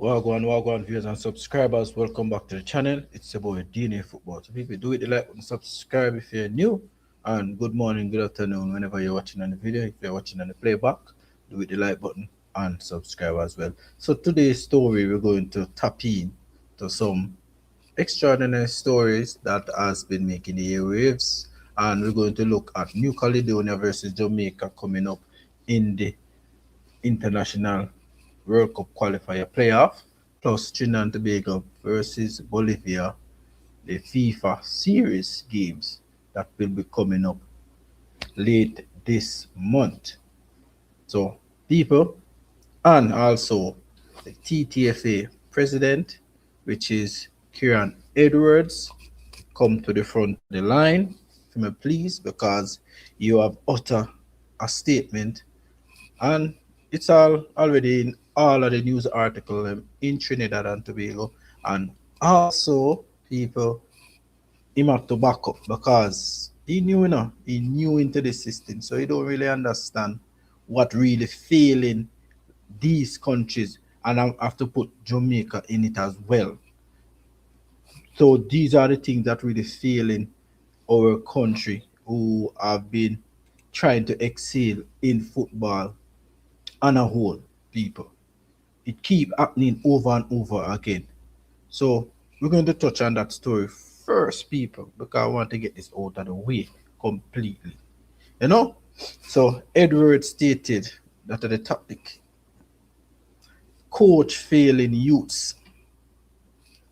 Wagwan viewers and subscribers, welcome back to the channel. It's your boy D&AFOOTBALL. So people, do it the like button, subscribe if you're new, and good morning, good afternoon whenever you're watching on the video. If you're watching on the playback, do it the like button and subscribe as well. So today's story, we're going to tap in to some extraordinary stories that has been making the airwaves, and we're going to look at New Caledonia versus Jamaica coming up in the international World Cup qualifier playoff, plus Trinidad and Tobago versus Bolivia, the FIFA series games that will be coming up late this month. So, people, and also the TTFA president, which is Kieran Edwards, come to the front of the line for me, please, because you have uttered a statement, and it's all already in all of the news article in Trinidad and Tobago, and also people him have to back up because he knew into the system, so he don't really understand what really failing these countries, and I have to put Jamaica in it as well. So these are the things that really failing our country who have been trying to excel in football on a whole, people. It keep happening over and over again. So we're going to touch on that story first, people, because I want to get this out of the way completely. You know? So Edward stated that the topic, coach failing youths.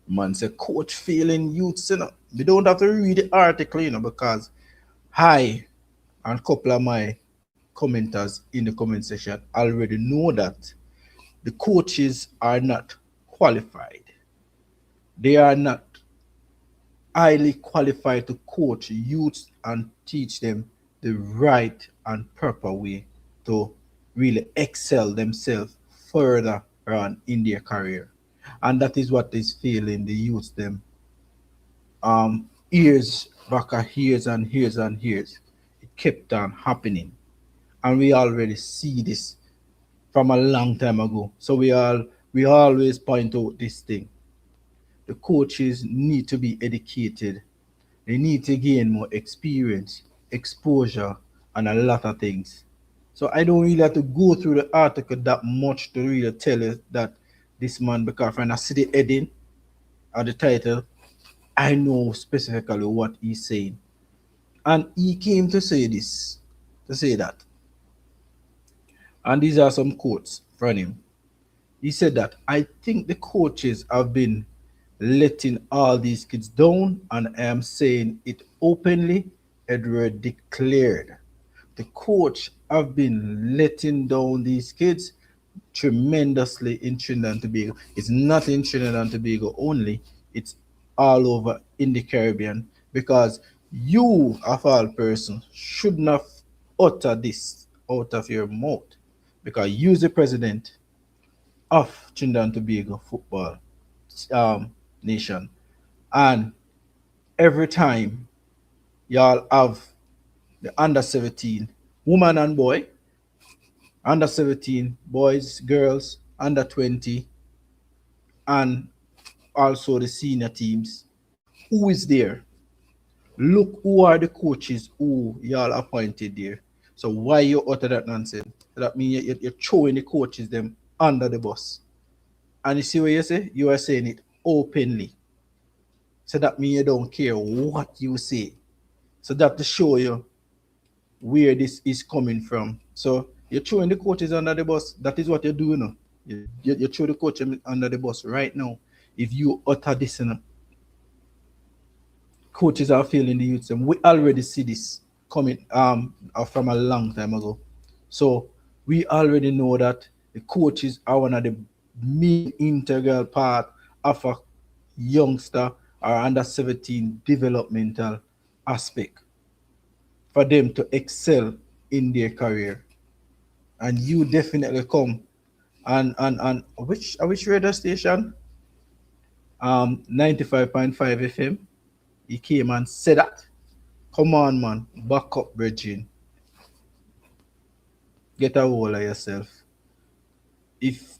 Man said coach failing youths, you know. We don't have to read the article, you know, because I and a couple of my commenters in the comment section already know that the coaches are not qualified. They are not highly qualified to coach youths and teach them the right and proper way to really excel themselves further on in their career. And that is what is failing the youths them years back, years and years and years. It kept on happening. And we already see this from a long time ago. So we always point out this thing. The coaches need to be educated. They need to gain more experience, exposure, and a lot of things. So I don't really have to go through the article that much to really tell you that this man, because when I see the heading or the title, I know specifically what he's saying. And he came to say this, to say that. And these are some quotes from him. He said that I think the coaches have been letting all these kids down, and I am saying it openly. Edward declared the coach have been letting down these kids tremendously in Trinidad and Tobago. It's not in Trinidad and Tobago only, it's all over in the Caribbean, because you of all persons should not utter this out of your mouth, because you're the president of Trinidad and Tobago football nation, and every time y'all have the under 17 woman and boy, under 17 boys, girls, under 20, and also the senior teams, who is there? Look who are the coaches who y'all appointed there. So why you utter that nonsense? That means you're throwing the coaches them under the bus. And you see what you say? You are saying it openly. So that means you don't care what you say. So that to show you where this is coming from. So you're throwing the coaches under the bus. That is what you're doing now. You throw the coach under the bus right now. If you utter this, coaches are failing the youths. And we already see this coming from a long time ago. So we already know that the coaches are one of the main integral part of a youngster or under 17 developmental aspect for them to excel in their career. And you definitely come and which radio station? 95.5 FM. He came and said that. Come on, man, back up, Virgin. Get a hold of yourself. If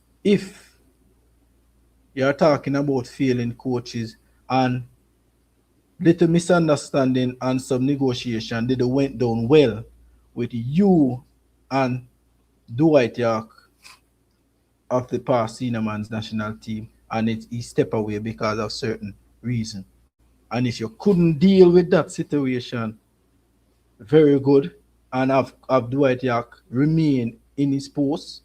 you're talking about failing coaches and little misunderstanding and some negotiation did went down well with you and Dwight York of the past senior man's national team, and he stepped away because of certain reason. And if you couldn't deal with that situation, very good, and have Dwight York remain in his post,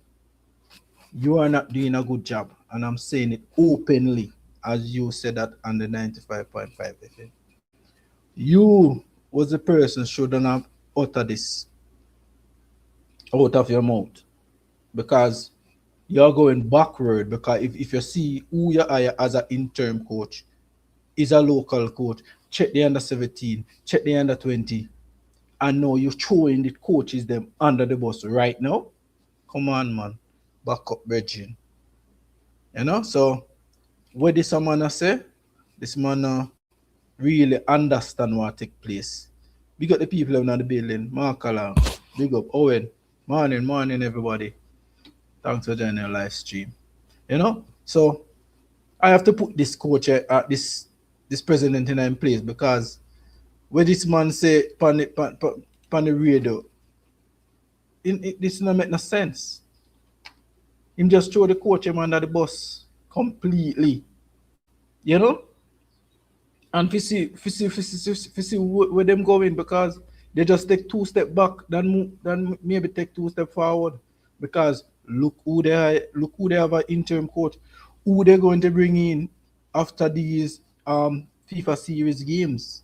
you are not doing a good job. And I'm saying it openly, as you said that on the 95.5 FM. You was the person shouldn't have uttered this out of your mouth, because you're going backward. Because if you see who you hire as an interim coach is a local coach, check the under 17, check the under 20, and now you're throwing the coaches them under the bus right now. Come on, man, back up, Regine. So what this man say? This man really understand what take place. We got the people in the building. Mark Alam, big up Owen. Morning, everybody. Thanks for joining the live stream. So I have to put this coach this president in place, because when this man say pan the radio, this not make no sense. Him just throw the coach him under the bus completely. And we see where them going, because they just take 2 steps back, then maybe take 2 steps forward. Because look who they have an interim coach, who they're going to bring in after these FIFA series games.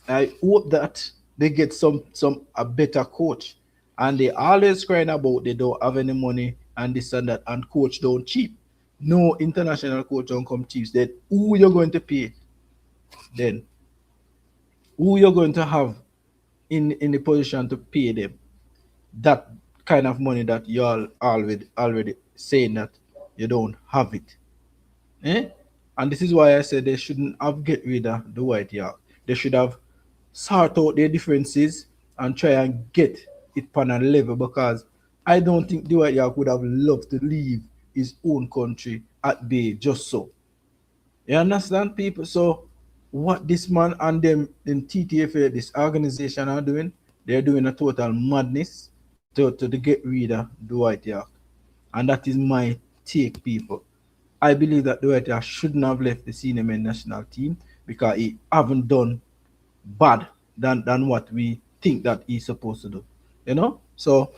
I hope that they get a better coach. And they always crying about they don't have any money and this and that, and coach don't cheap. No international coach don't come cheap. Then who you're going to pay? Then who you're going to have in the position to pay them that kind of money that you all already saying that you don't have it? And this is why I said they shouldn't have get rid of the White York. They should have sort out their differences and try and get it on a level, because I don't think the White York would have loved to leave his own country at bay just so. You understand, people? So what this man and them in TTFA, this organization, are doing, they're doing a total madness to get rid of the White York. And that is my take, people. I believe that the White York shouldn't have left the senior men national team, because he haven't done bad than what we think that he's supposed to do. So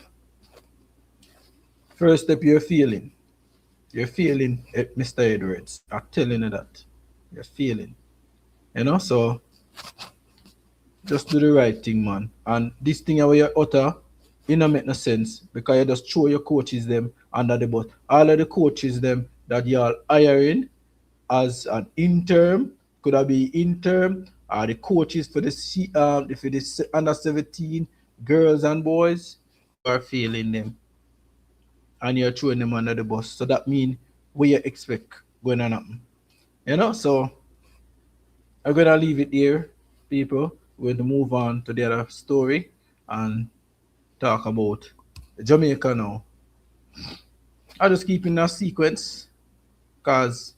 first step, you're failing, Mr. Edwards. I'm telling you that you're failing. So just do the right thing, man. And this thing where you utter, it don't make no sense, because you just throw your coaches them under the bus. All of the coaches them that you are hiring as an interim, could have be interim, or the coaches for the under 17 girls and boys, you are failing them, and you're throwing them under the bus. So that means what you expect going on happen. So I'm gonna leave it here, people. We're going to move on to the other story and talk about Jamaica now. I'll just keep in that sequence, because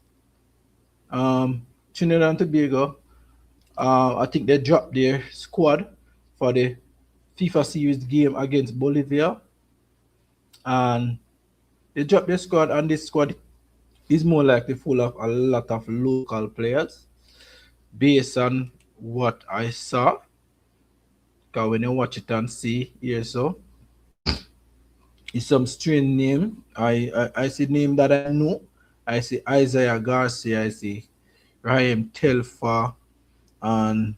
Trinidad and Tobago, I think they dropped their squad for the FIFA series game against Bolivia, and they dropped their squad, and this squad is more likely full of a lot of local players based on what I saw. Because when you watch it and see here, so it's some strange name. I see name that I know. I see Isaiah Garcia, I see Raheem Telfa, and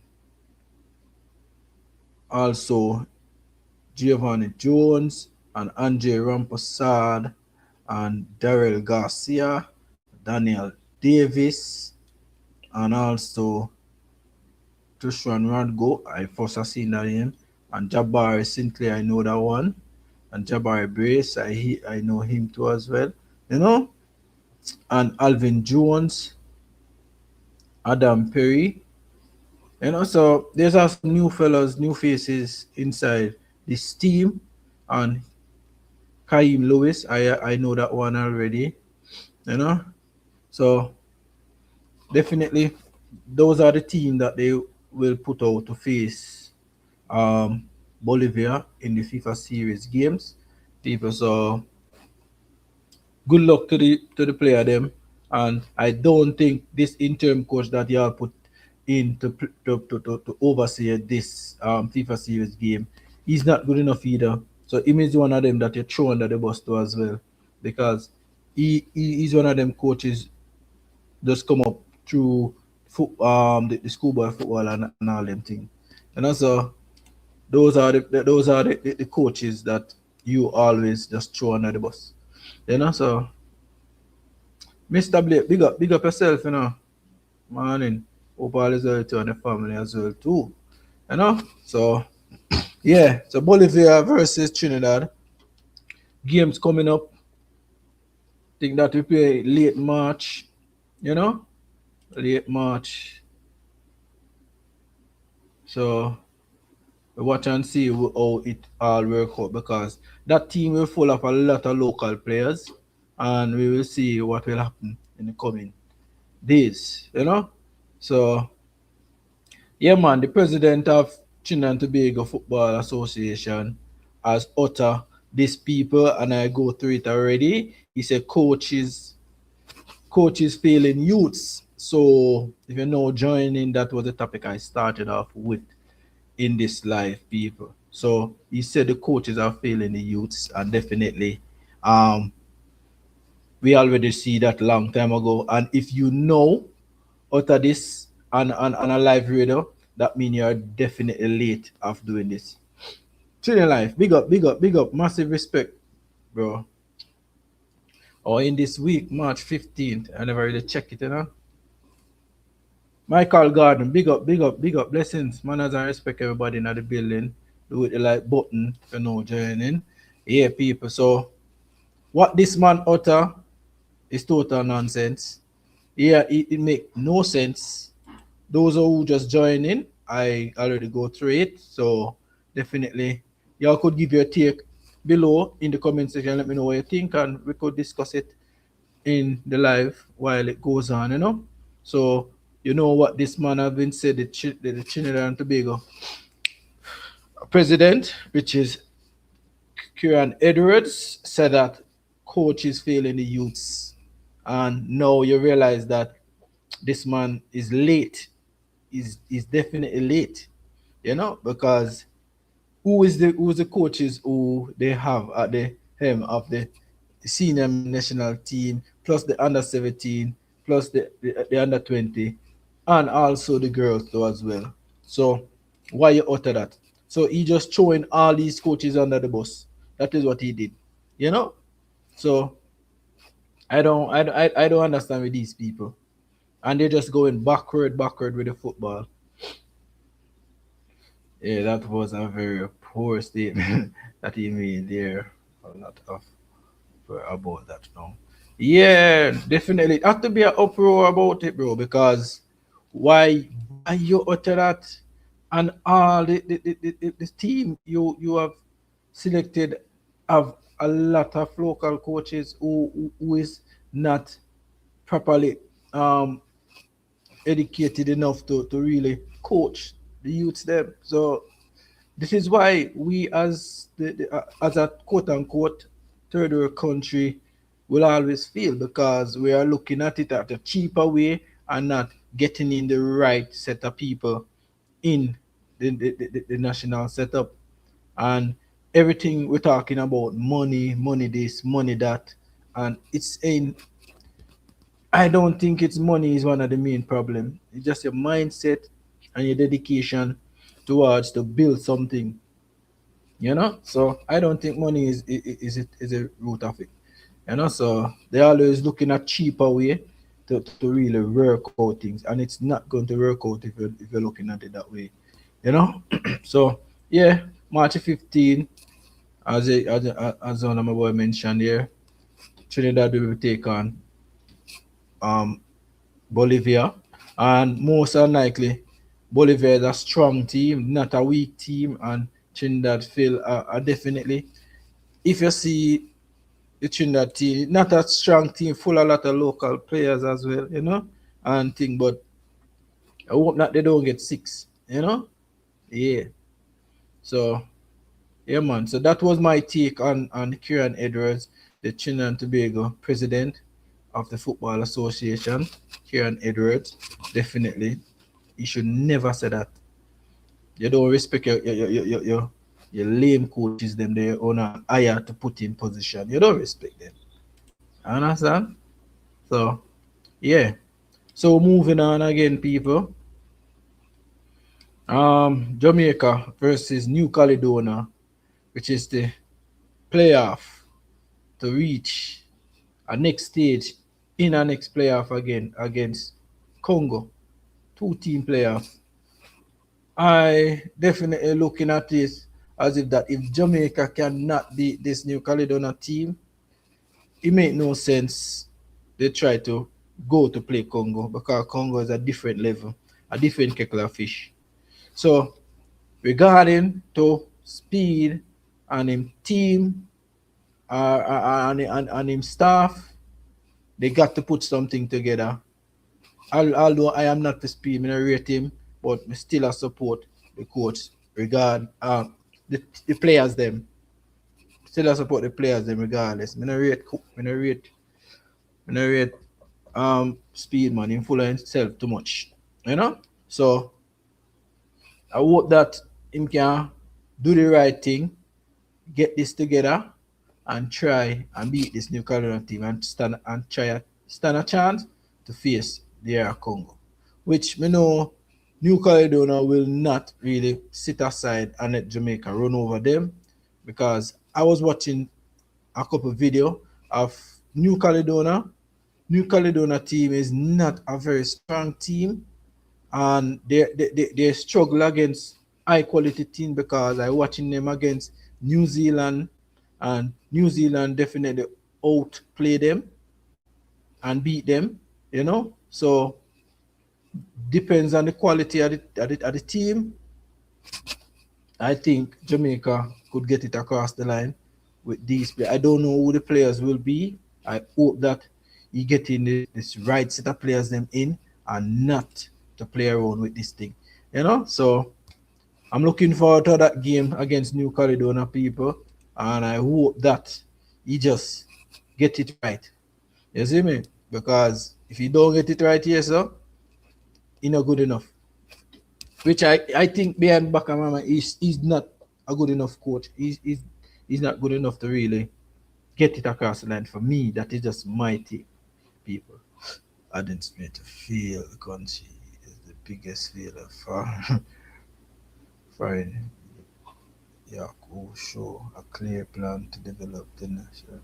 also Giovanni Jones and Andre Rampersad and Daryl Garcia, Daniel Davis, and also Tushan Radgo. I first have seen that name. And Jabari Sinclair, I know that one. And Jabari Brace, I know him too as well. And Alvin Jones, Adam Perry. So there's also new fellas, new faces inside this team. And Kaim Lewis, I know that one already. So definitely those are the teams that they will put out to face um, Bolivia in the FIFA series games. People, so good luck to the player them. And I don't think this interim coach that y'all put in to oversee this FIFA series game, he's not good enough either. So him is one of them that you throw under the bus to as well, because he's one of them coaches just come up through the schoolboy football and all them things. And also those are the coaches that you always just throw under the bus. So Mr. Blake, big up yourself, Morning. Hope all is well to and the family as well too. So yeah, so Bolivia versus Trinidad. Games coming up. Think that we play late March, you know? Late March. So we watch and see how it all work out, because that team will full of a lot of local players, and we will see what will happen in the coming days. So yeah, man, the president of Trinidad and Tobago Football Association has uttered these people, and I go through it already. He said coaches failing youths. So if you're now joining, that was the topic I started off with in this live, people. So he said the coaches are failing the youths, and definitely um we already see that long time ago. And if you know utter this on a live radio, that means you're definitely late of doing this. Training life, big up, massive respect, bro. Or in this week, March 15th, I never really check it. Michael Garden, big up, blessings. Manners and respect everybody in the building. Do it the like button if you know joining. Yeah, people. So what this man utter is total nonsense. Yeah, it make no sense. Those who just join in, I already go through it. So definitely, y'all could give your take below in the comment section. Let me know what you think, and we could discuss it in the live while it goes on. So you know what this man have been said, the Trinidad and Tobago president, which is Kieran Edwards, said that coach is failing the youths. And now you realize that this man is late. Is definitely late, because who's the coaches who they have at the helm of the senior national team, plus the under 17, plus the under 20, and also the girls too as well. So why you utter that? So he just throwing all these coaches under the bus. That is what he did. You know? So I don't understand with these people. And they're just going backward with the football. Yeah, that was a very poor statement that he made there. A lot of about that now. Yeah, definitely. It have to be an uproar about it, bro, because why you utter that, and all the team you have selected have a lot of local coaches who is not properly um educated enough to really coach the youths them. So this is why we as a quote unquote third world country will always fail, because we are looking at it at a cheaper way and not getting in the right set of people in the national setup. And everything we're talking about money this, money that, and it's in I don't think it's money is one of the main problem. It's just your mindset and your dedication towards to build something. So I don't think money is a root of it. So they're always looking at cheaper way to really work out things, and it's not going to work out if you're looking at it that way. So yeah, March 15, as one of my boy mentioned here, Trinidad will take on um Bolivia, and most unlikely Bolivia is a strong team, not a weak team, and Trinidad feel are definitely. If you see the Trinidad team, not a strong team, full of a lot of local players as well, you know, and thing. But I hope that they don't get 6, you know. Yeah. So yeah, man. So that was my take on Kieran Edwards, the Trinidad and Tobago president of the Football Association. Kieran Edwards, definitely, you should never say that. You don't respect your lame coaches, them they own an hire to put in position. You don't respect them. Understand? So yeah. So moving on again, people. Jamaica versus New Caledonia, which is the playoff to reach a next stage in a next playoff again against Congo. 2-team playoff. I definitely looking at this as if that if Jamaica cannot beat this New Caledonia team, it make no sense they try to go to play Congo because Congo is a different level, a different kettle of fish. So regarding to speed and him team and him staff, they got to put something together. Although I am not the speed, I rate him, but I still I support the coach regard the players them. Still I support the players them regardless. I rate speed man in full of himself too much. You know? So I hope that him can do the right thing, get this together and try and beat this New Caledonia team and stand a chance to face the Congo. Which me know New Caledonia will not really sit aside and let Jamaica run over them because I was watching a couple video of New Caledonia. New Caledonia team is not a very strong team and they struggle against high quality team because I watching them against New Zealand and New Zealand definitely outplay them and beat them, you know. So depends on the quality of the team. I think Jamaica could get it across the line with these players. I don't know who the players will be. I hope that you get in this right set of players them in and not to play around with this thing. You know? So I'm looking forward to that game against New Caledonia people. And I hope that you just get it right. You see me? Because if you don't get it right here, so you're not good enough. Which I think behind Bakamama is not a good enough coach. He's not good enough to really get it across the line. For me, that is just my take, people. I didn't mean to feel the country is the biggest failure for foreign. Yeah, cool. Show a clear plan to develop the national.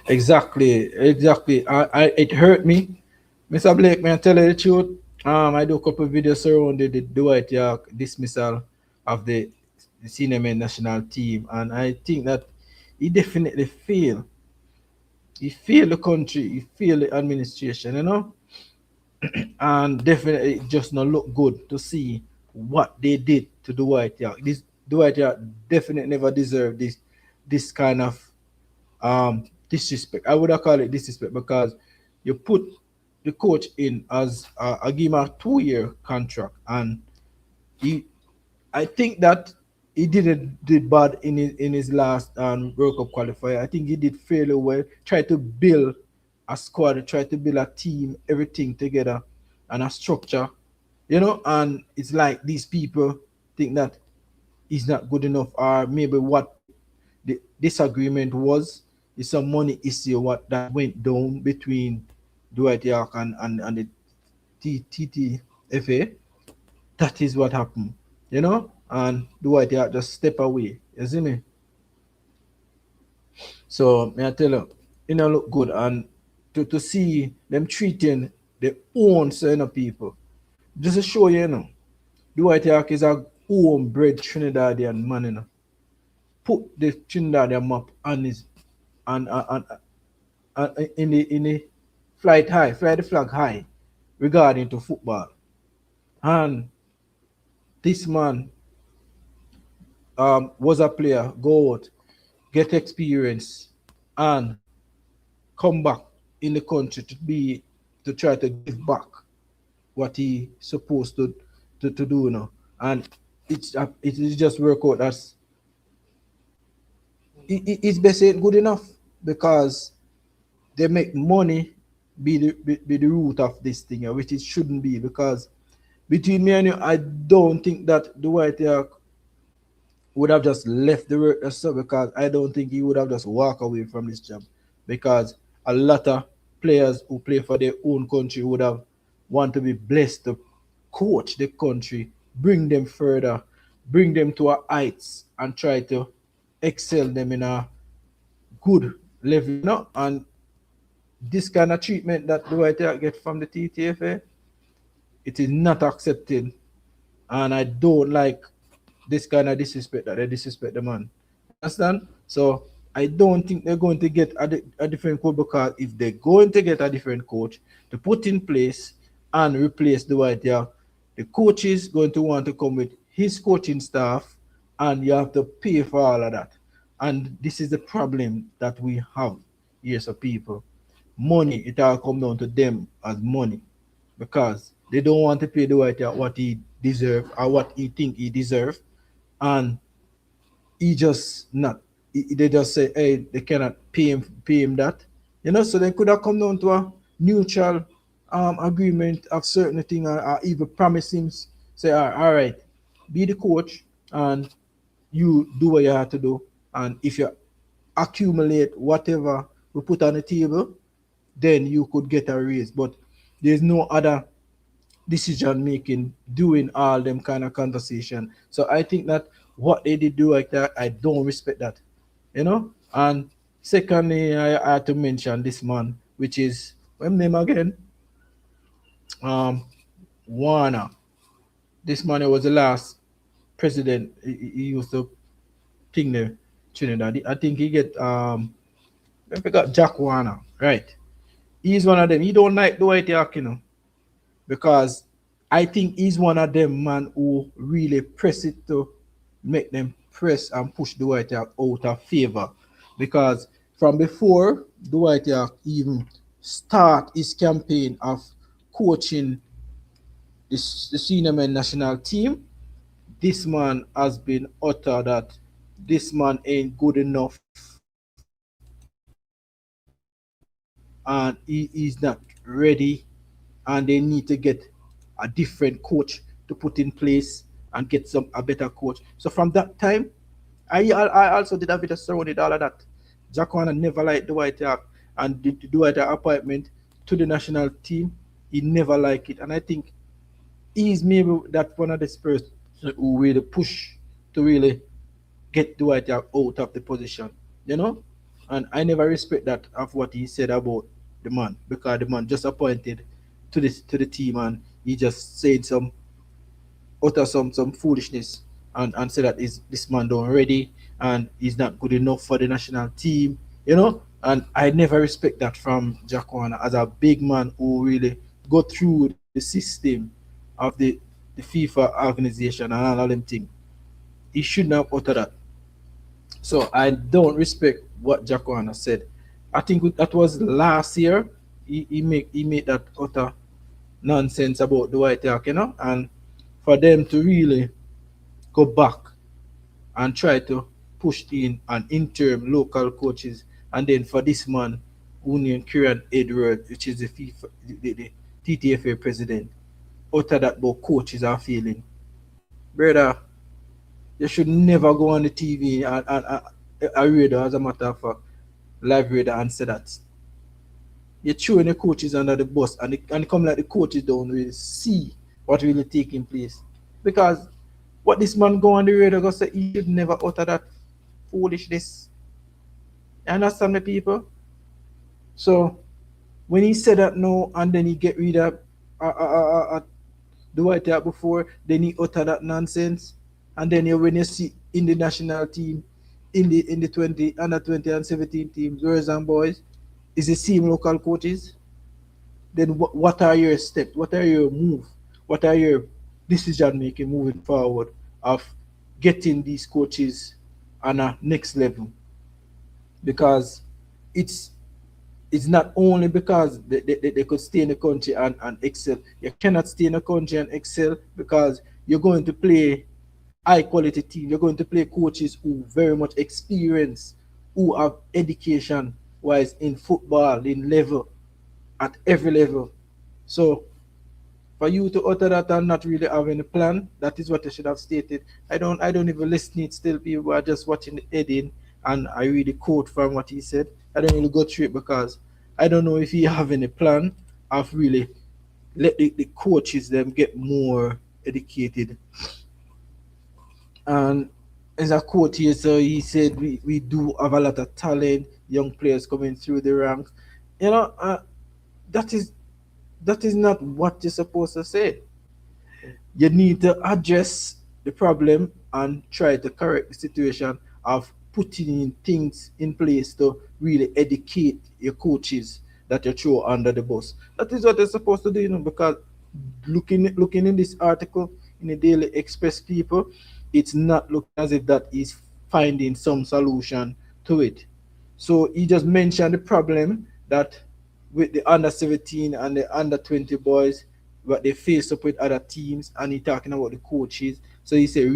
Exactly. It hurt me. Mr. Blake, may I tell you the truth? I do a couple of videos around the Dwight York dismissal of the senior men national team, and I think that he definitely failed. He failed the country, he failed the administration, you know, and definitely it just not look good to see what they did to Dwight York. This Dwight York definitely never deserved this kind of disrespect. I would have called it disrespect because you put the coach in as I give him a 2-year contract, and he, I think that he did bad in his last World Cup qualifier. I think he did fairly well. Try to build a squad, try to build a team, everything together, and a structure, you know. And it's like these people think that he's not good enough, or maybe what the disagreement was is some money issue what that went down between Dwight York and the TTFA. That is what happened, you know, and Dwight York just step away. You see me? So may I tell you, it don't look good, and to see them treating their own certain of people, just to show you, you know, Dwight York is a homebred Trinidadian man, you know. Put the Trinidadian map on his and in the fly the flag high regarding to football. And this man was a player, go out, get experience, and come back in the country to try to give back what he supposed to do now. And it just work out as it's best ain't good enough because they make money be the root of this thing, which it shouldn't be. Because between me and you, I don't think that the White Hawk would have just left the work so, because I don't think he would have just walked away from this job, because a lot of players who play for their own country would have want to be blessed to coach the country, bring them further, bring them to a heights and try to excel them in a good level, you know? And this kind of treatment that the White Hawk get from the TTFA, it is not accepted, and I don't like this kind of disrespect that they disrespect the man. Understand? So I don't think they're going to get a different coach, because if they're going to get a different coach to put in place and replace the White Hawk, the coach is going to want to come with his coaching staff, and you have to pay for all of that. And this is the problem that we have here, so people. Money, it all come down to them as money, because they don't want to pay the White Hawk what he deserve or what he think he deserve, and he just not. They just say, hey, they cannot pay him that, you know. So they could have come down to a neutral agreement of certain thing, or even promise him, say, all right, be the coach, and you do what you have to do, and if you accumulate whatever we put on the table, then you could get a raise. But there's no other decision making doing all them kind of conversation. So I think that what they did do like that, I don't respect that, you know. And secondly, I had to mention this man, which is what name again? Um, Warner. This man was the last president. He used to thing the Trinidad. I think he get I forgot Jack Warner, right? He's one of them. He don't like the White Hawk, you know, because I think he's one of them man who really press it to make them press and push the White Hawk out of favor. Because from before the White Hawk even start his campaign of coaching the senior men national team, this man has been utter that this man ain't good enough, and he is not ready, and they need to get a different coach to put in place and get a better coach. So from that time, I also did a bit of surrounded all of that. Jack Warner never liked the White Hawk, and the White Hawk appointment to the national team, he never liked it. And I think he's maybe that one of the Spurs who really push to really get the White Hawk out of the position, you know? And I never respect that of what he said about the man, because the man just appointed to the team, and he just said some utter some foolishness, and say that is this man don't ready and he's not good enough for the national team, you know. And I never respect that from Jack Warner as a big man who really go through the system of the FIFA organization and all of them things. He should not utter that. So I don't respect what Jack Warner said. I think that was last year. He made that utter nonsense about the White Hawk, you know, and for them to really go back and try to push in an interim local coaches, and then for this man, Union Kieran Edward, which is the FIFA, the TTFA president, utter that both coaches are failing. Brother, you should never go on the TV and a radar, as a matter of fact, live radar, and say that. You're throwing the coaches under the bus, and it come like the coaches don't really see what really taking place. Because what this man go on the radio go say, he should never utter that foolishness. You understand the people? So when he said that no, and then he get rid of the White Hawk before, then he utter that nonsense, and then when you see in the national team, in the 20 under 20 and 17 teams, girls and boys, is the same local coaches. Then what are your steps? What are your moves? What are your decision making moving forward of getting these coaches on a next level? Because it's it's not only because they could stay in the country and excel. You cannot stay in the country and excel because you're going to play high quality team. You're going to play coaches who very much experience, who have education wise in football, in level, at every level. So for you to utter that and not really having a plan, that is what I should have stated. I don't even listen it still. People are just watching the heading and I read the quote from what he said. I don't really go through it because I don't know if he have any plan of really let the coaches them get more educated. And as a quote here, so he said we do have a lot of talent, young players coming through the ranks. You know, that is that is not what you're supposed to say. You need to address the problem and try to correct the situation of putting in things in place to really educate your coaches that you throw under the bus. That is what they're supposed to do, because looking in this article in the Daily Express, people, it's not looking as if that is finding some solution to it. So he just mentioned the problem that with the under 17 and the under 20 boys, what they face up with other teams, and he talking about the coaches. So he said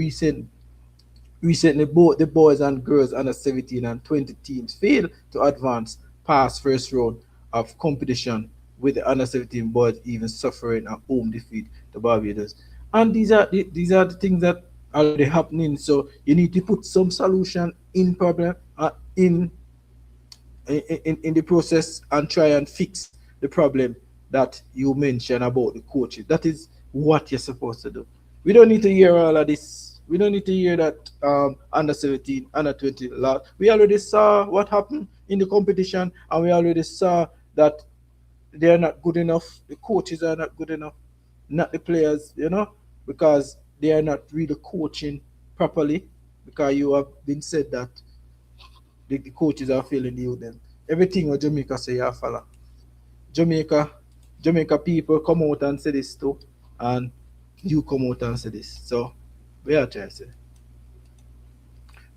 recently both the boys and girls under 17 and 20 teams failed to advance past first round of competition, with the under 17 boys even suffering a home defeat to Barbados. And these are the things that are already happening. So you need to put some solution in problem in the process and try and fix the problem that you mentioned about the coaches. That is what you're supposed to do. We don't need to hear all of this. We don't need to hear that under 17, under 20 lot. We already saw what happened in the competition, and we already saw that they are not good enough. The coaches are not good enough, not the players, because they are not really coaching properly. Because you have been said that the coaches are failing the youth. Then everything what Jamaica say, you follow. Jamaica, Jamaica people come out and say this too, and you come out and say this. So we are trying to say.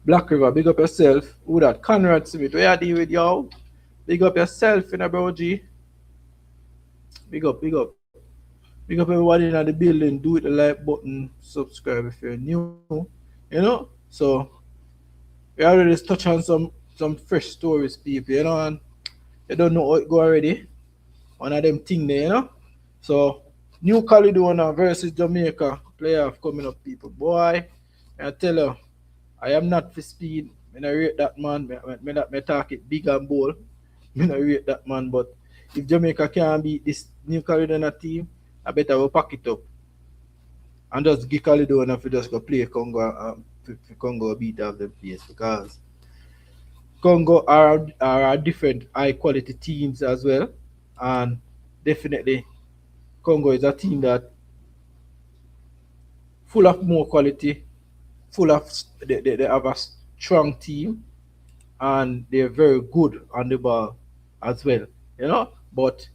Black River, big up yourself. Who that? Conrad Smith, where you deal with y'all? Big up yourself in a bro G. Big up, big up. Big up everybody in the building. Do it the like button, subscribe if you're new. So we already touch on some fresh stories, people, and you don't know how it go already. One of them thing there, So New Caledonia versus Jamaica playoff coming up, people. Boy, I tell you, I am not for speed. I rate that man. Me talk it big and bold. I rate that man. But if Jamaica can't beat this New Caledonia team, I better will pack it up and just give Caledonia if just go play Congo, for Congo beat out them place, because Congo are different high quality teams as well, and definitely Congo is a team that full of more quality, full of they have a strong team, and they're very good on the ball as well, But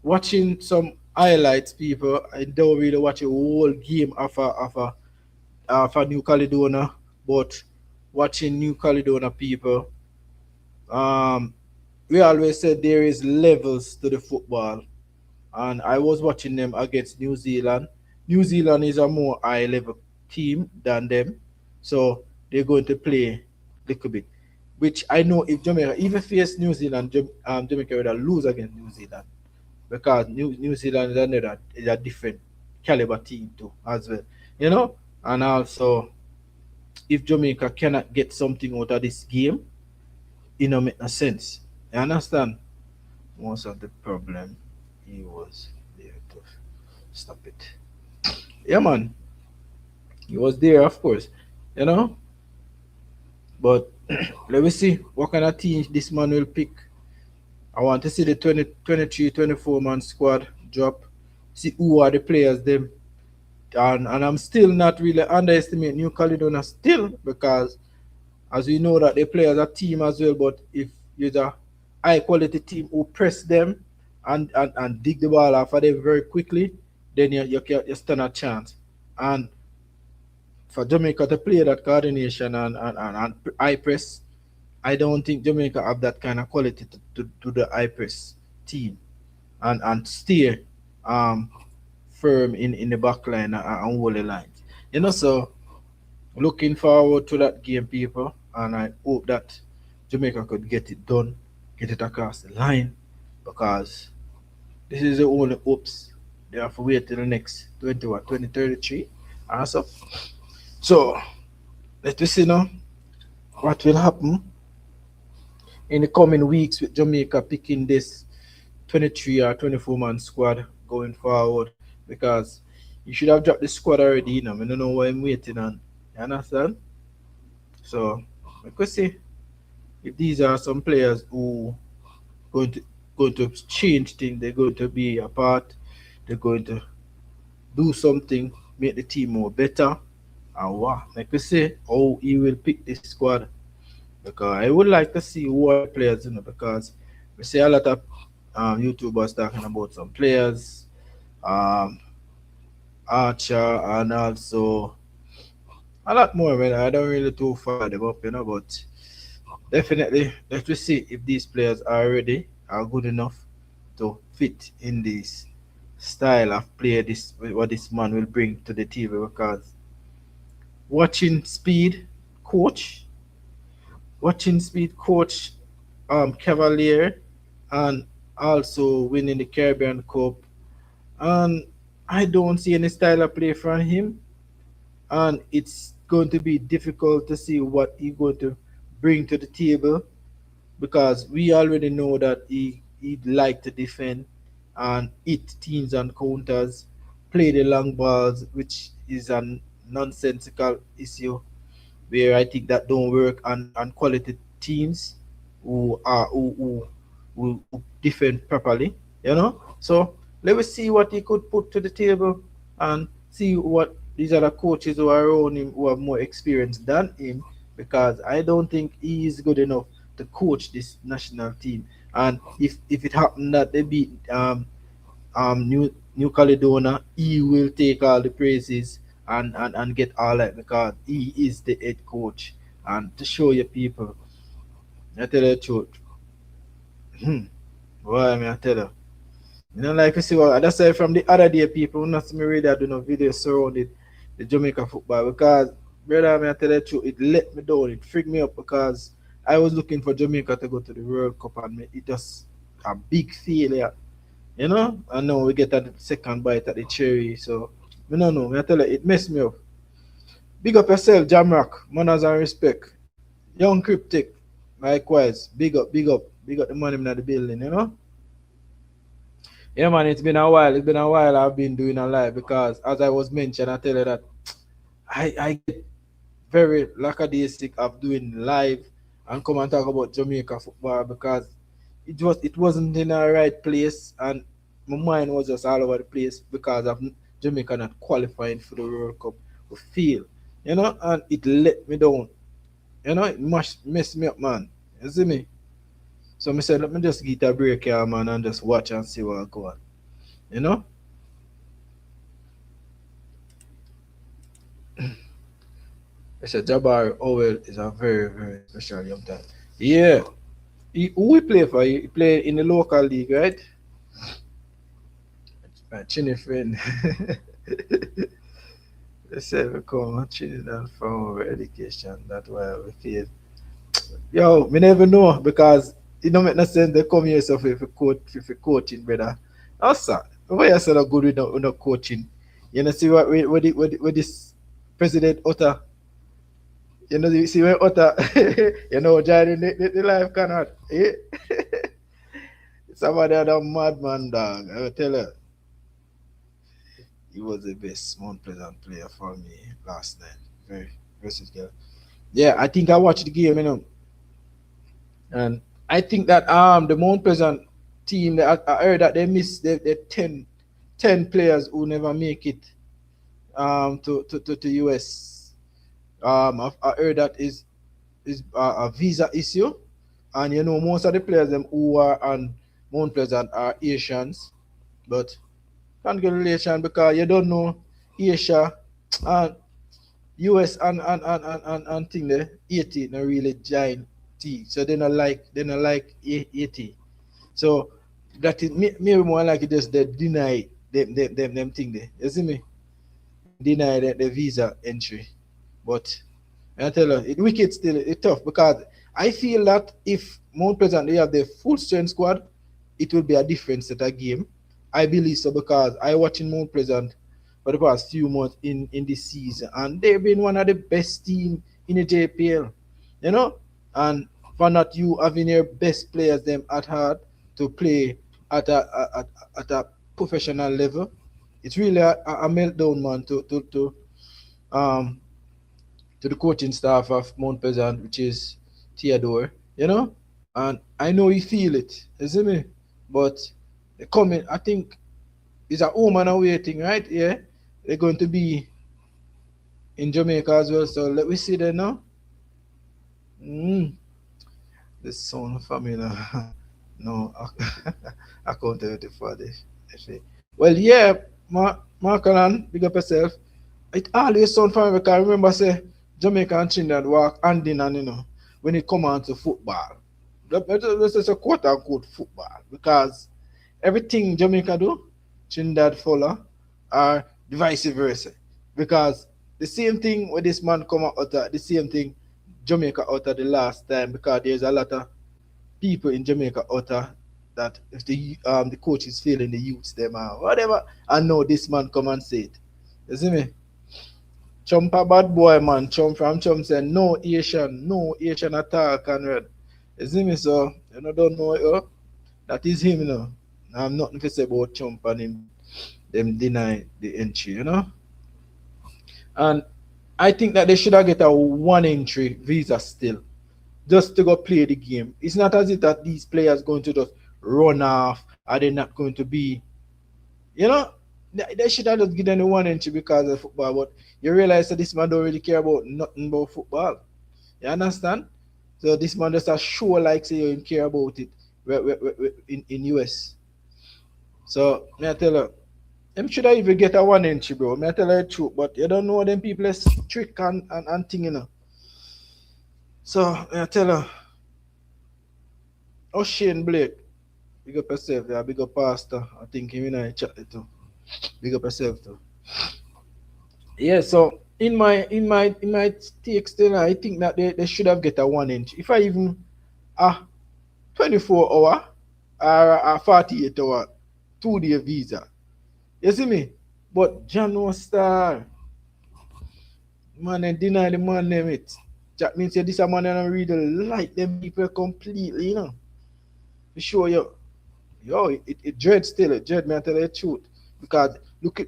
watching some highlights, people, I don't really watch a whole game of a New Caledonia, but watching New Caledonia, people, we always said there is levels to the football, and I was watching them against New Zealand. New Zealand is a more high level team than them, so they're going to play a little bit. Which I know if Jamaica even face New Zealand, Jamaica would lose against New Zealand, because New Zealand is a different caliber team too as well, And also, if Jamaica cannot get something out of this game, it don't make no sense. You understand? Most of the problem he was there to stop it. Yeah, man. He was there, of course, you know. But let me see what kind of team this man will pick. I want to see the 23, 24 man squad drop. See who are the players them. And I'm still not really underestimating New Caledonia still, because as we know that they play as a team as well. But if you're a high quality team who press them and dig the ball off of them very quickly, then you stand a chance. And for Jamaica to play that coordination and high press, I don't think Jamaica have that kind of quality to the high press team and stay um firm in the back line and hold the lines. So looking forward to that game, people, and I hope that Jamaica could get it done, get it across the line, because this is the only hopes. They have to wait till the next 2033 and so. So let us see now what will happen in the coming weeks with Jamaica picking this 23 or 24-man squad going forward, because you should have dropped the squad already. I don't know why I'm waiting on. You understand? So we could see if these are some players who going to going to change things. They're going to be a part. They're going to do something, make the team more better. And what? Like we say, how he will pick this squad. Because I would like to see who are the players, because we see a lot of YouTubers talking about some players, um, Archer, and also a lot more. Man, I don't really too follow them up, but definitely let us see if these players are ready, are good enough to fit in this style of play, this what this man will bring to the TV. Because watching speed coach, watching speed coach Cavalier, and also winning the Caribbean Cup. And I don't see any style of play from him. And it's going to be difficult to see what he's going to bring to the table, because we already know that he'd like to defend and hit teams and counters, play the long balls, which is a nonsensical issue where I think that don't work on quality teams who defend properly. So let us see what he could put to the table and see what these other coaches who are around him who have more experience than him, because I don't think he is good enough to coach this national team. And if it happened that they beat New Caledonia, he will take all the praises and get all that, because he is the head coach. And to show you people, I tell you the truth. Boy, I tell you. Like you see what that's why from the other day people not see me really do no video surrounding the Jamaica football, because brother, I tell you the truth, it let me down, it freaked me up, because I was looking for Jamaica to go to the World Cup, and it just a big failure. And now we get that second bite at the cherry. So I don't know, I tell you, it messed me up. Big up yourself, Jamrock, manners and respect. Young Cryptic, likewise, big up the man in the building. Yeah, man, it's been a while. It's been a while I've been doing a live, because, as I was mentioned, I tell you that I get very lackadaisic of doing live and come and talk about Jamaica football, because it wasn't in the right place, and my mind was just all over the place because of Jamaica not qualifying for the World Cup. We feel, and it let me down. It messed me up, man. You see me? So I said, let me just get a break here, man, and just watch and see what go on. You know? I said, Jabari Owell is a very, very special young talent. Yeah. Who we play for? He play in the local league, right? My Chinny friend. They said we come Trinidad from our education. That's why we feel. Yo, we never know, because it don't make no sense they come here so if you coaching, brother. Also, why you say good with no coaching? You know, see what this President Otta, you see where Otta, joining the life cannot. Eh? Somebody had a madman dog. I will tell you. He was the best Mount Pleasant player for me last night. Very versatile. Yeah, I think I watched the game, and I think that the Mount Pleasant team, I heard that they missed the 10 players who never make it to US. I heard that is a visa issue, and most of the players them who are on Mount Pleasant are Asians, but congratulations, because you don't know Asia and US and thing there 80 no really giant. T. So they not like 80. So that is me more like it just they deny them thing there. You see me? Deny the visa entry. But I tell you, it wicked still it's tough because I feel that if Mount Pleasant they have the full strength squad, it will be a different set of game. I believe so because I watching Mount Pleasant for the past few months in this season, and they've been one of the best team in the JPL, you know. And for not you having your best players them at heart to play at a professional level, it's really a meltdown, man. Um to the coaching staff of Mount Pleasant, which is Theodore, you know, and I know he feel it, you see me, but the coming, I think, is a home and away thing, right? Yeah, they're going to be in Jamaica as well, so let me see there now. Mm, the sound familiar. No accountability for this. Well, yeah, Markalan, big up yourself. It always sound familiar because I remember say Jamaica and Trinidad walk hand in hand, you know, when it come on to football. This is a quote unquote football because everything Jamaica do, Trinidad follow, or the vice versa. Because the same thing when this man come out the same thing Jamaica utter the last time because there's a lot of people in Jamaica utter that if the coach is failing the youths them or whatever, I know this man come and say it. You see me? Chump a bad boy, man. Chump from Chump said no Asian at all, Conrad. You see me? So you know don't know that is him, you know. I'm nothing to say about Chump and him them deny the entry, you know. And I think that they should have get a one entry visa still, just to go play the game. It's not as if that these players going to just run off, are they not going to be, you know, they should have just given them one entry because of football. But you realize that this man don't really care about nothing about football. You understand? So this man just a show like say you care about it in US. So may I tell you, them should I even get a one entry, bro. May I tell you the truth, but you don't know them people is trick and thing, you know. So may I tell you, Shane Blake, big up yourself, yeah, big up Pastor. I think him and I chat it too. Big up yourself too. Yeah, so in my take still, I think that they should have get a one inch. If I even a 24 hour or a 48 hour 2 day visa. You see me? But John no star. Man and deny the man name it. That means this a man and I really like them people completely, you know. To show you. Yo, it dread still, it dread me I tell you the truth. Because look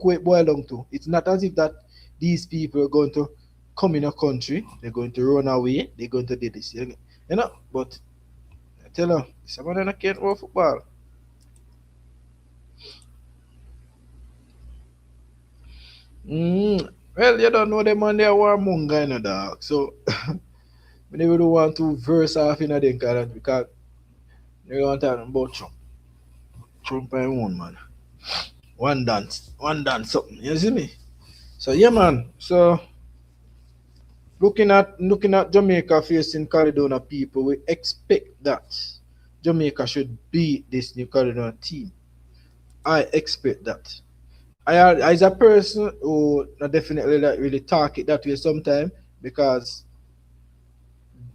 where it boils down to. It's not as if that these people are going to come in a country, they're going to run away, they're going to do this. You know, but I tell you, someone that can't work football. Well, you don't know them man they are warmonger in the dog. So we never do want to verse off in a them kind because they don't talk about Trump. Trump and one man. One dance something. You see me? So yeah man. So looking at Jamaica facing Caledonia people, we expect that Jamaica should beat this New Caledonia team. I expect that. I as a person who not definitely like really talk it that way sometimes because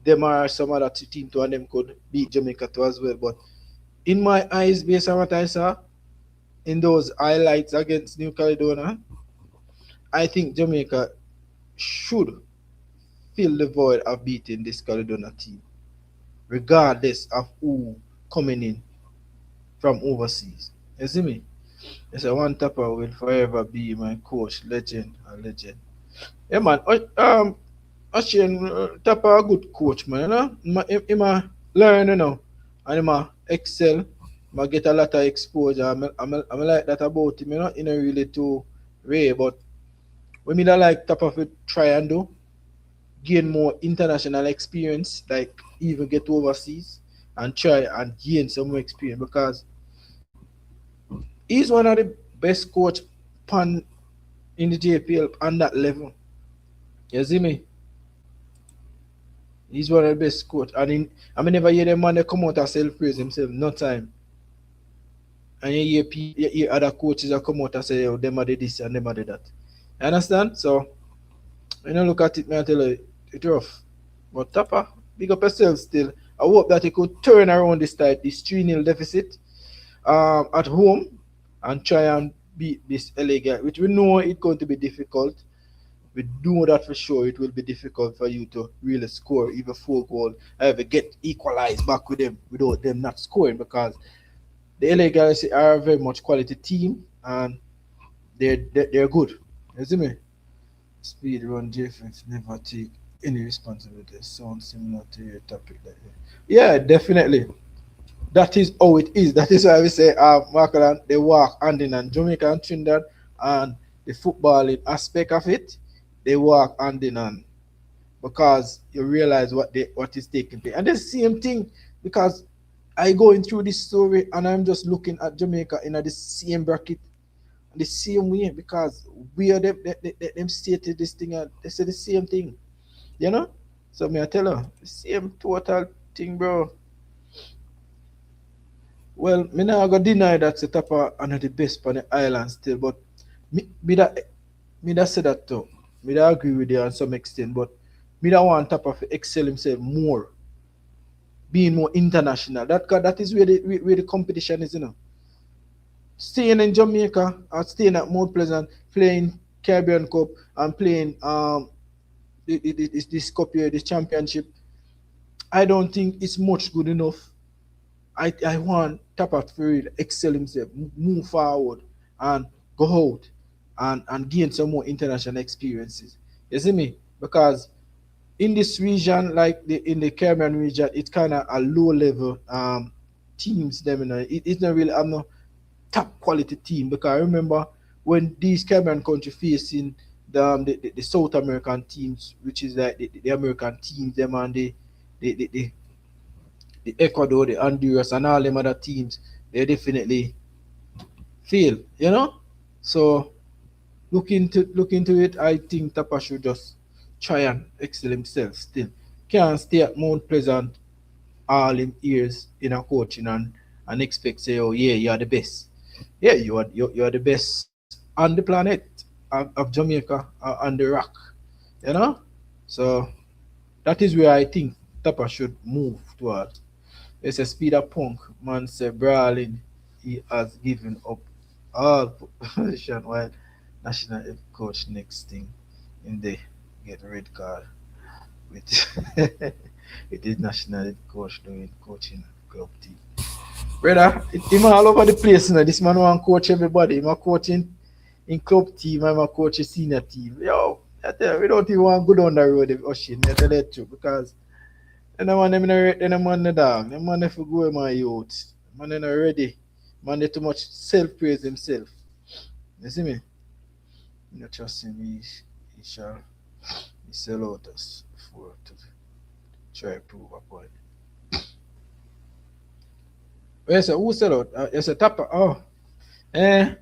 them are some other team to and them could beat Jamaica too as well. But in my eyes, based on what I saw in those highlights against New Caledonia, I think Jamaica should fill the void of beating this Caledonia team, regardless of who coming in from overseas. You see me? Yes, I want Tapa will forever be my coach, legend, a legend. Yeah, man. Ashien Tapa a good coach, man. You know, he learn, you know, and he excel. He get a lot of exposure. I'm like that about him, you know, in a really too way. But when me don't like Tapa to try and do, gain more international experience, like even get overseas and try and gain some more experience because he's one of the best coach pan in the JPL on that level. You see me? He's one of the best coach. And I mean, never hear them man they come out and self praise himself. No time. And you hear other coaches that come out and say, oh, them are the this and them are the that. You understand? So, when you look at it, man, I tell you, it's rough. But Tapa, big up yourself still. I hope that he could turn around this 3-0 deficit at home and try and beat this LA guy, which we know it's going to be difficult. We know that for sure it will be difficult for you to really score even 4 goals, ever get equalized back with them without them not scoring, because the LA guys are a very much quality team and they're good. You see me? Speed run defense never take any responsibility. Sounds similar to your topic like that. Yeah, definitely. That is how it is. That is why we say Markland, they work hand in hand. Jamaica and Trinidad and the footballing aspect of it, they work hand in hand because you realize what is taking place. And the same thing because I going through this story and I'm just looking at Jamaica in the same bracket the same way because we are them stated this thing and they say the same thing, you know. So me I tell her the same total thing, bro. Well, me not gonna deny that Setapa are not the best on the island still, but me that say that too. Me that agree with you on some extent, but me that want Tapa to excel himself more, being more international. That is where the competition is, you know. Staying in Jamaica or staying at Mount Pleasant, playing Caribbean Cup and playing this cup here, this championship, I don't think it's much good enough. I want Tapa to really excel himself, move forward, and go out and gain some more international experiences. You see me? Because in this region, like in the Caribbean region, it's kind of a low level teams. Them, you know, it's not really. I'm not top quality team because I remember when these Caribbean countries facing the South American teams, which is like the American teams, them and the the Ecuador, the Honduras, and all them other teams, they definitely fail, you know. So look into it. I think Tapa should just try and excel himself. Still, can't stay at Mount Pleasant all in years in a coaching and expect say, oh yeah, you are the best. Yeah, you are the best on the planet of Jamaica on the rock, you know. So that is where I think Tapa should move towards. It's a speed up punk man say brawling. He has given up all position while national head coach next thing in the get red card with with his national head coach doing coaching club team. Brother, him all over the place, you know. This man want coach everybody. Him a coaching in club team, I'm a coach a senior team. Yo, I tell you, we don't even want to go down the road of Oshin, I tell you the truth, because then the man them in a then the man the dog. The man if go with my youth. Man they not ready. Man they too much self praise himself. You see me? You know, trust him, he shall he sell out us for to try to prove a point. Yes, sir, who sell out? Yes, a tapper. Oh, eh.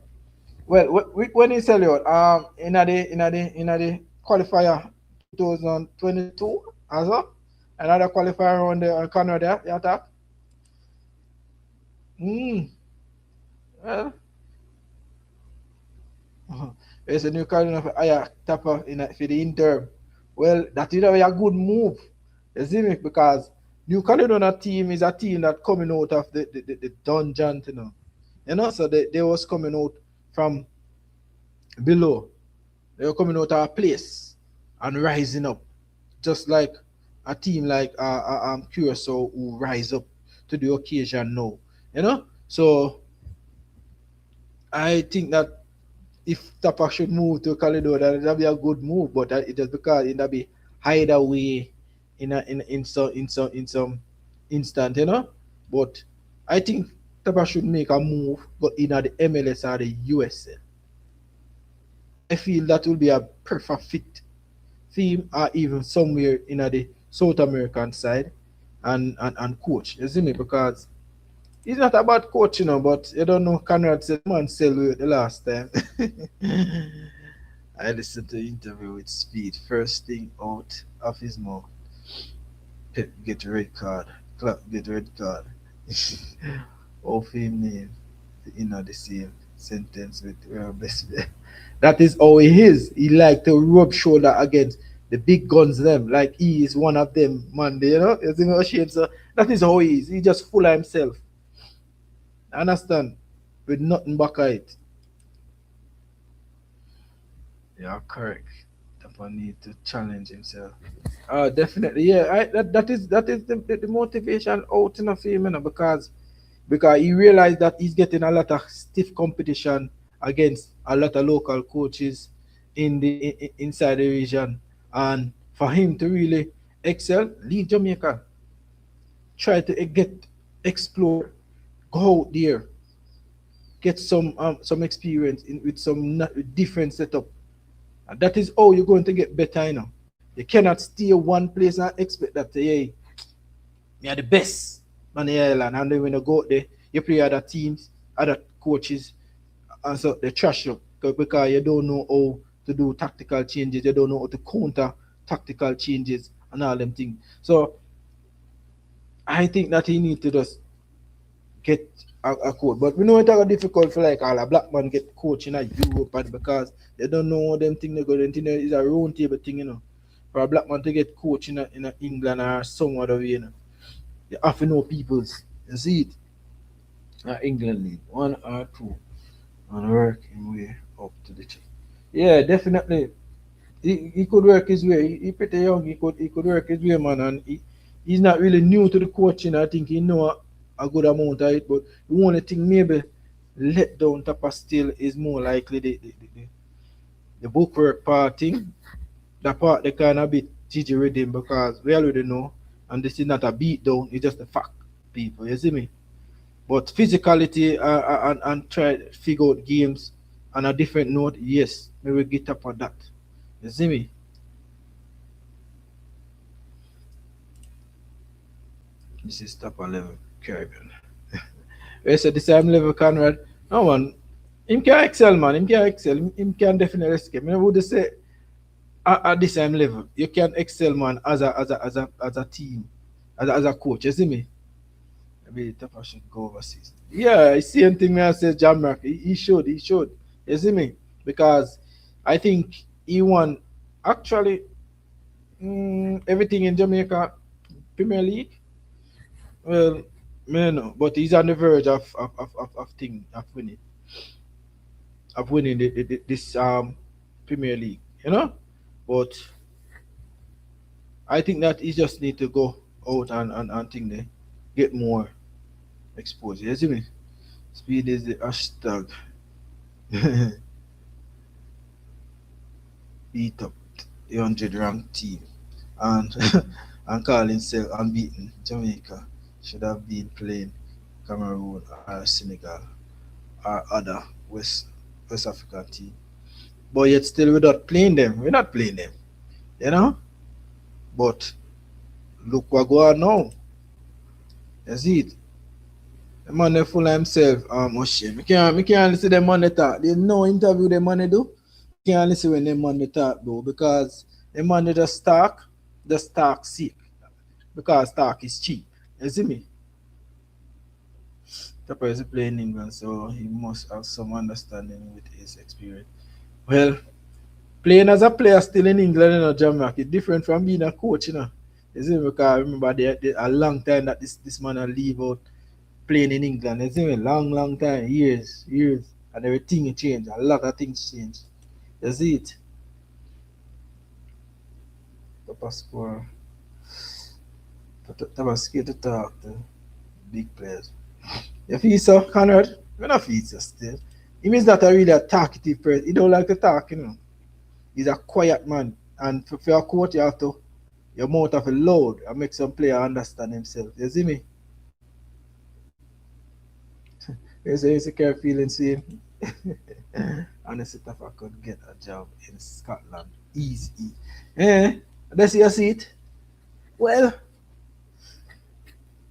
Well, when he sell out, in the qualifier 2022 as well, another qualifier on the Canada, you tap. Hmm. Well, there's a new Caledonia for higher tapper for the interim. Well, that is a good move. You see me? Because New Caledonia team is a team that coming out of the dungeon, you know. You know, so they was coming out from below. They were coming out of a place and rising up, just like a team like Curacao who rise up to the occasion now. You know, so I think that if Tapa should move to Caledonia, that'd be a good move. But it just because it'll be hide away in some instant, you know. But I think Tapa should make a move, but in the MLS or the USA. I feel that will be a perfect fit theme or even somewhere in the South American side and coach. You see me? Because it's not about coach, you know, but you don't know Conrad said man sell the last time. I listened to the interview with Speed, first thing out of his mouth. Pep get red card. Clark get red card. Of him name in the same sentence with best. That is how he is. He like to rub shoulder against the big guns them. Like he is one of them, man. You know, you know shame. So that is how he is. He just full of himself. Understand? With nothing back at it. Yeah, correct. Tapa need to challenge himself. Definitely. Yeah, that is the motivation out in a film, you know, because he realized that he's getting a lot of stiff competition against a lot of local coaches inside the region, and for him to really excel, leave Jamaica, try to explore, go out there, get some experience with some different setup, and that is how you're going to get better. You know, you cannot stay one place and expect that hey, me are the best on the island, and then when you go out there, you play other teams, other coaches, and so they trash you because you don't know how to do tactical changes, you don't know how to counter tactical changes and all them things. So I think that he need to just get a coach. But we know it's difficult for like all a black man get coach in Europe and because they don't know them thing they go. Them thing is a round table thing, you know. For a black man to get coach in England or some other way, you know. You have to know people's. You see it. England league, one or two, and work him way up to the top. Yeah, definitely. He could work his way. He pretty young. He could work his way, man, and he's not really new to the coaching. I think he know a good amount of it, but the only thing maybe let down Tapa still is more likely the bookwork part thing. That part they kind of bit Gigi with him because we already know, and this is not a beat down. It's just a fact, people. You see me? But physicality and try to figure out games on a different note, yes, we will get up on that. You see me? This is top level Caribbean. We said the same level Conrad. No man, him can excel, man. Him can excel. Him can definitely escape. I would say at the same level, you can excel, man, as a team, as a coach. You see me? Maybe Tapa should go overseas. Yeah, I see anything me I say Jamrock. He should, he should. You see me? Because I think he won actually everything in Jamaica Premier League. Well, man, no, but he's on the verge of thing of winning this Premier League, you know. But I think that he just need to go out and think they get more exposure. You see me? Speed is the hashtag. Beat up the 100 ranked team and and call himself unbeaten. Jamaica should have been playing Cameroon or Senegal or other West African team. But yet still we're not playing them. We're not playing them. You know? But look what go on now. You see it? The man they full of himself, oh shit. Me can't listen to them man they talk. There's no interview them man they do. Me can't listen when them man they talk though because the man they just talk sick. Because talk is cheap. You see me? Tapa is playing in England, so he must have some understanding with his experience. Well, playing as a player still in England, you know, Jamaica, it's different from being a coach, you know. You see, because I remember a long time that this man will leave out playing in England. You see me? Long time, years, and everything changed. A lot of things changed. You see it? Tapa score. Tapa scared to talk to big players. You feel so, Conrad? We're not feel so still. He means that a really a talkative person. He don't like to talk, you know. He's a quiet man. And for a coach, you have to, your mouth have a loud and make some player understand himself. You see me? You see care feeling same. Honestly, if I could get a job in Scotland, easy. Let's see it. Well,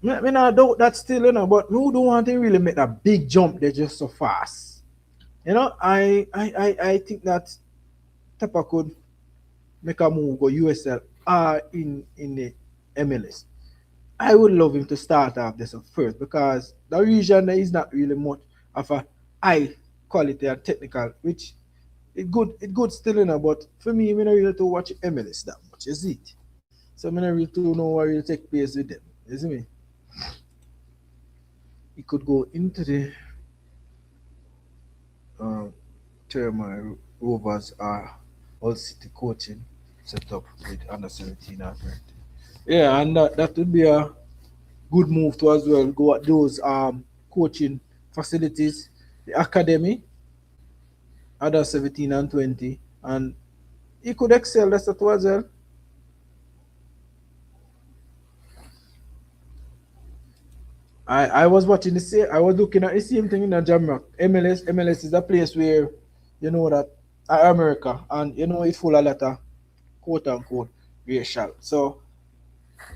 me not doubt that still, you know, but who don't want to really make that big jump there just so fast. You know, I think that Tapa could make a move go USL or in the MLS. I would love him to start off this first because the region there is not really much of a high quality and technical, which it good still in, but for me, I don't really to watch MLS that much, is it? So I don't really to know what will take place with them. You see me? He could go into the um, Terma Rovers or All City coaching setup with under 17 and 20. Yeah, and that would be a good move to as well go at those coaching facilities, the academy, under 17 and 20, and he could excel that's that as well. I was watching the same. I was looking at the same thing in the Jamaica. MLS is a place where you know that America, and you know it's full of a lot of quote unquote racial. So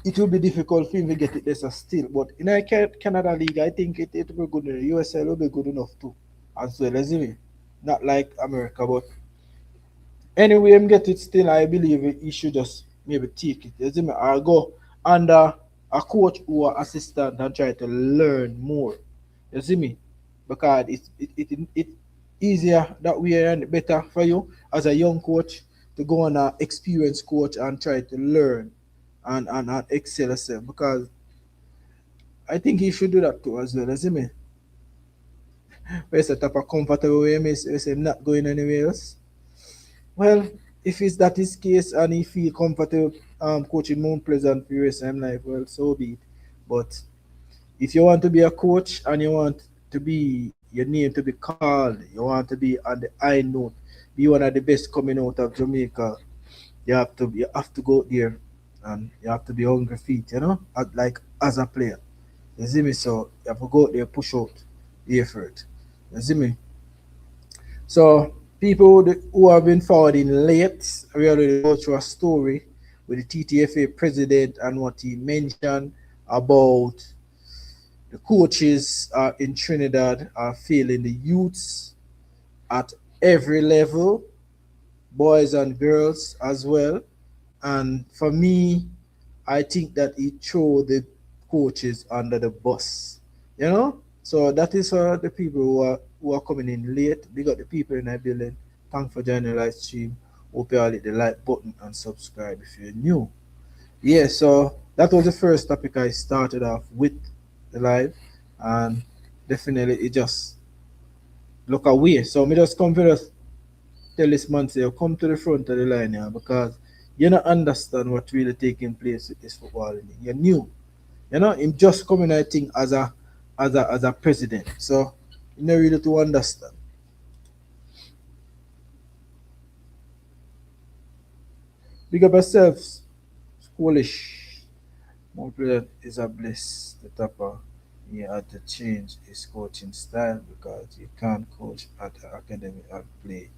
it will be difficult for him to get it there still. But in a Canada league, I think it will be good. The USL will be good enough too, as well as me. Not like America, but anyway, him get it still. I believe he should just maybe take it. You see me? Or go under a coach or assistant and try to learn more. You see me? Because it easier that way and better for you as a young coach to go on an experienced coach and try to learn and excel yourself. Because I think he should do that too as well. You see me? Where's the type of comfortable way, miss? You say not going anywhere else. Well, if it's that is case and he feel comfortable coaching Mount Pleasant for the rest of his life, well, so be it. But if you want to be a coach and you want to be your name to be called, you want to be on the high note, be one of the best coming out of Jamaica, you have to go there and you have to be hungry feet, like as a player. You see me? So you have to go out there, push out the effort. You see me? So people who have been forwarding late, we already go through a story with the TTFA president and what he mentioned about the coaches in Trinidad are failing the youths at every level, boys and girls as well. And for me, I think that he threw the coaches under the bus. So that is for the people who are coming in late. We got the people in the building. Thanks for joining the live stream. Hope you all hit the like button and subscribe if you're new. Yeah, so that was the first topic I started off with the live, and definitely it just look away. So me just come for us tell this man say come to the front of the line here because you don't understand what really taking place with this football. You're new. Him just coming I think as a president. So you know really to understand. Big up yourselves, schoolish. Montreal is a bliss. The topper. He had to change his coaching style because you can't coach at the academy and play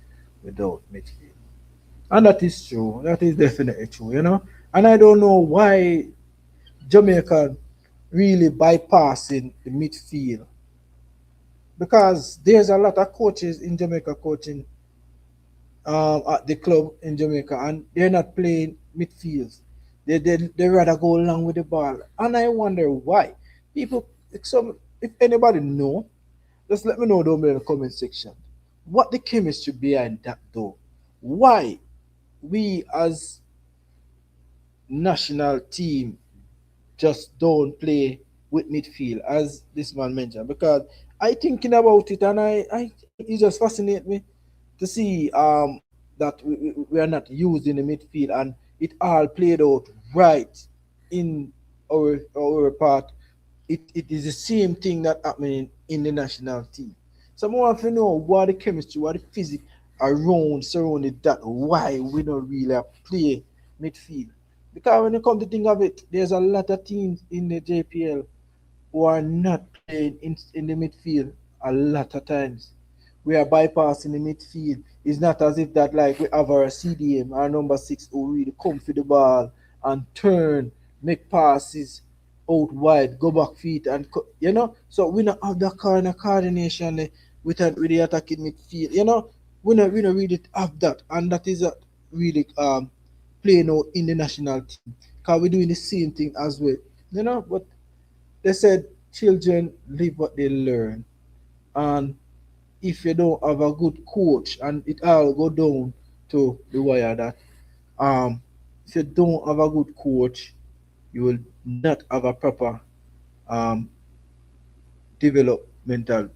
without midfield. And that is true. That is definitely true. And I don't know why Jamaica really bypassing the midfield because there's a lot of coaches in Jamaica coaching at the club in Jamaica, and they're not playing midfields. They rather go along with the ball, and I wonder why. People, if anybody know, just let me know down below in the comment section. What the chemistry behind that though? Why we as national team just don't play with midfield as this man mentioned? Because I thinking about it and it just fascinates me to see that we are not used in the midfield and it all played out right in our part. It is the same thing that happening in the national team. So I want to know what the chemistry, what the physics around surrounded that, why we don't really play midfield. Because when you come to think of it, there's a lot of teams in the JPL who are not playing in the midfield a lot of times. We are bypassing the midfield. It's not as if that like we have our CDM, our number six, who really come for the ball and turn, make passes out wide, go back feet, and So we don't have that kind of coordination with the attacking midfield. We don't really have that, and that is really playing out in the national team because we're doing the same thing as well But they said children live what they learn, and if you don't have a good coach, and it all go down to the wire that um if you don't have a good coach, you will not have a proper um developmental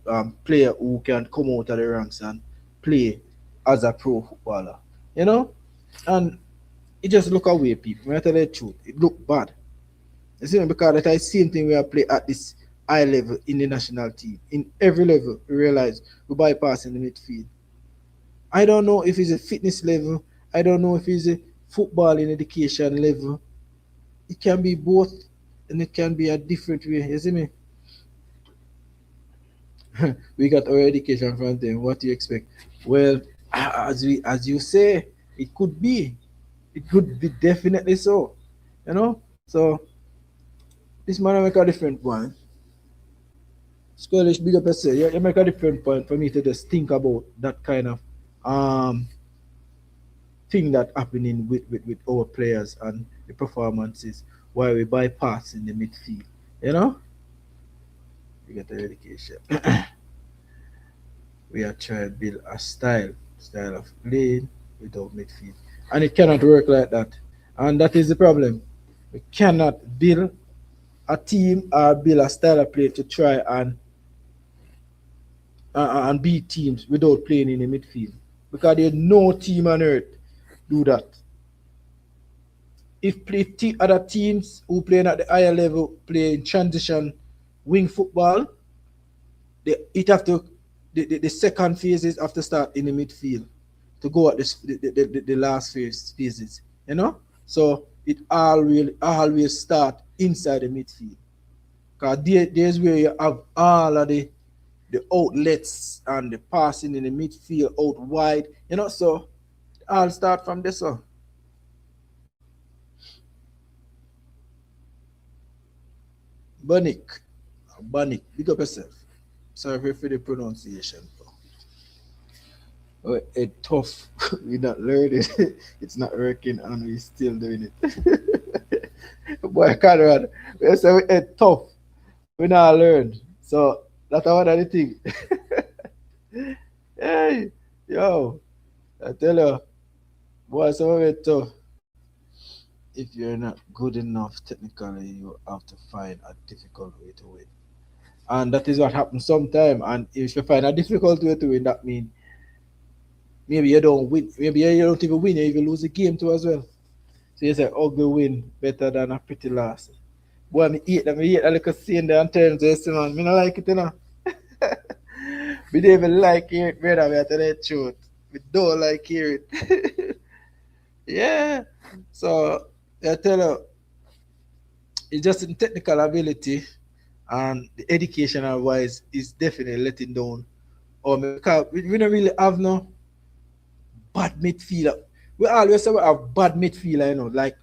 player who can come out of the ranks and play as a pro footballer. You know, and it just look away, people. When I tell you the truth, it look bad. You see, because that is same thing we are play at this high level in the national team. In every level, we realize we bypassing the midfield. I don't know if it's a fitness level. I don't know if it's a football in education level. It can be both, and it can be a different way. You see me? We got our education from them. What do you expect? Well, as you say, it could be. It could be definitely so. So this man make a different point. Scottish big up yourself. You make a different point for me to just think about that kind of um thing that happening with our players and the performances while we bypass in the midfield. You know? We get the education. We are trying to build a style of playing without midfield. And it cannot work like that. And that is the problem. We cannot build a team or build a style of play to try and beat teams without playing in the midfield. Because there's no team on earth do that. If other teams who playing at the higher level play in transition wing football, it have to the second phases have to start in the midfield to go at the last phases. So it always start inside the midfield. Because there's where you have all of the outlets and the passing in the midfield out wide. So I'll start from this one. Banik. Big up yourself. Sorry for the pronunciation. Oh, it's tough. We not learning it. It's not working and we still doing it. Boy, Conrad, we say it's tough. We not learn. So that's one of the things. Hey, yo, I tell you, boy, some of it tough. If you're not good enough technically, you have to find a difficult way to win. And that is what happens sometimes. And if you find a difficult way to win, that means maybe you don't win. Maybe you don't even win, you even lose the game too as well. So you say ugly win better than a pretty loss. Boy, I hate that little scene there and terms of this, man. I don't like it. We don't even like hear it, brother. We have to tell the truth. We don't like hear it. Yeah. So I tell you, it's just in technical ability and the educational wise is definitely letting down. Because we don't really have no bad midfielder. We always say we have bad midfielder, like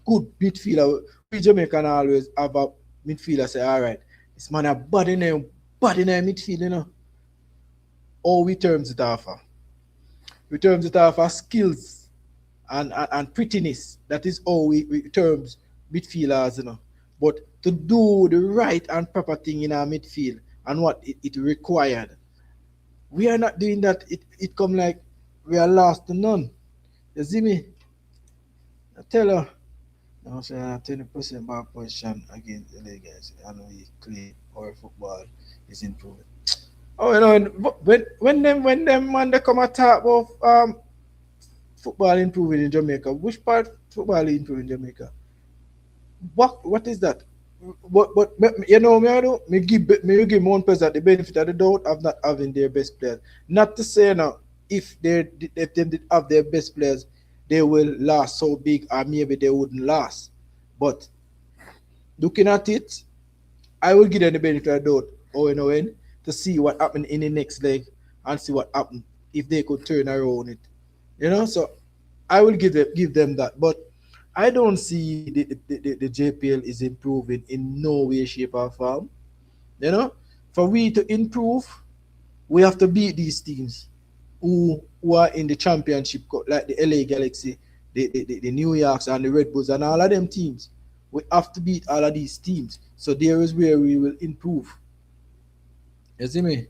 good midfielder. We Jamaican always have a midfielder say, all right, this man a bad in midfield, All we terms it offer. We terms it offer skills and prettiness. That is all we terms midfielders. But to do the right and proper thing in our midfield and what it required, we are not doing that. It come like we are lost to none. You see me? I tell her. Now say 20% ball position against the guys. And we clean our football is improving. Oh, when them man they come and talk about football improving in Jamaica, which part football improving in Jamaica? What is that? But me give one person the benefit of the doubt of not having their best players. Not to say now if they did have their best players, they will last so big, or maybe they wouldn't last. But looking at it, I will give them the benefit of the doubt, when to see what happened in the next leg and see what happened if they could turn around it. So I will give them that. But I don't see the JPL is improving in no way, shape, or form. For we to improve, we have to beat these teams who are in the championship, like the LA Galaxy, the New Yorks, and the Red Bulls, and all of them teams. We have to beat all of these teams. So there is where we will improve. You see me?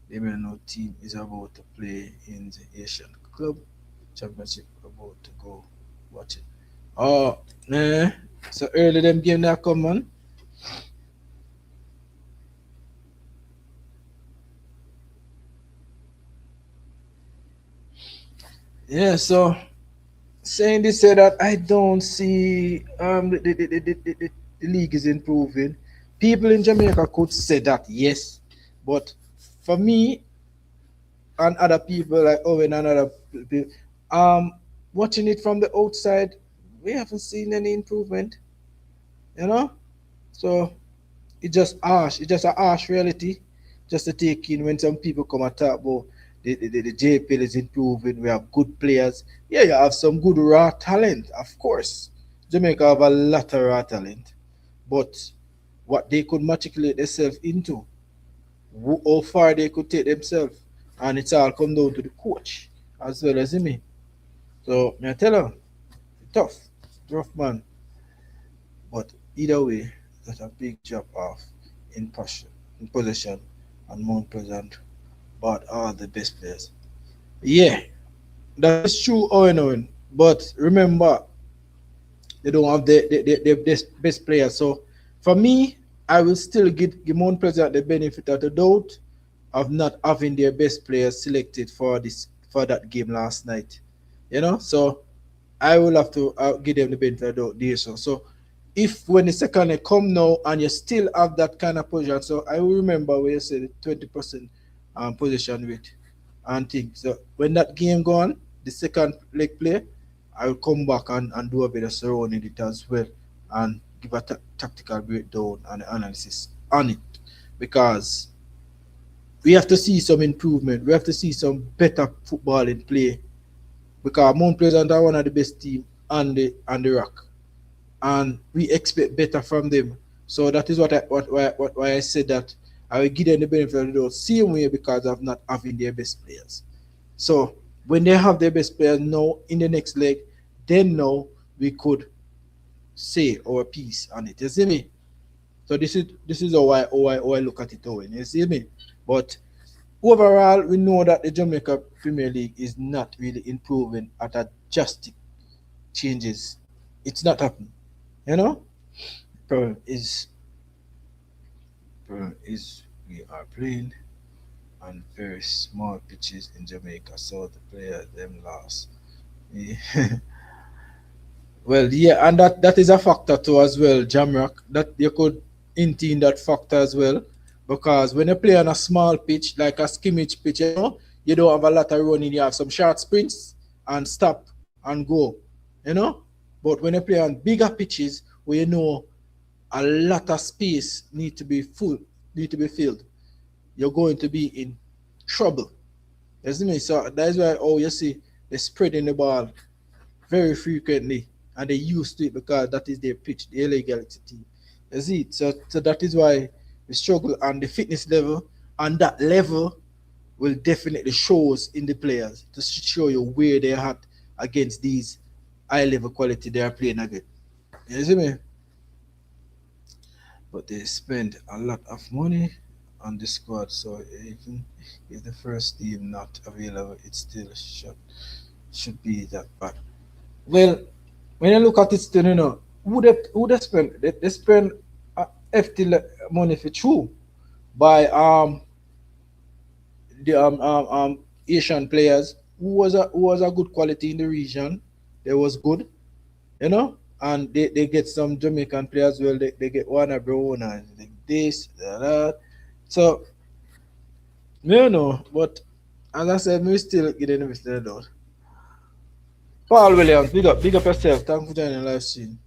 The no team is about to play in the Asian Club Championship, about to go watch it. Oh, so early them game that come on. Yeah, so saying this said that I don't see the league is improving. People in Jamaica could say that, yes, but for me and other people like Owen and other people, um, watching it from the outside, we haven't seen any improvement. You know, so it's just harsh. It's just a harsh reality, just to take in when some people come and talk about the JPL is improving. We have good players. Yeah, you have some good raw talent, of course. Jamaica have a lot of raw talent, but what they could matriculate themselves into, how far they could take themselves, and it's all come down to the coach as well as me. So me I tell you, tough, rough man. But either way, that's a big drop off in possession, and Mount Pleasant bought all the best players. Yeah, that is true, Owen Owen. But remember, they don't have the best players. So for me, I will still give Mount Pleasant the benefit of the doubt of not having their best players selected for that game last night. So I will have to give them the benefit of the doubt there. So if when the second leg come now and you still have that kind of position, so I will remember where you said 20% position rate and things. So when that game gone, the second leg play, I will come back and do a bit of surrounding it as well and give a tactical breakdown and analysis on it, because we have to see some improvement. We have to see some better football in play, because Mount Pleasant are one of the best team on the rock, and we expect better from them. So that is why I said that I will give them the benefit of the doubt same way, because of not having their best players. So when they have their best players now in the next leg, then now we could say our piece on it. You see me? So this is how I look at it, Owen. You see me? But overall, we know that the Jamaica Premier League is not really improving at a drastic changes. It's not happening. You know? Problem is we are playing on very small pitches in Jamaica, so the players them lost. Yeah. Well, yeah, and that is a factor too as well, Jamrock. That you could hint in that factor as well, because when you play on a small pitch like a skimmage pitch, you don't have a lot of running. You have some short sprints and stop and go, you know. But when you play on bigger pitches, where a lot of space need to be filled, you're going to be in trouble. You see me? So that's why you see they're spreading the ball very frequently, and they used to it because that is their pitch, the LA Galaxy team. You see it? So that is why we struggle, and the fitness level and that level will definitely shows in the players to show you where they're at against these high level quality they are playing against. You see me? But they spend a lot of money on the squad, so even if the first team not available, it still should be that bad. Well, when you look at it still, who they spend? They spend hefty money for true by the Asian players who was a good quality in the region. They was good, and they get some Jamaican players. Well, they get Warner Brown and this, that. So, but as I said, we still getting invested out. Paul Williams, big up yourself. Thanks for joining the live stream.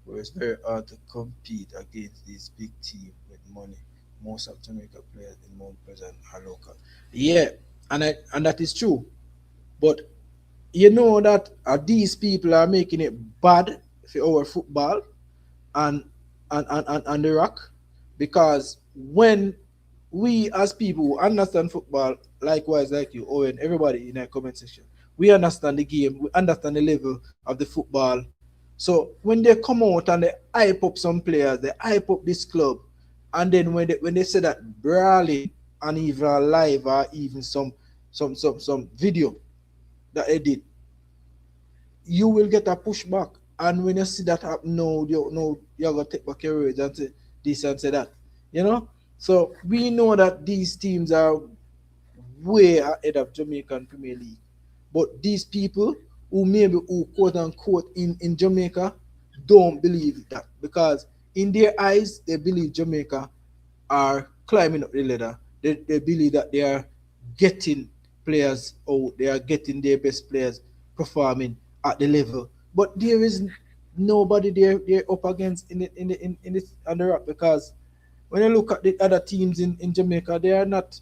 Where it's very hard to compete against these big teams with money. Most of Jamaica players in Mount Pleasant are local. Yeah, and that is true. But you know that these people are making it bad for our football and and the rock, because when we as people who understand football, likewise like you, Owen, everybody in the comment section, we understand the game, we understand the level of the football So when they come out and they hype up some players, they hype up this club, and then when they say that brawling and even live or even some video that they did, you will get a pushback. And when you see that happen, no, you're gonna take back your words and say this and say that. You know? So we know that these teams are way ahead of Jamaican Premier League. But these people who quote unquote in Jamaica don't believe that, because in their eyes they believe Jamaica are climbing up the ladder. They believe that they are getting players, or they are getting their best players performing at the level. But there is nobody they're up against in this on the rock, because when you look at the other teams in Jamaica, they are not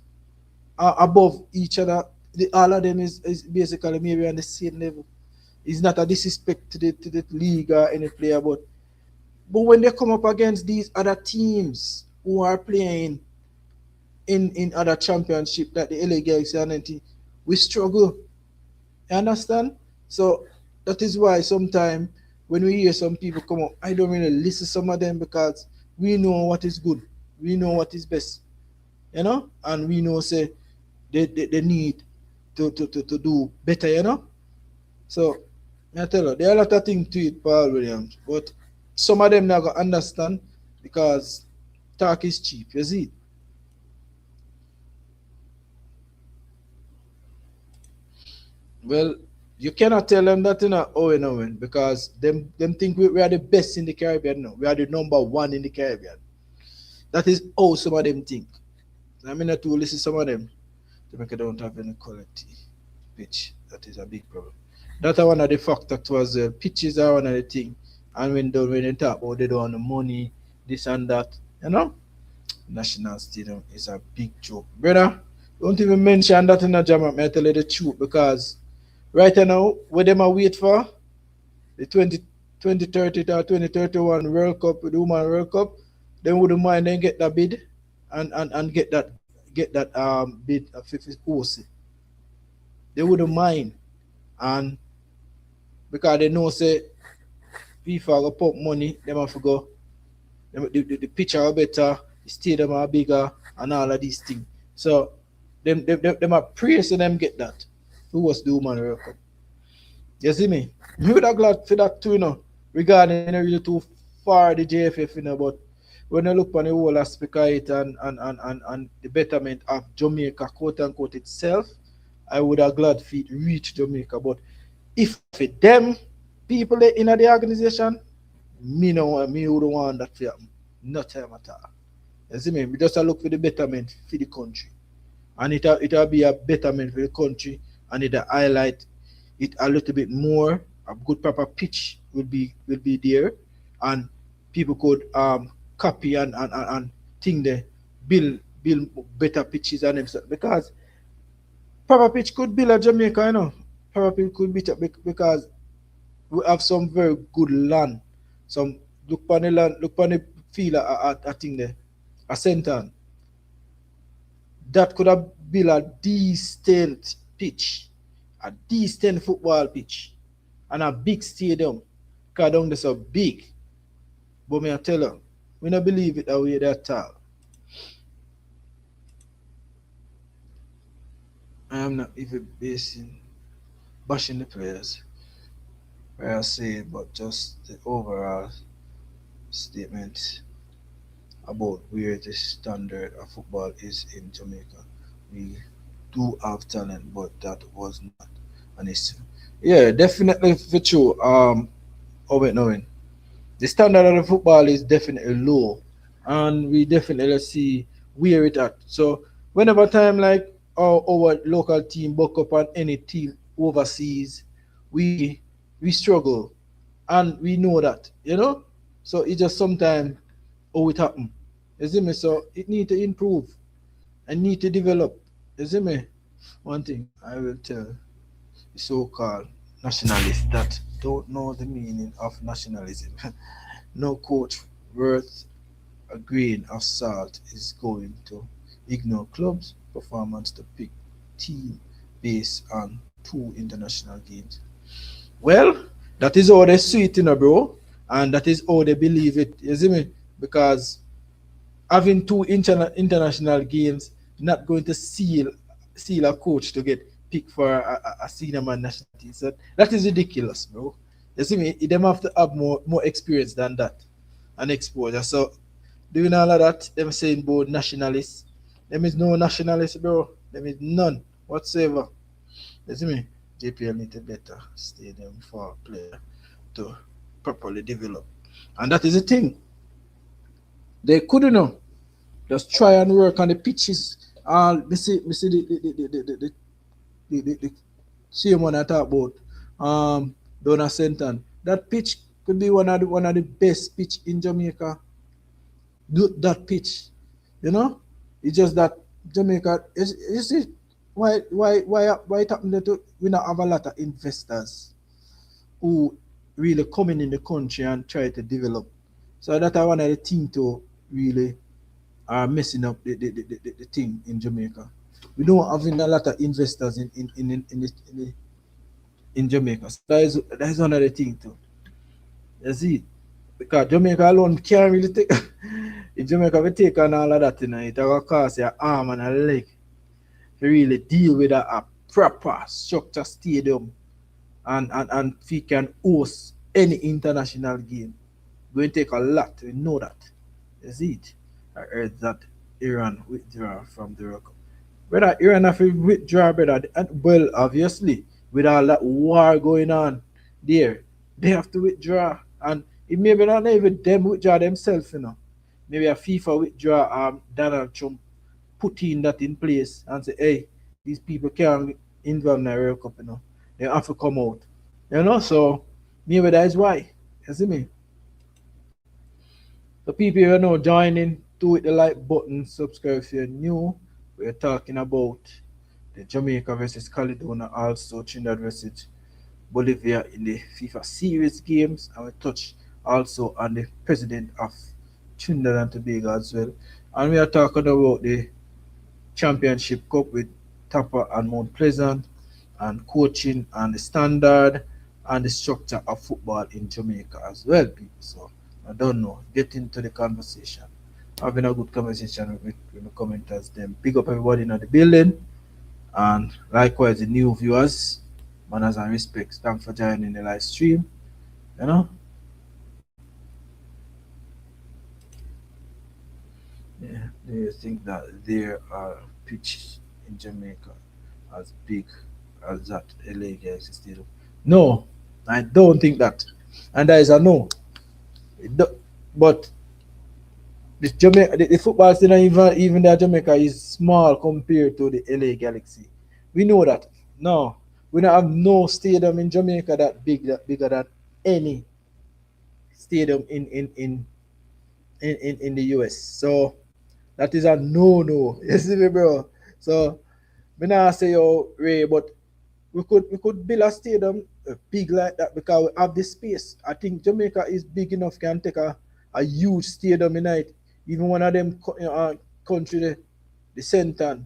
above each other. All of them is basically maybe on the same level. It's not a disrespect to the league or any player, but when they come up against these other teams who are playing in other championship like the LA Galaxy and anything, we struggle. You understand? So that is why sometimes when we hear some people come up, I don't really listen to some of them, because we know what is good, we know what is best, you know, and we know say they need to do better, you know. So I tell you, there are a lot of things to it, Paul Williams, but some of them not gonna understand, because talk is cheap, you see. Well, you cannot tell them that, you know, Owen, because them think we are the best in the Caribbean now. We are the number one in the Caribbean. That is how some of them think. I mean, not to listen to some of them. Jamaica don't have any quality pitch. That is a big problem. That's one of the factors was pitches are one of the thing. And when they talk about they don't want the money, this and that, you know, National Stadium is a big joke. Brother, don't even mention that in a jam. I tell you the truth, because right now, what them are wait for, the 2030 or 2031 World Cup, the Women World Cup, they wouldn't mind then get that bid and get that bid of 50 OC. They wouldn't mind. And because they know say FIFA will pump money, them have to go. The pitcher are better, the stadium are bigger, and all of these things. So them are praise and them get that. Who was the Women World Cup? You see me? Me would have glad for that too, you know, regarding really too far the JFF, you know, but when I look on the whole aspect of it and the betterment of Jamaica, quote unquote, itself, I would have glad for it reach Jamaica. But if for them people in the organization, me would want that for happen. Not time at all. You see me? We just look for the betterment for the country. And it'll be a betterment for the country, and it'll highlight it a little bit more. A good proper pitch will be there, and people could copy and think they build better pitches and themselves, because proper pitch could build a Jamaica, you know. Proper pitch could be because we have some very good land. Some look on the land, look on the field I think there, a center. That could have built a decent pitch, a decent football pitch, and a big stadium. Because down there so big. But me I tell you, we don't believe it that way at all. I am not even basing bashing the players where I say, but just the overall statement about where the standard of football is in Jamaica. We do have talent, but that was not an issue. Yeah, definitely for sure. Owen, Owen. The standard of the football is definitely low, and we definitely see where it at. So whenever time like our local team buck up on any team overseas, we we struggle, and we know that, you know. So it just sometimes how it happen. You see me? So it need to improve and need to develop. You see me? One thing I will tell the so-called nationalists that don't know the meaning of nationalism. No coach worth a grain of salt is going to ignore clubs' performance to pick team based on two international games. Well, that is all they sweet, you know, bro. and that is how they believe it. You see me? Because having two international games not going to seal a coach to get picked for a senior man nationality. So that is ridiculous, bro. You see me? Them have to have more experience than that and exposure. So doing all of that, them saying about nationalists. Them is no nationalists, bro. Them is none whatsoever. You see me? JPL need a better stadium for a player to properly develop. And that is the thing. They couldn't know. Just try and work on the pitches. Me see the same one I talk about. Donna Senton. That pitch could be one of the best pitch in Jamaica. That pitch, you know, it's just that Jamaica. You see, why it happened that we not have a lot of investors who really coming in the country and try to develop. So that are one of the things to really are messing up the thing in Jamaica. We don't have a lot of investors in Jamaica. So that is one of the things too. You see, because Jamaica alone can't really take. In Jamaica, we take on all of that, you know, it will cost your arm and a leg to really deal with a proper structure stadium and if you can host any international game. Going to take a lot, we know that. You see it. I heard that Iran withdraw from the World Cup. Brother, Iran have to withdraw, brother. And, well, obviously, with all that war going on there, they have to withdraw. And it may be not even them withdraw themselves, you know. Maybe a FIFA withdraw Donald Trump putting that in place and say, hey, these people can't involve in the World Cup, you know. They have to come out. You know, so maybe that is why. You see me? The people you know joining, to hit the like button, subscribe if you're new. We're talking about the Jamaica versus Caledonia, also Trinidad versus Bolivia in the FIFA series games, and we touch also on the president of Trinidad and Tobago as well. And we are talking about the Championship Cup with Tampa and Mount Pleasant, and coaching and the standard and the structure of football in Jamaica as well, people. So I don't know. Get into the conversation. Having a good conversation with the commenters. Then pick up everybody in the building, and likewise the new viewers. Manners and respects. Thanks for joining the live stream. You know. Yeah. Do you think that there are pitches in Jamaica as big as that LA Galaxy Stadium? No, I don't think that. And that is a no. But the football stadium, even that Jamaica is small compared to the LA Galaxy. We know that. No, we don't have no stadium in Jamaica that bigger than any stadium in the US. So that is a no. You see me, bro? So me not say yo Ray, but we could build a stadium big like that because we have the space. I think Jamaica is big enough can take a huge stadium in it. Even one of them country the center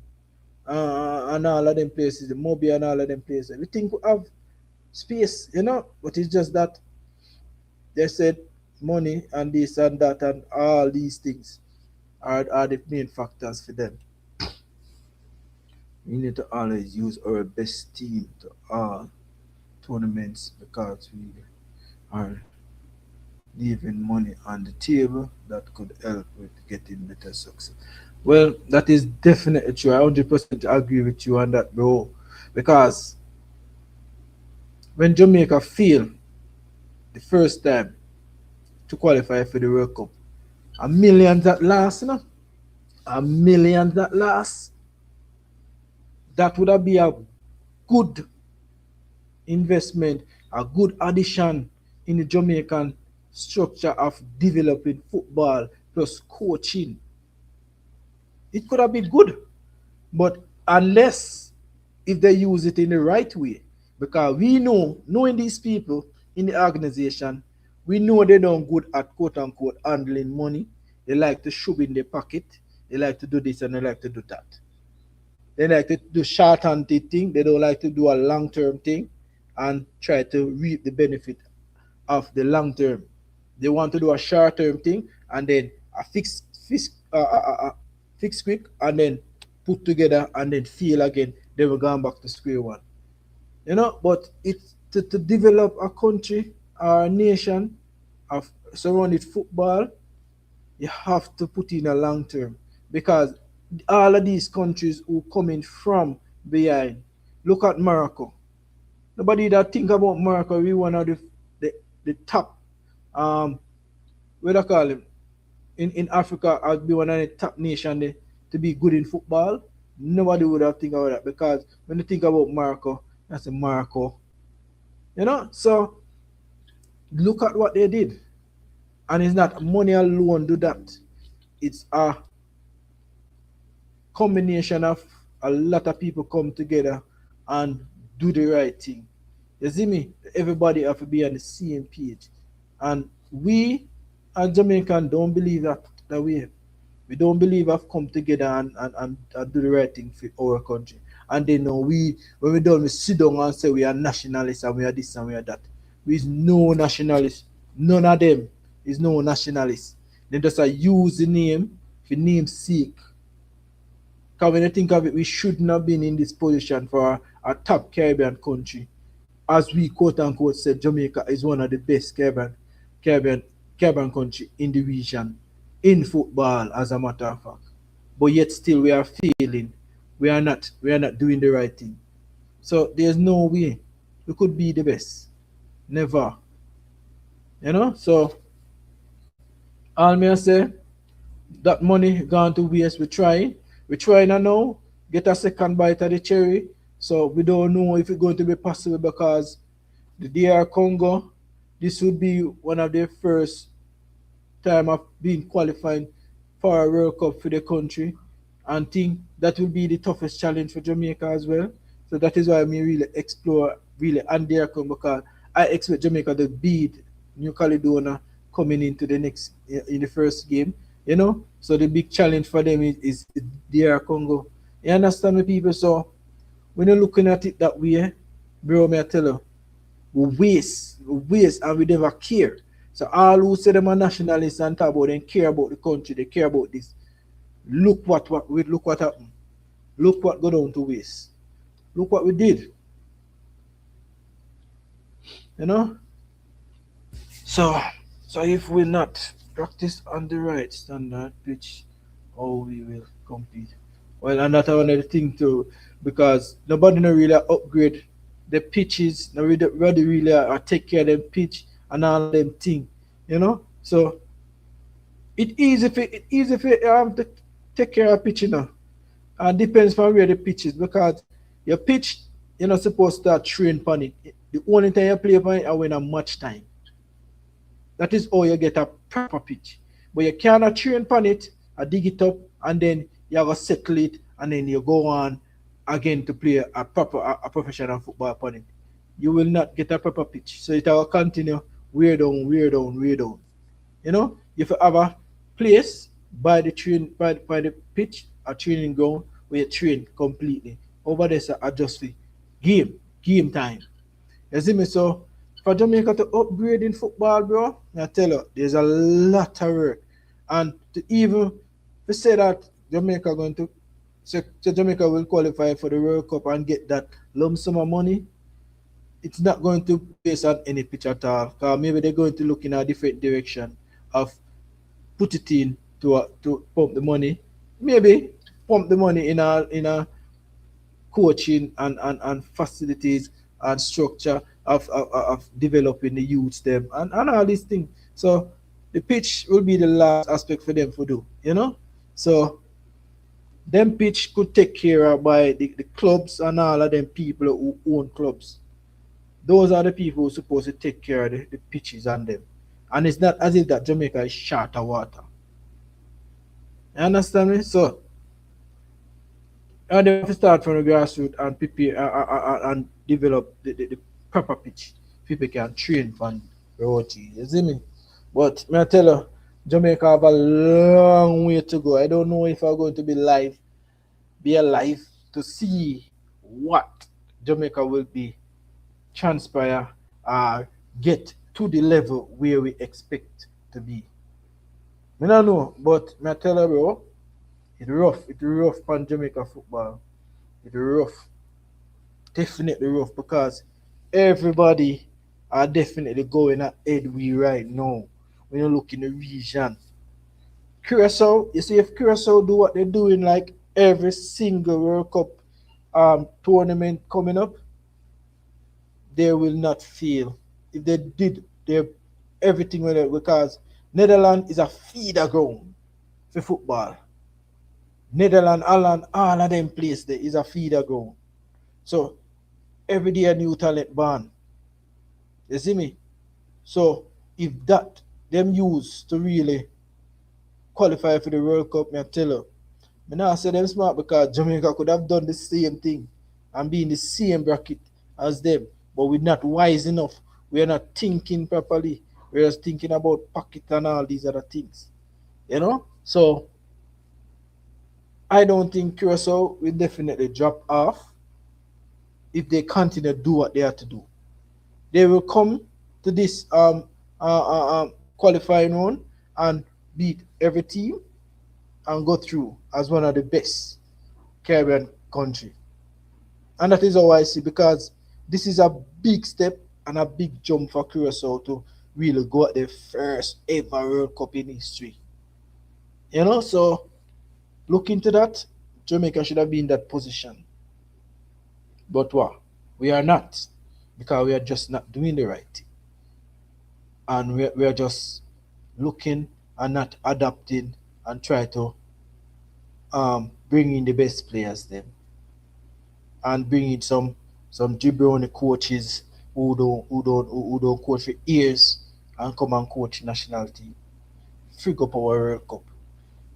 and all of them places, the Mobi and all of them places. We think we have space, you know, but it's just that they said money and this and that and all these things are the main factors for them. We need to always use our best team to all tournaments because we are leaving money on the table that could help with getting better success. Well, that is definitely true. I 100% agree with you on that, bro. Because when Jamaica failed the first time to qualify for the World Cup, a million that last, you know, a million that last, that would have been a good investment, a good addition in the Jamaican structure of developing football plus coaching. It could have been good, but unless if they use it in the right way, because we know, knowing these people in the organization, we know they don't good at quote unquote handling money. They like to shove in their pocket. They like to do this and they like to do that. They like to do short-term thing. They don't like to do a long-term thing and try to reap the benefit of the long-term They want to do a short-term thing and then a fix quick and then put together and then fail again. Then we're going back to square one. But it's to develop a country or a nation of surrounded football, you have to put in a long term because all of these countries who coming from behind. Look at Morocco. Nobody that think about Morocco, we one of the top what do I call him? In Africa, I'll be one of the top nation there to be good in football. Nobody would have think about that because when you think about Morocco, that's a Morocco. So look at what they did. And it's not money alone do that. It's a combination of a lot of people come together and do the right thing. You see me? Everybody have to be on the same page. And we as Jamaican don't believe that we don't believe have come together and do the right thing for our country. And they know when we done we sit down and say we are nationalists and we are this and we are that. We is no nationalists. None of them is no nationalists. They just use the name for name's sake. Because when you think of it, we shouldn't have been in this position for a top Caribbean country. As we quote unquote said, Jamaica is one of the best Caribbean country in the region in football, as a matter of fact. But yet still we are failing. We are not doing the right thing. So there's no way we could be the best. Never. So all me I say that money gone to waste. We're trying now, get a second bite of the cherry. So we don't know if it's going to be possible because the DR Congo, this would be one of their first time of being qualifying for a World Cup for the country, and think that will be the toughest challenge for Jamaica as well. So that is why me really explore really and DR Congo because I expect Jamaica to beat New Caledonia coming into the next in the first game. So the big challenge for them is DR Congo. You understand me, people? So when you're looking at it that way, bro, may I tell you, we waste, and we never care. So all who say them are nationalists and talk about them care about the country, they care about this. Look what happened. Look what got down to waste. Look what we did. So if we not practice on the right standard pitch, how we will compete. Well, and that's another thing too, because nobody no really upgrade the pitches, nobody really take care of them pitch and all of them thing, So it easy for to take care of pitch, And depends from where the pitch is because your pitch you're not supposed to train on it. The only time you play on it is when a match time. That is how you get a proper pitch. But you cannot train on it, dig it up, and then you have to settle it, and then you go on again to play a professional football upon it. You will not get a proper pitch. So it will continue wear down. You have a place by the pitch, a training ground where you train completely. Over there, so adjust for game time. You see me? So for Jamaica to upgrade in football, bro, I tell you, there's a lot of work. And to even to say that Jamaica Jamaica will qualify for the World Cup and get that lump sum of money, it's not going to base on any pitch at all. Because maybe they're going to look in a different direction of put it in to pump the money. Maybe pump the money in a coaching and facilities and structure of developing the youths them and all these things. So the pitch will be the last aspect for them to do, So them pitch could take care of by the clubs and all of them people who own clubs. Those are the people who are supposed to take care of the pitches and them. And it's not as if that Jamaica is short of water. You understand me? So and they have to start from the grassroots and prepare and develop the proper pitch. People can train from royalty. You see me? But may I tell you, Jamaica have a long way to go. I don't know if I'm going to be alive to see what Jamaica will be transpire or get to the level where we expect to be. I don't know, but I tell you, bro, it's rough on Jamaica football. It's rough, definitely rough because everybody are definitely going ahead we right now. When you look in the region, Curacao, you see if Curacao do what they're doing like every single World Cup tournament coming up, they will not fail. If they did their everything with it because Netherlands is a feeder ground for football. Netherlands, Holland, all of them place there is a feeder ground. So every day a new talent born. You see me? So if that them use to really qualify for the World Cup, me I tell you, me not say them smart because Jamaica could have done the same thing and be in the same bracket as them, but we're not wise enough. We are not thinking properly. We're just thinking about pocket and all these other things. You know? So I don't think Curacao will definitely drop off if they continue to do what they have to do. They will come to this qualifying round and beat every team and go through as one of the best Caribbean country. And that is how I see because this is a big step and a big jump for Curacao to really go at the first ever World Cup in history. You know, so look into that. Jamaica should have been in that position. But what? We are not because we are just not doing the right thing. And we are just looking and not adapting and try to bring in the best players then and bring in some jabroni coaches who don't coach for years and come and coach national team. Frig up our World Cup.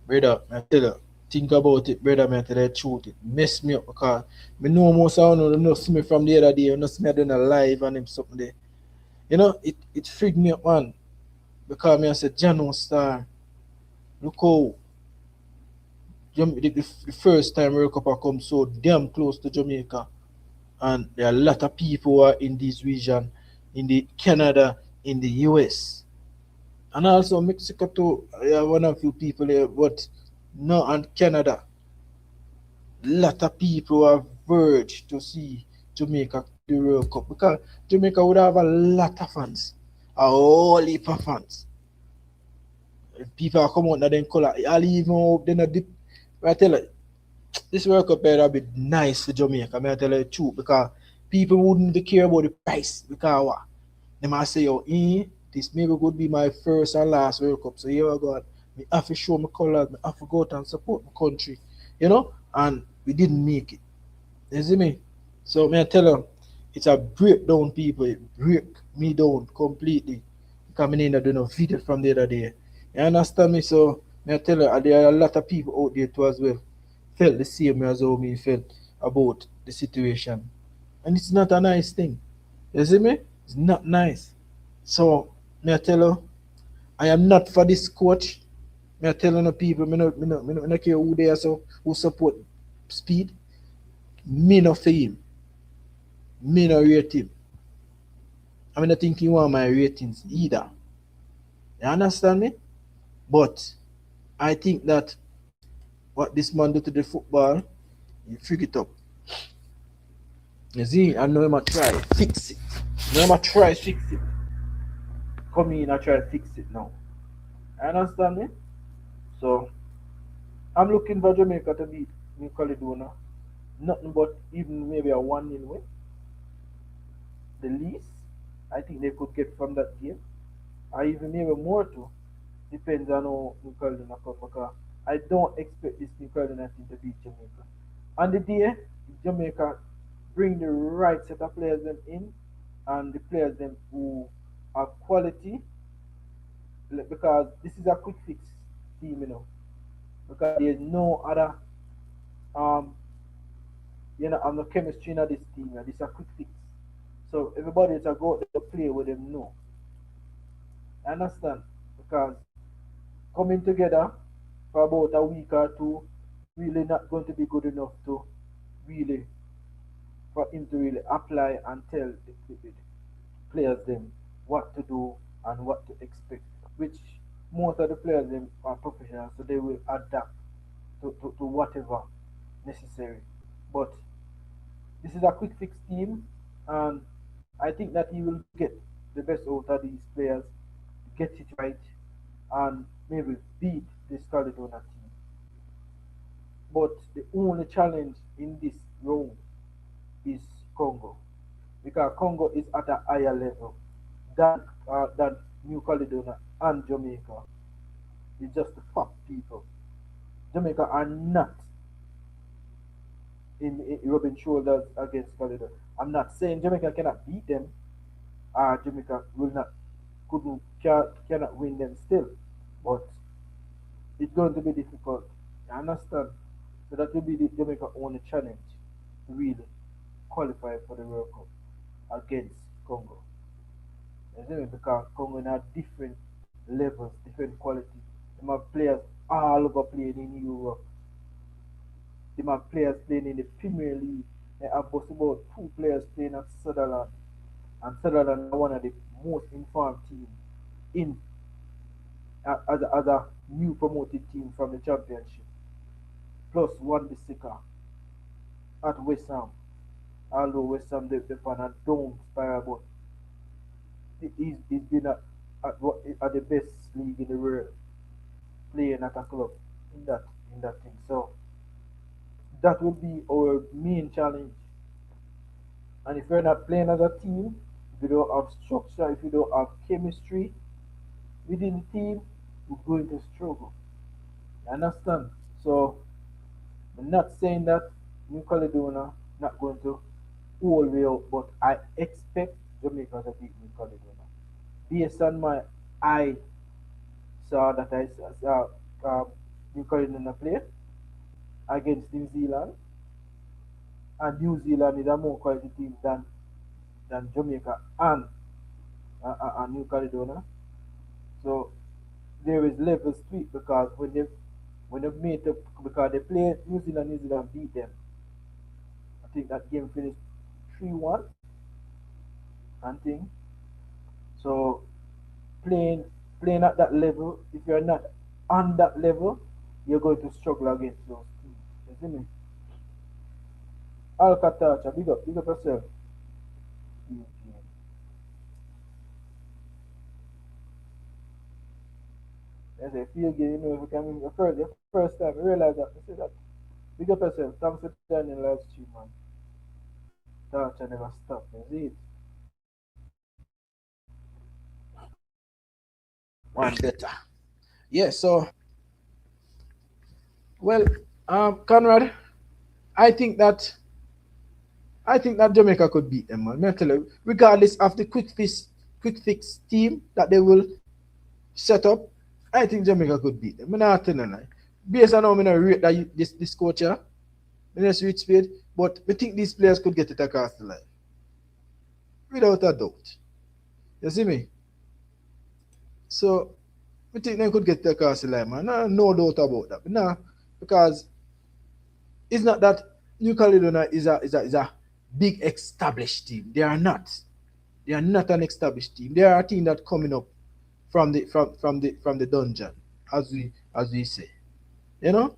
Brother, I tell you, think about it, brother, I tell you the truth. It mess me up because me know most of you know see me from the other day, you know see me doing a live and him something there. You know, it freaked me up man. Because me I said Jano Star, look how the first time World Cup come so damn close to Jamaica and there are a lot of people who are in this region, in the Canada, in the US. And also Mexico too, one of few people here, but no and Canada. A lot of people have verged to see Jamaica the World Cup because Jamaica would have a lot of fans. A whole heap of fans. People are coming out in them colour. I'll even hope they not dip. I tell you, this World Cup better be nice for Jamaica. I tell you the truth because people wouldn't care about the price because what? They might say, oh, this maybe could be my first and last World Cup. So here I go. Me have to show my colours. Me have to go out and support my country. You know? And we didn't make it. You see me? So me I tell you, it's a breakdown, people. It break me down completely. Coming in and doing a video from the other day. You understand me? So me I tell you, there are a lot of people out there too as well. Felt the same as how me felt about the situation. And it's not a nice thing. You see me? It's not nice. So me I tell you, I am not for this coach. Me I tell you people, me no care who they are so who support speed. Me no for him. Me no rate him. I mean I think he want my ratings either. You understand me? But I think that what this man do to the football, he fig it up. You see, I know him a try fix it. I know him a try fix it. Come in and try fix it now. You understand me? So I'm looking for Jamaica to beat New Caledonia. Nothing but even maybe a 1-0 win. The least I think they could get from that game. Or even maybe more too. Depends on how New Caledonia come because I don't expect this New Caledonia team to beat Jamaica. On the day, Jamaica bring the right set of players them in and the players them who are quality because this is a quick fix team, you know. Because there's no other um I'm the chemistry in this team, this is a quick fix. So everybody is a go out there to play with them know. I understand? Because coming together for about a week or two really not going to be good enough to really for him to really apply and tell the players them what to do and what to expect, which most of the players they are professionals, so they will adapt to whatever necessary. But this is a quick fix team, and I think that he will get the best out of these players, get it right, and maybe beat this Caledonia team. But the only challenge in this round is Congo, because Congo is at a higher level than New Caledonia and Jamaica. It's just the fact, people. Jamaica are not in rubbing shoulders against Caledonia. I'm not saying Jamaica cannot beat them, or Jamaica will not cannot win them still, but it's going to be difficult. You understand? So that will be the Jamaica only challenge to really qualify for the World Cup against Congo. You see me? Because Congo have different levels, different quality. They have players all over playing in Europe. They have players playing in the Premier League. They have just about two players playing at Sutherland. And Sutherland are one of the most informed teams in as a new promoted team from the championship. Plus one Bissika at West Ham. Although West Ham they found a down spiral, but he's been at the best league in the world playing at a club in that in that thing. So that will be our main challenge. And if you're not playing as a team, if you don't have structure, if you don't have chemistry within the team, you're going to struggle. You understand? So I'm not saying that New Caledonia not going to all way out, but I expect Jamaica to beat New Caledonia. Based on my I saw that I saw New Caledonia play against New Zealand, and New Zealand is a more quality team than Jamaica and New Caledonia. So there is levels to it because when they made up because they play New Zealand beat them. I think that game finished 3-1 and thing. So playing playing at that level, if you're not on that level, you're going to struggle against those teams. You see me? Alcatacha, big up yourself. Okay. I say field game, you know, if you can win your first time, you realize that. You see that. Big up yourself. Thanks for joining the live stream, man. Touch I never stop. You see it? One better. Yeah, so well, Conrad, I think that Jamaica could beat them, man. Me tell you, regardless of the quick fix team that they will set up, I think Jamaica could beat them. Me not telling you lie. Based on how me not rate this coach here, me just reach speed, but we think these players could get it across the line without a doubt. You see me? So we think they could get it across the line, man. No doubt about that. But nah, because it's not that New Caledonia is a big established team. They are not. They are not an established team. They are a team that coming up from the dungeon, as we say. You know?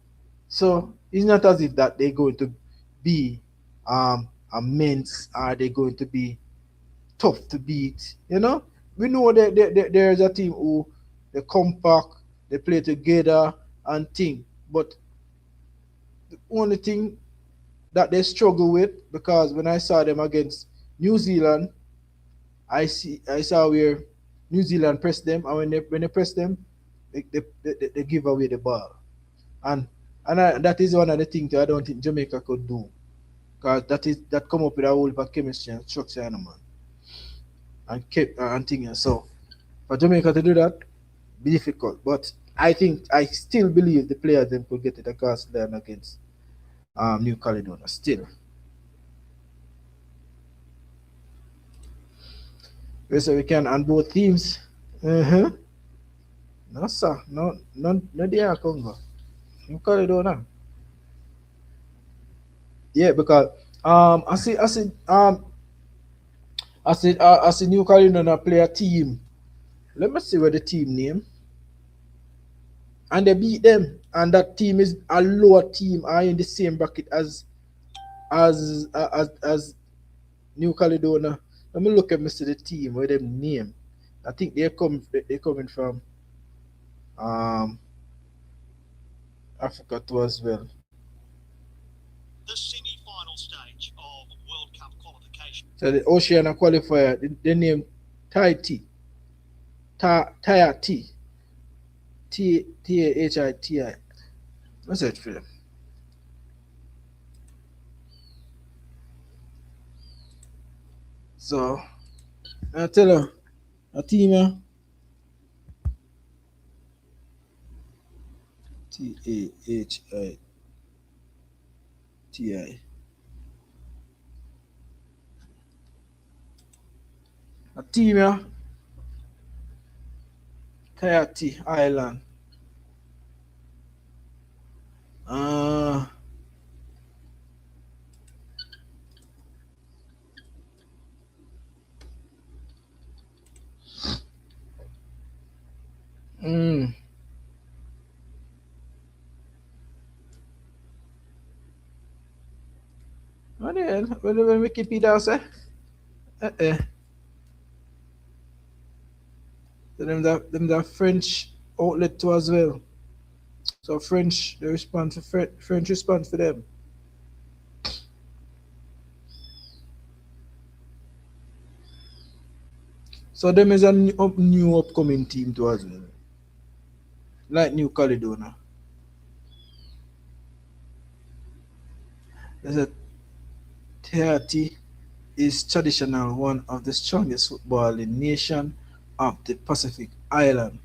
So it's not as if that they're going to be immense or they're going to be tough to beat. You know? We know that there's a team who they compact, they play together and thing. But the only thing that they struggle with, because when I saw them against New Zealand, I saw where New Zealand press them, and when they press them, they give away the ball, and that is one of the things that I don't think Jamaica could do, because that come up with a whole lot of chemistry and structure, you know, man, and keep and things. So for Jamaica to do that, be difficult. But I still believe the players them could get it across the line against New Caledonia. Still, so we can on both teams. Uh-huh. No, sir. No, they are Congo. You call it now. Yeah, because I see New Caledonia play a team. Let me see what the team name. and they beat them. And that team is a lower team, are in the same bracket as New Caledonia. Let me look at Mr. the team where them name. I think they coming from um Africa too as well. The semi-final stage of World Cup qualification. So the Oceania qualifier, they name Tahiti. Tahiti. Tahiti. What's that for them? So I tell you, a team Tahiti. A team Tahiti Island. Uh mm, what the hell? When Wikipedia say? Uh-uh. So them the French outlet too as well. So French they respond for French response for them. So them is a new upcoming team too as well. Like New Caledonia. There's a Tahiti is traditional one of the strongest footballing nation of the Pacific Island,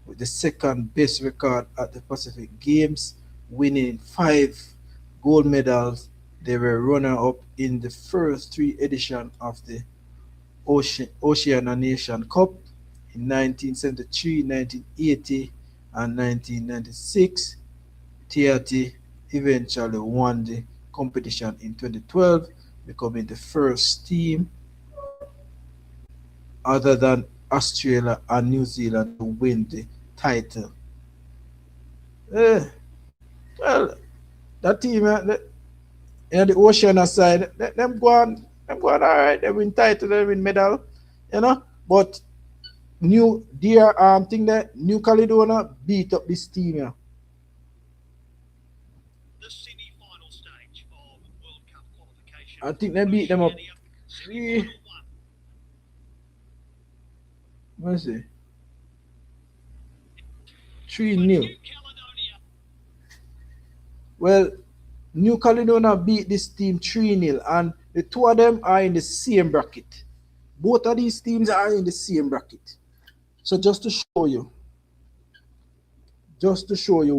with the second best record at the Pacific Games, winning 5 gold medals. They were runner-up in the first 3 editions of the Oceania Nation Cup in 1973, 1980, and 1996. Tahiti eventually won the competition in 2012, becoming the first team other than Australia and New Zealand to win the title. Eh, well, that team, the Oceania side, them go on all right. They win title, they win medal, you know. But new dear thing that New Caledonia beat up this team, yeah. The semi-final stage of World Cup qualification. I think they beat them up three. What is it? 3-0. New Caledonia. Well, New Caledonia beat this team 3-0, and the two of them are in the same bracket. Both of these teams are in the same bracket. So just to show you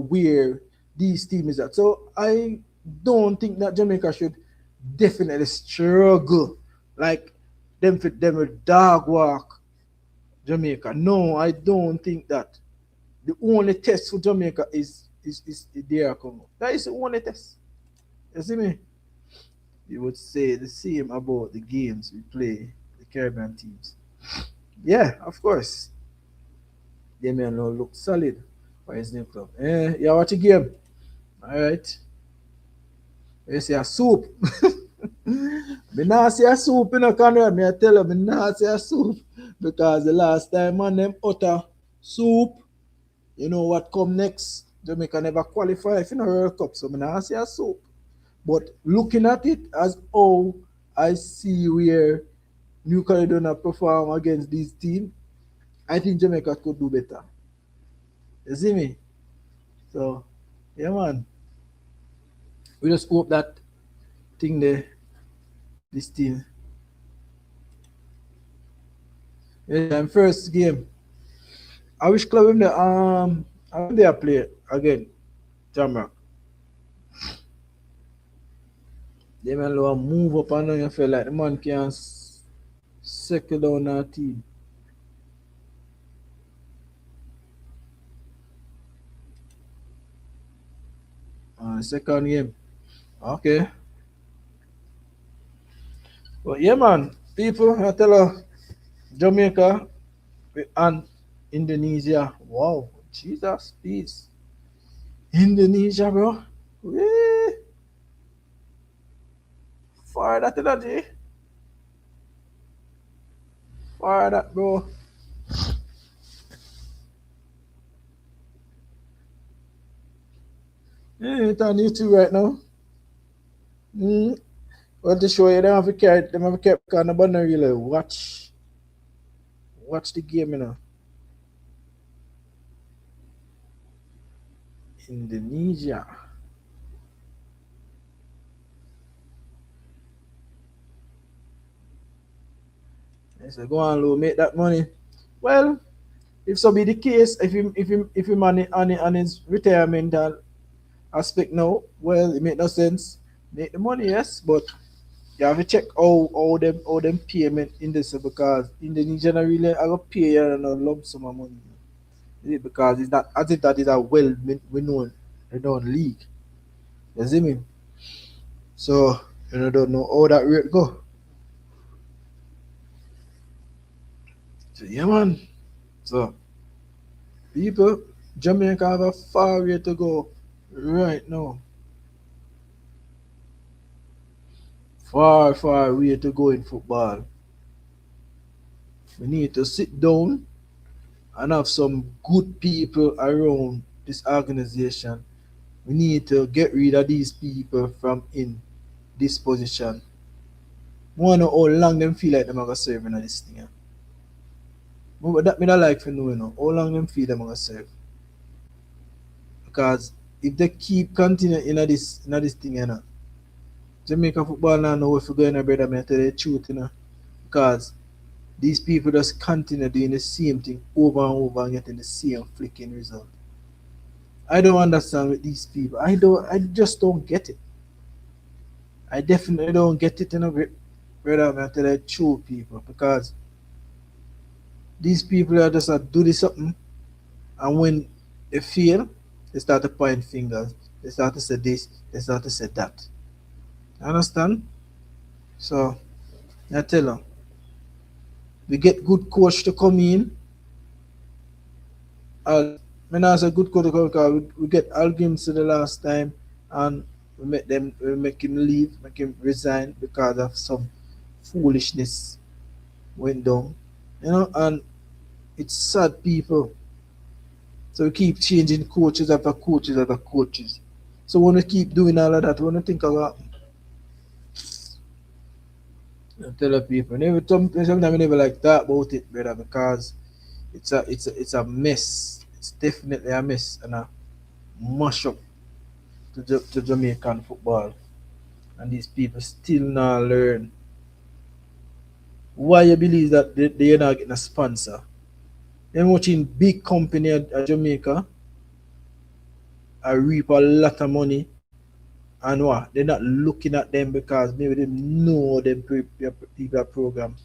where these teams is at. So I don't think that Jamaica should definitely struggle like them with dog walk Jamaica. No, I don't think that. The only test for Jamaica is their Congo. That is the only test. You see me? You would say the same about the games we play the Caribbean teams. Yeah, of course. They may not look solid for his new club. You watch a game. Alright. You see a soup. Me not see a soup in a Conrad. Me I tell you, me not see a soup. Because the last time man them utter soup, you know what come next? Jamaica never qualify for the World Cup, so me not see a soup. But looking at it as how I see where New Caledonia perform against this team, I think Jamaica could do better. You see me? So, yeah, man. We just hope that thing there, this team. Yeah, first game. I wish club him there. I think they play again. Jamrock. They may move up and down. You feel like the man can settle down our team. Second game. Okay. But yeah, man. People, I tell you, Jamaica and Indonesia. Wow. Jesus, peace. Indonesia, bro. Wee. Fire that energy. Fire that, bro. Yeah, it's on YouTube right now. Mm. Well, to show you, them have to carry because nobody don't really watch the game, you know. Indonesia. They say, go on, Lou, make that money. Well, if so be the case, if him on his retirement aspect now, well, it make no sense. Make the money, yes, but you have to check how them payment in this because Indonesia not really I go pay you a lump sum of money. Is it? Because it's not as if that is a well renowned league. You see me? So don't know how that rate go. So yeah man. So people, Jamaica have a far way to go right now. Far way to go in football. We need to sit down and have some good people around this organization. We need to get rid of these people from in this position. We want to know how long them feel like them are going to serve in this thing. But that me not like to know, how long them feel them are going to serve. Because if they keep continuing in this thing, Jamaica football now know if we go in a brother, me tell you the truth, Because these people just continue doing the same thing over and over and getting the same flicking result. I don't understand with these people. I just don't get it. I definitely don't get it, brother, man, tell the truth, people, because these people are just do this something, and when they fail, they start to point fingers. They start to say this. They start to say that. Understand? So I tell them, we get good coach to come in. As when I say good coach to come, because we get Algims to the last time, and we make him leave, make him resign because of some foolishness went down. And it's sad, people. So we keep changing coaches after coaches after coaches. So when we keep doing all of that, when we think about tell the people, sometimes we never like talk about it, brother, because it's a mess. It's definitely a mess and a mash up to Jamaican football. And these people still not learn. Why you believe that they're not getting a sponsor? They're watching big company at Jamaica. I reap a lot of money and what they're not looking at them because maybe they know them people program.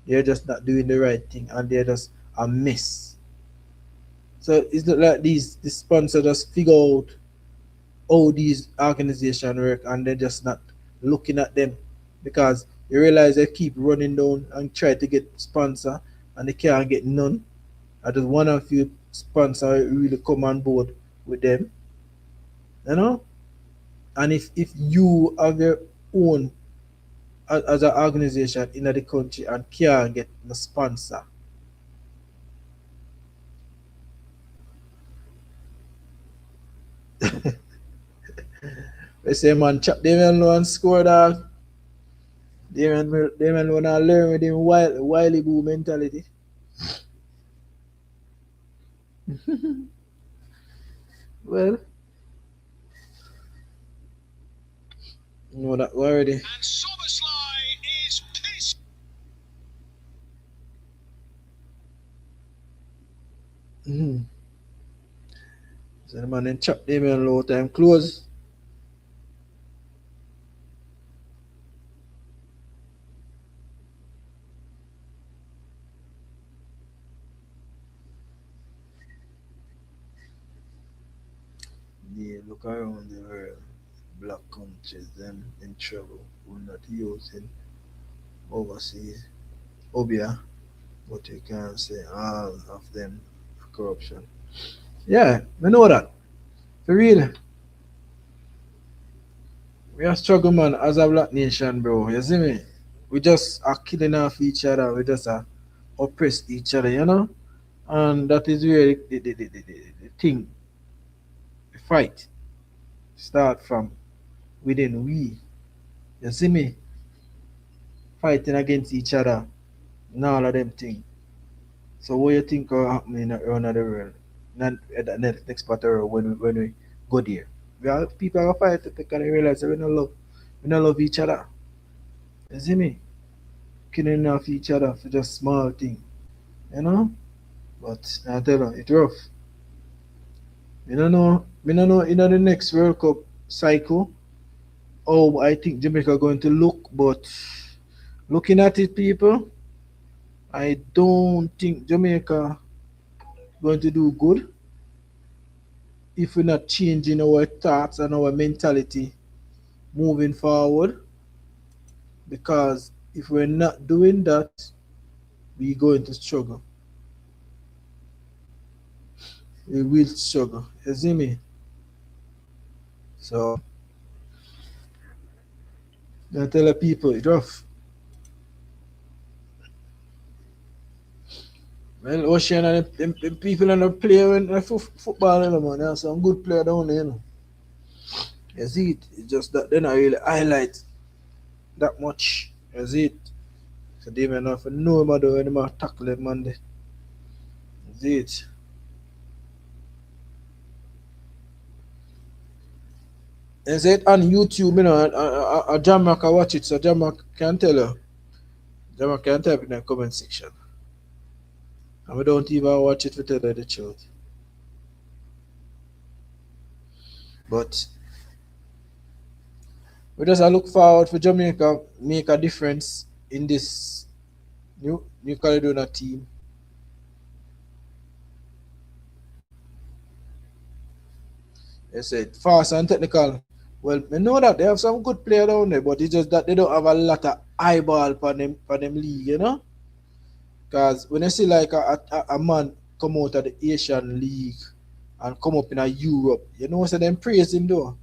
They're just not doing the right thing and they're just a mess. So it's not like the sponsor just figure out how these organizations work and they're just not looking at them because you realize they keep running down and try to get sponsor and they can't get none. I just one of few sponsor really come on board with them, you know. And if you have your own as an organization in the country and can't get a sponsor, we say man chop them alone and score dog. They man wanna learn with them wily boo mentality. Well, you know that already. And Sobersley is pissed. Mm-hmm. So the man then chop them in low time close. Yeah, look around the world. Black countries them in trouble. We're not using overseas. Obia, but you can't say all of them corruption. Yeah, I know that. For real. We are struggle man as a black nation, bro. You see me? We just are killing off each other. We just are oppress each other, you know? And that is where the thing, the fight start from within we. You see me? Fighting against each other and all of them things. So what you think are happening around the world? Not at the next part of the world when we go there. We are people are fighting because they realize that we don't love each other. You see me? Killing off each other for just small thing. You know? But I tell you, it's rough. We don't know in the next World Cup cycle how I think Jamaica going to look, but looking at it people, I don't think Jamaica going to do good if we're not changing our thoughts and our mentality moving forward. Because if we're not doing that, we're going to struggle. We will struggle. You see me? So I tell the people it's rough. Well, Ocean and them people and the play when football, you know, man. There's some good player down there, you know. You see it? It's just that they not really highlight that much. You see it? So they may not know about when they might tackle them, man. You see it? You see it on YouTube, you know, a Jamaica can watch it, so Jamaica can tell you. Jamaica can type in the comment section. And we don't even watch it to tell you the truth. But we just look forward for Jamaica make a difference in this New Caledonia team. They said fast and technical. Well, we know that they have some good players down there, but it's just that they don't have a lot of eyeball for them league, you know? Because when you see like a man come out of the Asian League and come up in a Europe, you know, so them praise him though.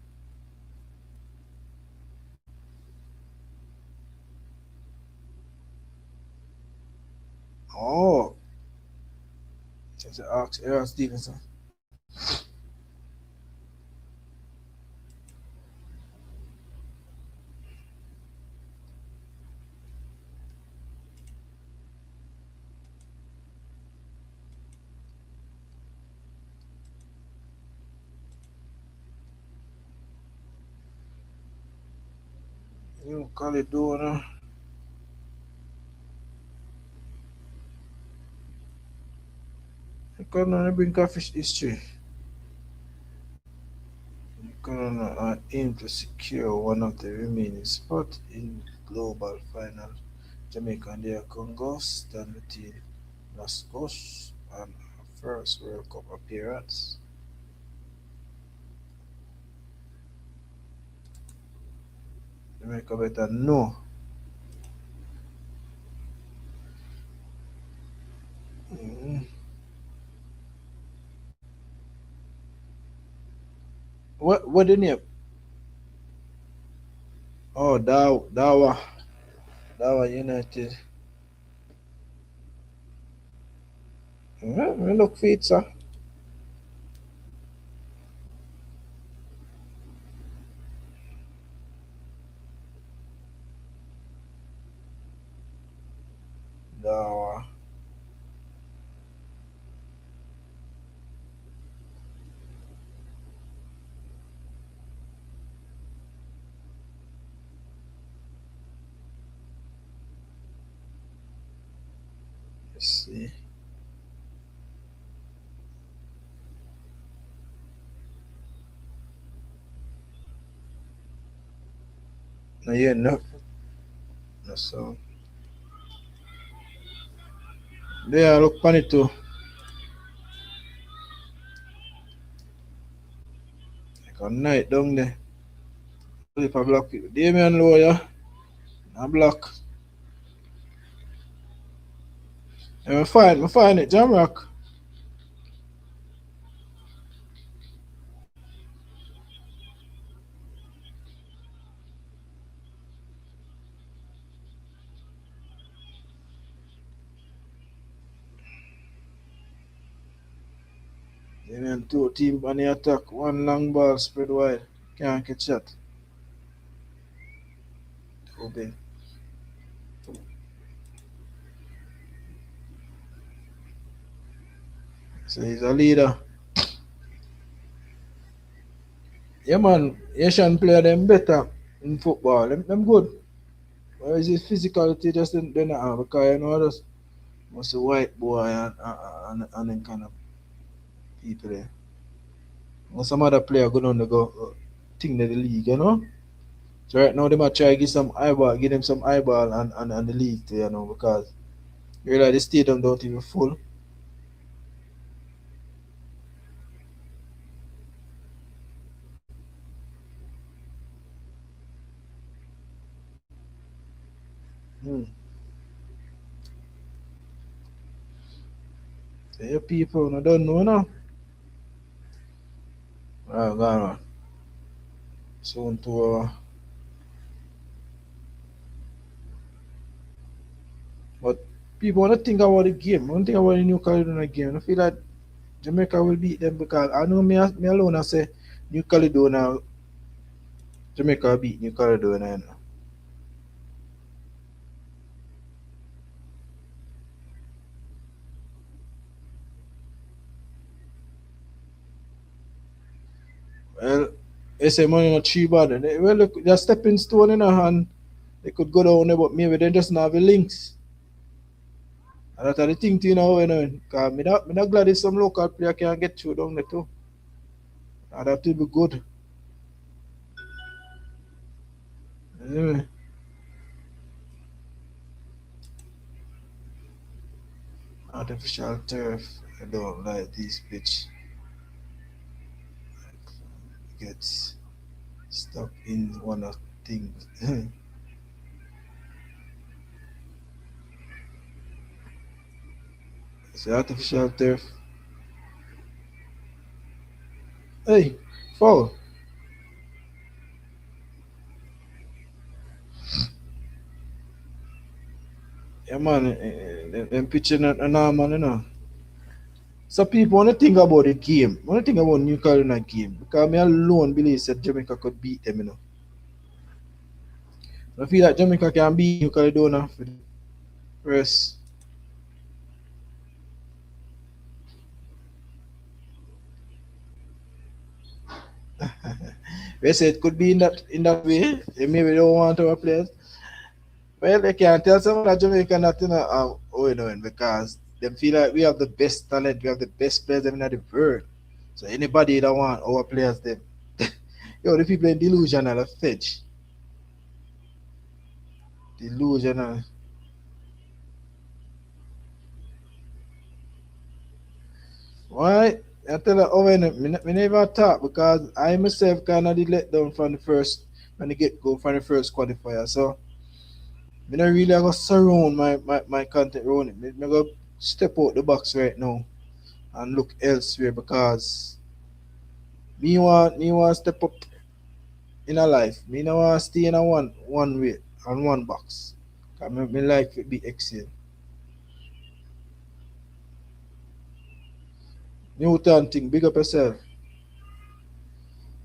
Oh, just ask Aaron Stevenson. You Caledonia. You can't bring fish history. Ghana aim to secure one of the remaining spots in global final. Jamaica and their Congo stand within Nascos and first World Cup appearance. Jamaica better know. Mm. What the name? Oh, Dawa United. Yeah, we look fit, sir. Dawa. Let's see. No, yeah, no. No, so. There, look, Panito. Like a night down there. Flip a block. Damien Lawyer. A block. And we find it, Jamrock. Then two team on the attack, one long ball spread wide. Can't catch that. Too big. So he's a leader. Yeah man, Asian player them better in football. Them good. Why is his physicality just they're not have because you know just must a white boy and them kind of people there. And some other player go down to go think that the league, you know. So right now they might try to give them some eyeball and the league too, you know, because you realize the stadium don't even full. Hmm. So your people no don't know now. Go on. Soon to but people want to think about the game. One thing about the New Caledonia game. I feel like Jamaica will beat them because I know me alone I say New Caledonia Jamaica beat New Caledonia. You know. Well, they say money not cheap bad. Well, look, they're stepping stone in a hand. They could go down there, but maybe they just not have the links. And that's the thing, you know, because me not glad if some local player can get through down there too. And that will be good. Anyway, artificial turf. I don't like this pitch. Gets stuck in one of things. It's artificial turf. Hey, foul. Yeah, man. Them pitching a normal, you know. So people want to think about the game. Want to think about New Caledonia game because me alone believe that Jamaica could beat them. You know, I feel like Jamaica can beat New Caledonia for the first. They say it could be in that way. They maybe don't want our players. Well, they can't tell some of the Jamaica not you know because they feel like we have the best talent, we have the best players in the world. So anybody that want our players, them, yo, the people in delusional, fetch delusional. Why? I tell her, Owen, me never talk because I myself kind of did let down from the first, when the get go from the first qualifier. So, me not really going to surround my content around it. Me go step out the box right now and look elsewhere because me want step up in a life. Me no want stay in a one way and one box. Cause me life it be excel. Newton thing, big up yourself.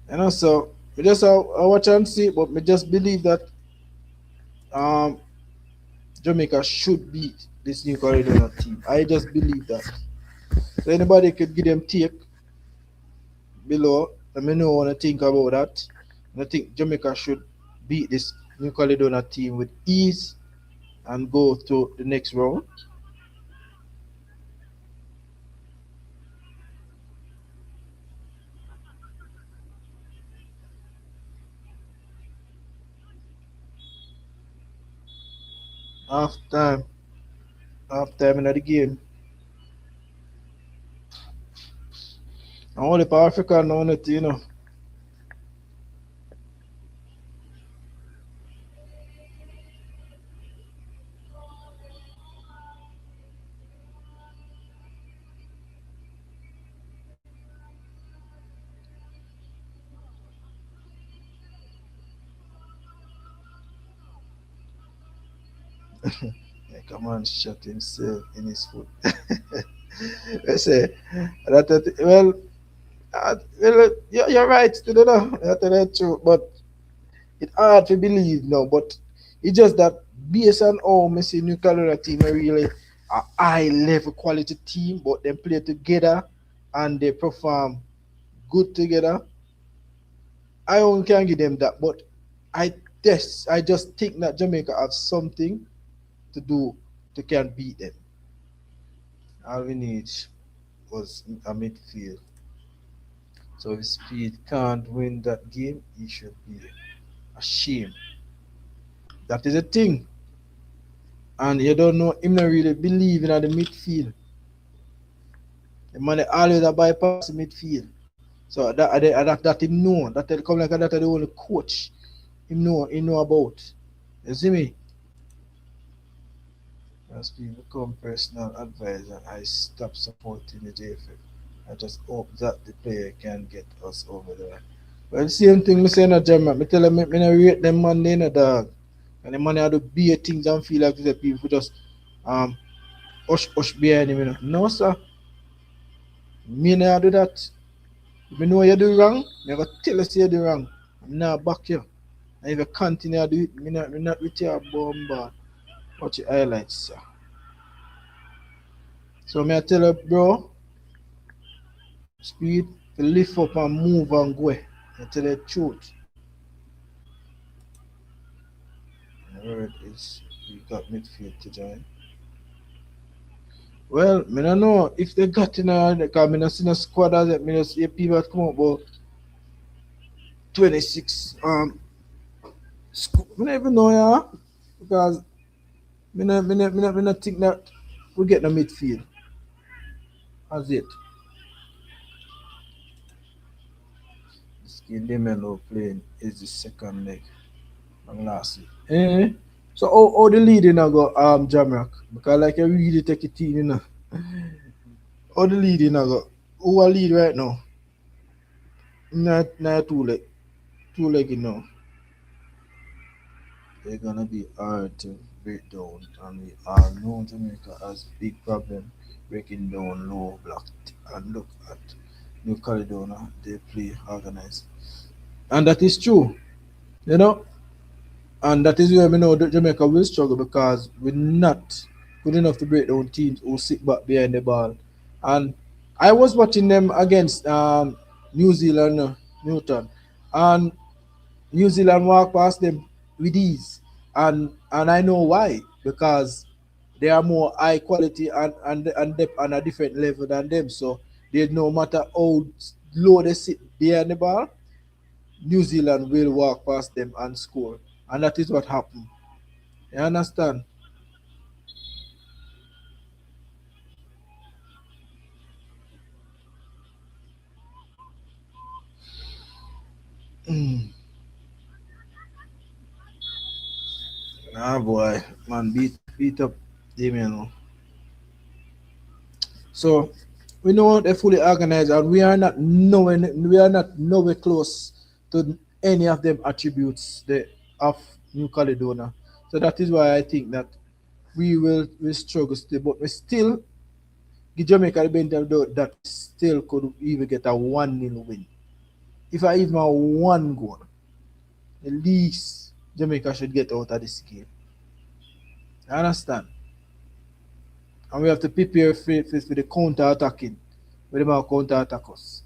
And also, me just I watch and see, but me just believe that um Jamaica should beat this New Caledonia team. I just believe that. So anybody could give them take below. Let me know what I think about that. And I think Jamaica should beat this New Caledonia team with ease and go to the next round. Half time, half time in the game. And only for Africa now, you know. Like a man shot himself in his foot. I say well Well, you're right, you know, that's the truth, but it's hard to believe now. But it's just that based on how I see New Caledonia team are really a high level quality team, but they play together and they perform good together. I only can give them that, but I just think that Jamaica have something to do to can beat them. All we need was a midfield. So if Speed can't win that game, he should be ashamed. That is a thing. And you don't know him not really believe in the midfield. The man they always a bypass the midfield. So that him know. That he come like that the only coach he know about. You see me? As people become personal advisor, I stop supporting the JFF. I just hope that the player can get us over there. Well, the same thing me say no German. Me tell them me no rate them man they no dog. And the man have to be things and feel like the people just um hush behind him. You know. No sir. Me no do that. If you know you do wrong, me go tell you say you do wrong. I'm not back you. And if you continue to do it, me not with your bomb. Watch your highlights, sir. So me I tell you, bro, speed, to lift up and move and go. I tell you the truth. The word is we got midfield to join. Well, me don't know if they got in a because me not see no squad as it. Me just see people that come up about 26 me don't even know yeah because me not think that we get the midfield as it. This game they may not playing is the second leg from last week. So how the leading I go Jamrock? Because like I really take it in, you know. How the leading I go? Who are lead right now? Not two leg you know. They're gonna be hard to break down and we all know Jamaica has big problem breaking down low block and look at New Caledonia they play organized. And that is true, you know. And that is where we know that Jamaica will struggle because we're not good enough to break down teams who sit back behind the ball. And I was watching them against New Zealand, Newton, and New Zealand walk past them with ease, and I know why because they are more high quality and depth on a different level than them. So they no matter how low they sit behind the ball, New Zealand will walk past them and score, and that is what happened. You understand? Mm. Nah, boy, man, beat up them, you know. So we know they're fully organized, and we are not nowhere close to any of them attributes of New Caledonia. So that is why I think that we struggle still, but we still give Jamaica the benefit of the doubt that we still could even get a 1-0 win. If I even a one goal, at least Jamaica should get out of this game. I understand. And we have to prepare for the counter attacking. Where they counter attack us.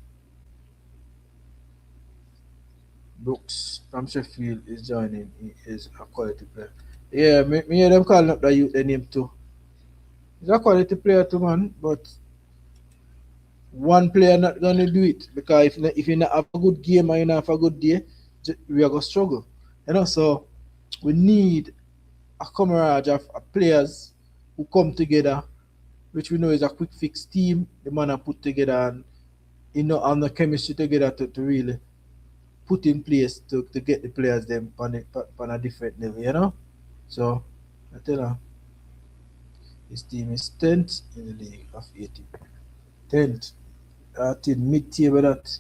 Brooks from Sheffield is joining. He is a quality player. Yeah, me hear them calling up the youth the name too. He's a quality player too, man. But one player not gonna do it because if you not have a good game and you not have a good day, we are gonna struggle. You know, so we need a camaraderie of players who come together, which we know is a quick fix team. The man are put together and and the chemistry together to really put in place to get the players them on a different level, you know. So I tell you, his team is 10th in the league of 80. 10th. In mid-table that.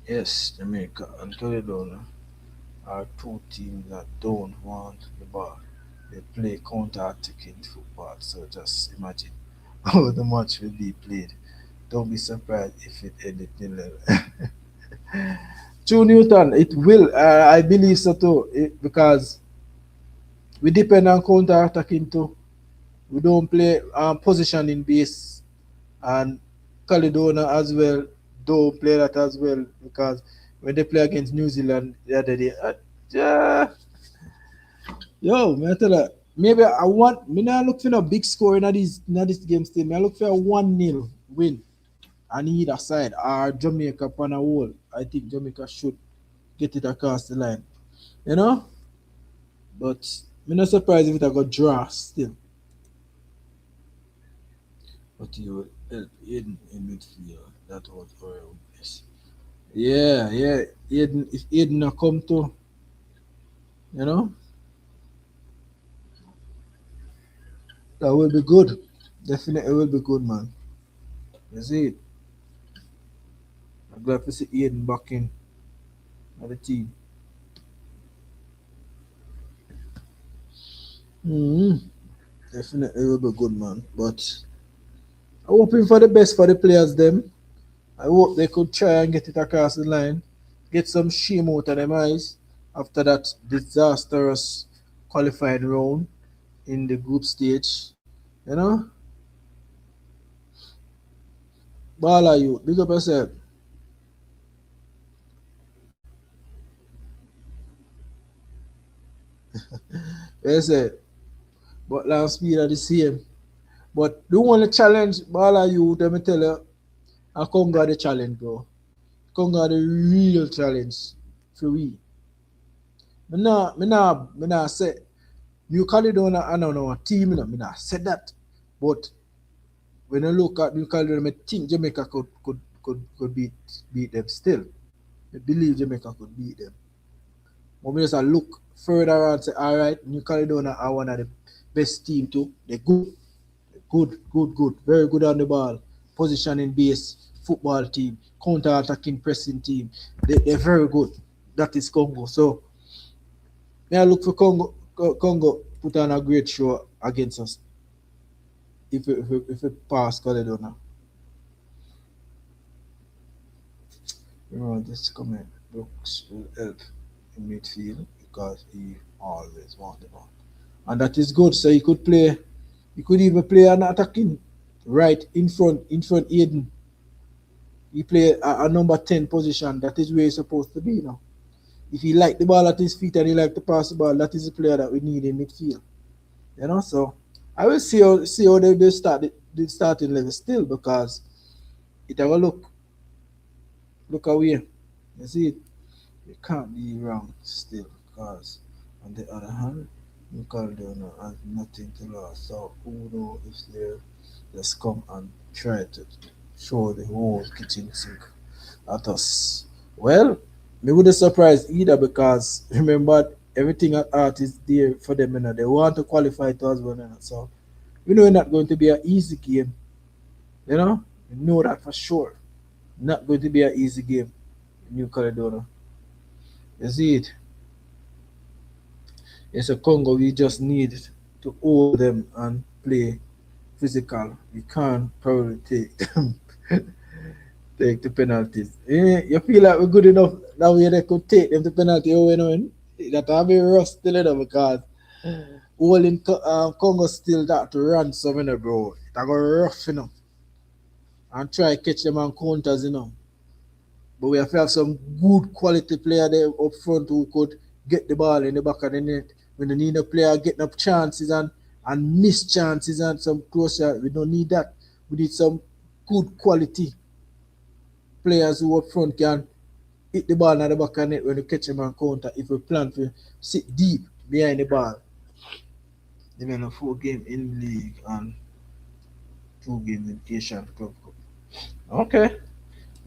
Yes, Jamaica and Caledonia are two teams that don't want the ball. They play counter attacking football. So just imagine how the match will be played. Don't be surprised if it ended nil. True Newton, it will. I believe so too, because we depend on counter attacking too. We don't play positioning base, and Caledonia as well don't play that as well, because when they play against New Zealand the other day, yeah, yo, man, I tell you, maybe I want me not look for no big score in this game still. Me I look for a 1-0 win on either side, or Jamaica upon a whole. I think Jamaica should get it across the line. You know? But me not surprised if it a go draw still. But you will help Aiden in midfield. That was our weakness. Yeah, yeah. Aiden, if Aiden not come to, you know, that will be good. Definitely will be good, man. You see it? I'm glad to see Aiden back in at the team. Hmm. Definitely will be good, man. But I'm hoping for the best for the players, them. I hope they could try and get it across the line, get some shame out of them eyes after that disastrous qualifying round in the group stage. You know? Ball you. Big up yourself. They say, but land speed are the same. But the only challenge, ball you, let me tell you, I Congo the challenge, bro. Congo the real challenge for we. Me nah say New Caledonia and our team, me nah say that. But when I look at New Caledonia, I think Jamaica could beat them still. I believe Jamaica could beat them. But we just look further and say, all right, New Caledonia are one of the best team too. They're good, good, very good on the ball, positioning base, football team, counter attacking pressing team. They're very good. That is Congo. So may I look for Congo put on a great show against us if it pass Caledonia. Remember this comment. Brooks will help in midfield because he always want the ball. And that is good. So he could even play an attacking right in front Aiden. He play a number 10 position. That is where he's supposed to be now. If he like the ball at his feet and he like to pass the ball, that is the player that we need in midfield. So I will see how they start the starting level still, because it have a look away. You see it? You can't be wrong still, because on the other hand, New Caledonia has nothing to lose. So who knows if they just come and try to show the whole kitchen sink at us. Well, me wouldn't surprise either, because remember everything at art is there for them, they want to qualify to us well, so we know it's not going to be an easy game, you know. We know that for sure. Not going to be an easy game in New Caledonia. You see it? It's a Congo. We just need to hold them and play physical. We can't probably take the penalties. You feel like we're good enough that way they could take them to penalty, that will be rough still, because all in Congo still that to run some, bro. That go rough, and try catch them on counters, But we have to have some good quality player there up front who could get the ball in the back of the net. When they need a player getting up chances and miss chances and some close shot, we don't need that. We need some good quality players who up front can hit the ball at the back of the net when we catch them on counter. If we plan to sit deep behind the ball. They've been a 4 game in league and 2 games in Asian Club Cup. Okay.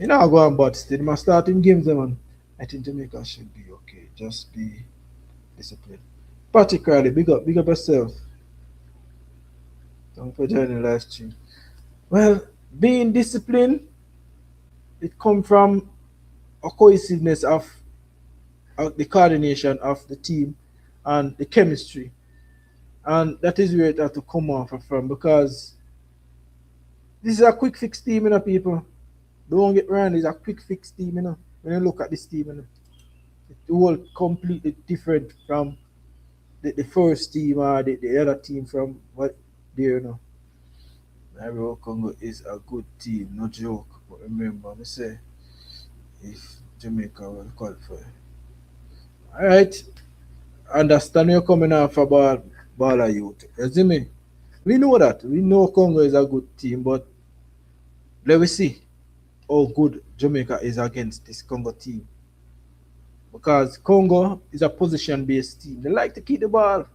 I go on, but still my starting games, man. I think Jamaica should be okay. Just be disciplined. Particularly, big up yourself. Thanks for joining the live stream. Well, being disciplined, it comes from a cohesiveness of the coordination of the team and the chemistry. And that is where it has to come off from, because This is a quick fix team, people. Don't get wrong, it's a quick fix team, When you look at this team, it all completely different from the first team or the other team from what there, Nigeria Congo is a good team, no joke. But remember, I say if Jamaica will qualify. Alright, understand you're coming off about Bala Youth. You see me? We know that. We know Congo is a good team, but let me see how good Jamaica is against this Congo team. Because Congo is a position based team. They like to keep the ball.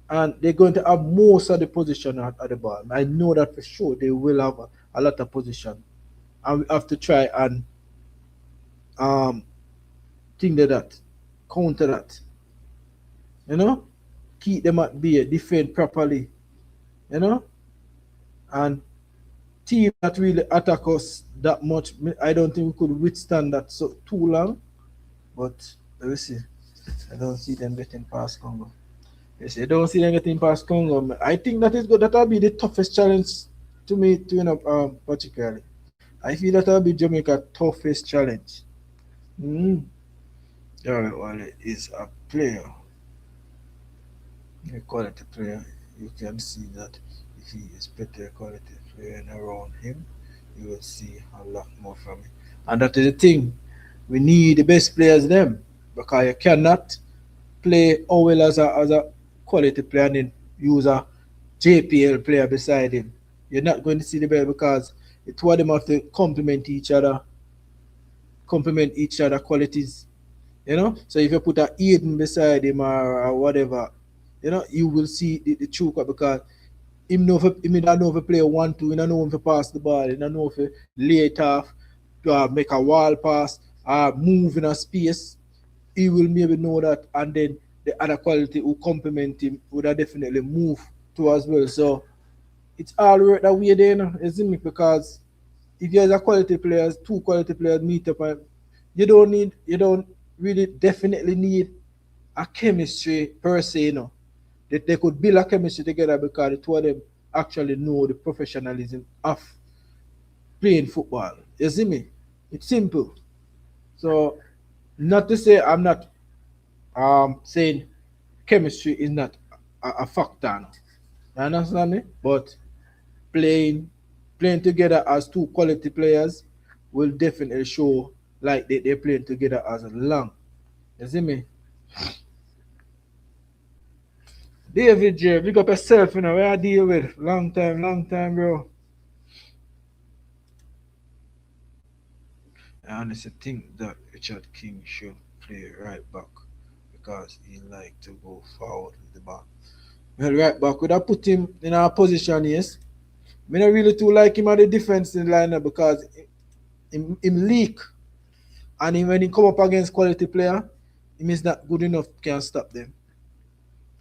And they're going to have most of the position at the ball. I know that for sure. They will have a lot of position. And we have to try and um think that, counter that. You know? Keep them at bay, defend properly. You know? And team that really attack us that much, I don't think we could withstand that so too long. But let me see. I don't see them getting past Congo. Yes, I don't see them getting past Congo. I think that is good. That'll be the toughest challenge to me to particularly. I feel that'll be Jamaica's toughest challenge. Mm. Alright, well, is a player, a quality player. You can see that if he is better quality player and around him, you will see a lot more from him. And that is the thing. We need the best players them because you cannot play Owell as a quality player and then use a JPL player beside him. You're not going to see the best because the two of them have to complement each other qualities. So if you put a Eden beside him or whatever, you will see the true because him don't know if he play 1-2, he don't know if he pass the ball, he don't know if he lay it off, make a wall pass, move in a space. He will maybe know that, and then the other quality who complement him would have definitely move to as well. So it's all work that way there, isn't it? Because if there's a quality players, two quality players meet up, and you don't really definitely need a chemistry per se, That they could build a chemistry together because the two of them actually know the professionalism of playing football. You see me? It's simple. So not to say I'm not saying chemistry is not a factor. You understand me? But playing playing together as two quality players will definitely show like they're playing together as a long. You see me? David J, big up yourself, where I deal with. Long time, bro. I honestly think that Richard King should play right back because he like to go forward with the ball. Well, right back, would I put him in our position, yes? I don't really too like him at the defensive lineup because him leak. And when he come up against quality player, him is not good enough can stop them.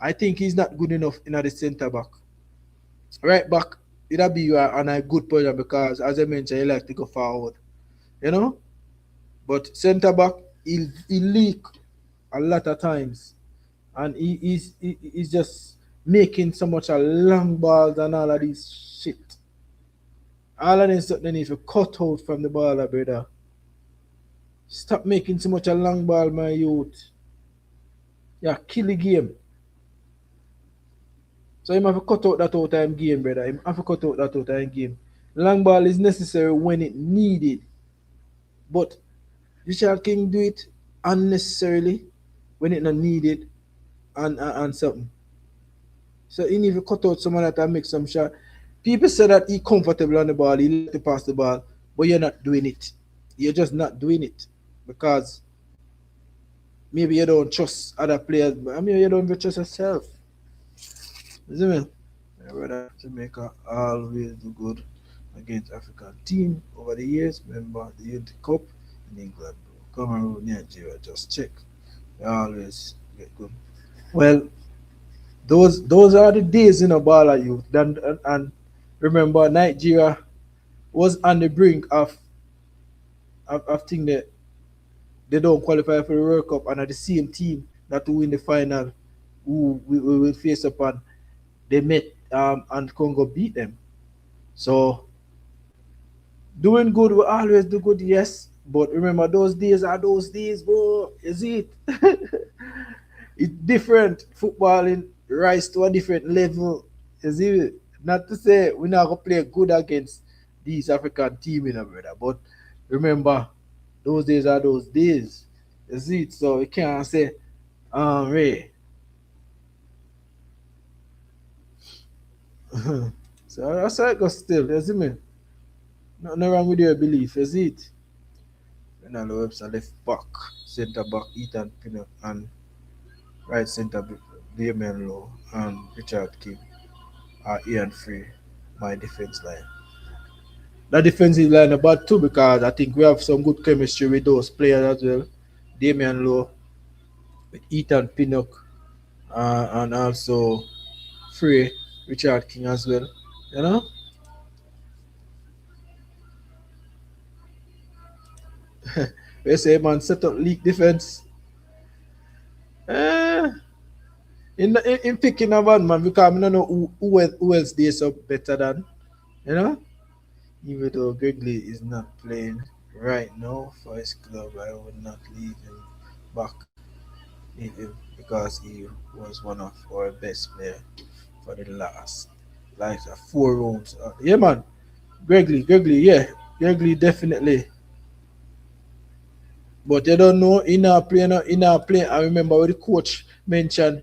I think he's not good enough in the centre back. Right back, it'll be you on a good position because as I mentioned, he like to go forward. You know? But centre back, he leak a lot of times. And he's just making so much a long balls and all of this shit. All of them stuff they need to cut out from the ball, brother. Stop making so much a long ball, my youth. Yeah, kill the game. So you have to cut out that out time game, brother. You have to cut out that out time game. Long ball is necessary when it needed. But Richard King do it unnecessarily when it not needed and something. So he need to cut out some of that and make some shot. People say that he comfortable on the ball, he like to pass the ball, but you're not doing it. You're just not doing it because maybe you don't trust other players, but I mean you don't even trust yourself. You see me? My brother Jamaica always do good against African team over the years. Remember the Youth Cup in England, bro. Cameroon, Nigeria, just check. They always get good. Well, those are the days in a ball of youth. And remember Nigeria was on the brink of thing that they don't qualify for the World Cup and are the same team that will win the final who we will face upon they met and Congo beat them. So Doing good, we always do good, yes. But remember, those days are those days, bro. Is it? It's different. Footballing rise to a different level. Is it? Not to say we're not gonna play good against these African team, you know, brother. But remember, those days are those days. Is it? So we can't say, Ray. So that's how it goes still, you see me? Nothing wrong with your belief, is it? Ronaldo Webster left back, centre back Ethan Pinnock, and right centre Damian Lowe and Richard King are Ian Free, my defence line. The defensive line about too because I think we have some good chemistry with those players as well. Damian Lowe with Ethan Pinnock and also Free, Richard King as well. You know? We say man set up league defense. Eh, in picking a one man because I don't know who else they so better than, you know? Even though Gregley is not playing right now for his club, I would not leave him back, leave him because he was one of our best players for the last like 4 rounds. Yeah, man, Gregley, yeah, Gregley definitely. But you don't know in our play. I remember what the coach mentioned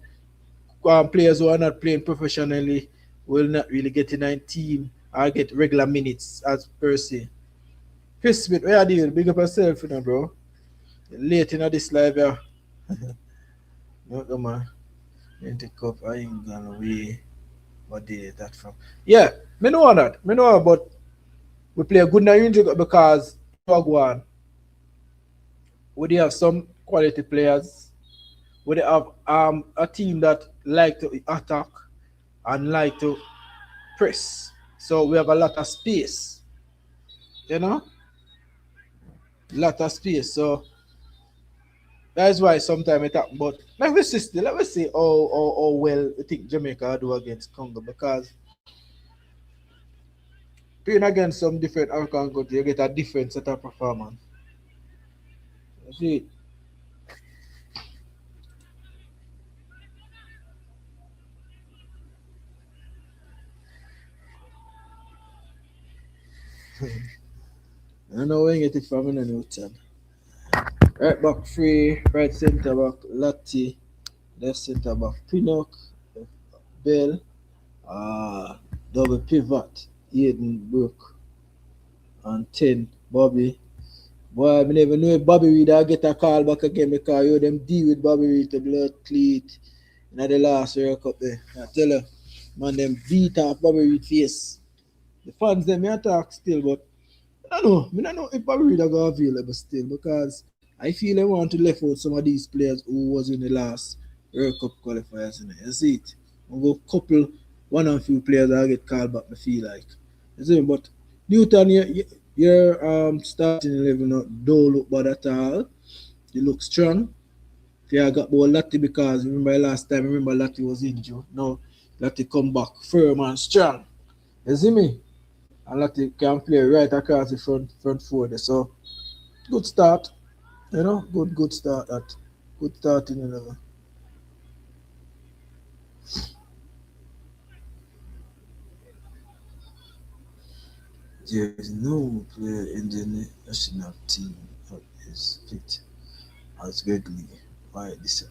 players who are not playing professionally will not really get in a team or get regular minutes as per se. Chris Smith, where are you? Big up yourself, you know, bro. Late in this live, yeah. No, come on. Take up, I ain't gonna wait. What day is that from? Yeah, me know that. Me know, but we play a good night because Wagwan, we have some quality players. We have a team that like to attack and like to press. So we have a lot of space, you know, lot of space. So that's why sometimes it happen. But let me see how well I think Jamaica do against Congo because playing against some different African countries, you get a different set of performance. You see, I don't know where you get it from in the new time. Right back free, right centre back Latti, left centre back Pinnock, Bell, uh, double pivot, Aiden Brook, and 10 Bobby. Boy, I never know if Bobby Reed I get a call back again because you them deal with Bobby Reed to blood cleat in the last World Cup there. I tell you, man, them beat off Bobby Reed face. The fans them may talk still, but I don't know if Bobby Reed are gonna available still because I feel I want to left out some of these players who was in the last World Cup qualifiers. You see it? I'll go couple one and few players I get called back. I feel like, you see, but Newton, your starting 11 don't look bad at all. You look strong. Yeah, I got more Latti because remember last time, remember Latti was injured. Now Latti come back firm and strong. You see me? And Latti can play right across the front four there. So good start. You know, good start at good start in 11. There is no player in the national team that is fit as Gregley. Why this?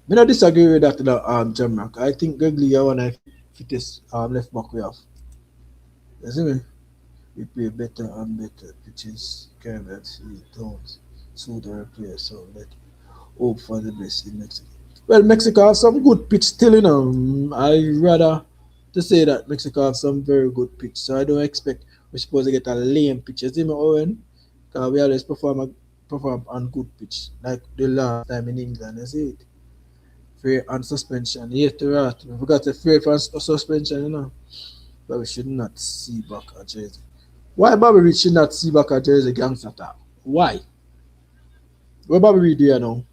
Me not disagree with that Jamrock. I think Gregley is one of the fittest left back we have. You see me? We play better and better pitches, Caribbean field, towns, suit our players. So let hope for the best in Mexico. Well, Mexico have some good pitch still, you know. I rather to say that Mexico have some very good pitch. So I don't expect we're supposed to get a lame pitch. You see me, Owen? Because we always perform on good pitch. Like the last time in England, you see it? Free and suspension. Yet to right. We forgot to free for suspension, you know. But we should not see back a jersey. Why Bobby Reed should not see back a jersey gangster attack? Why? What Bobby Reed do you know?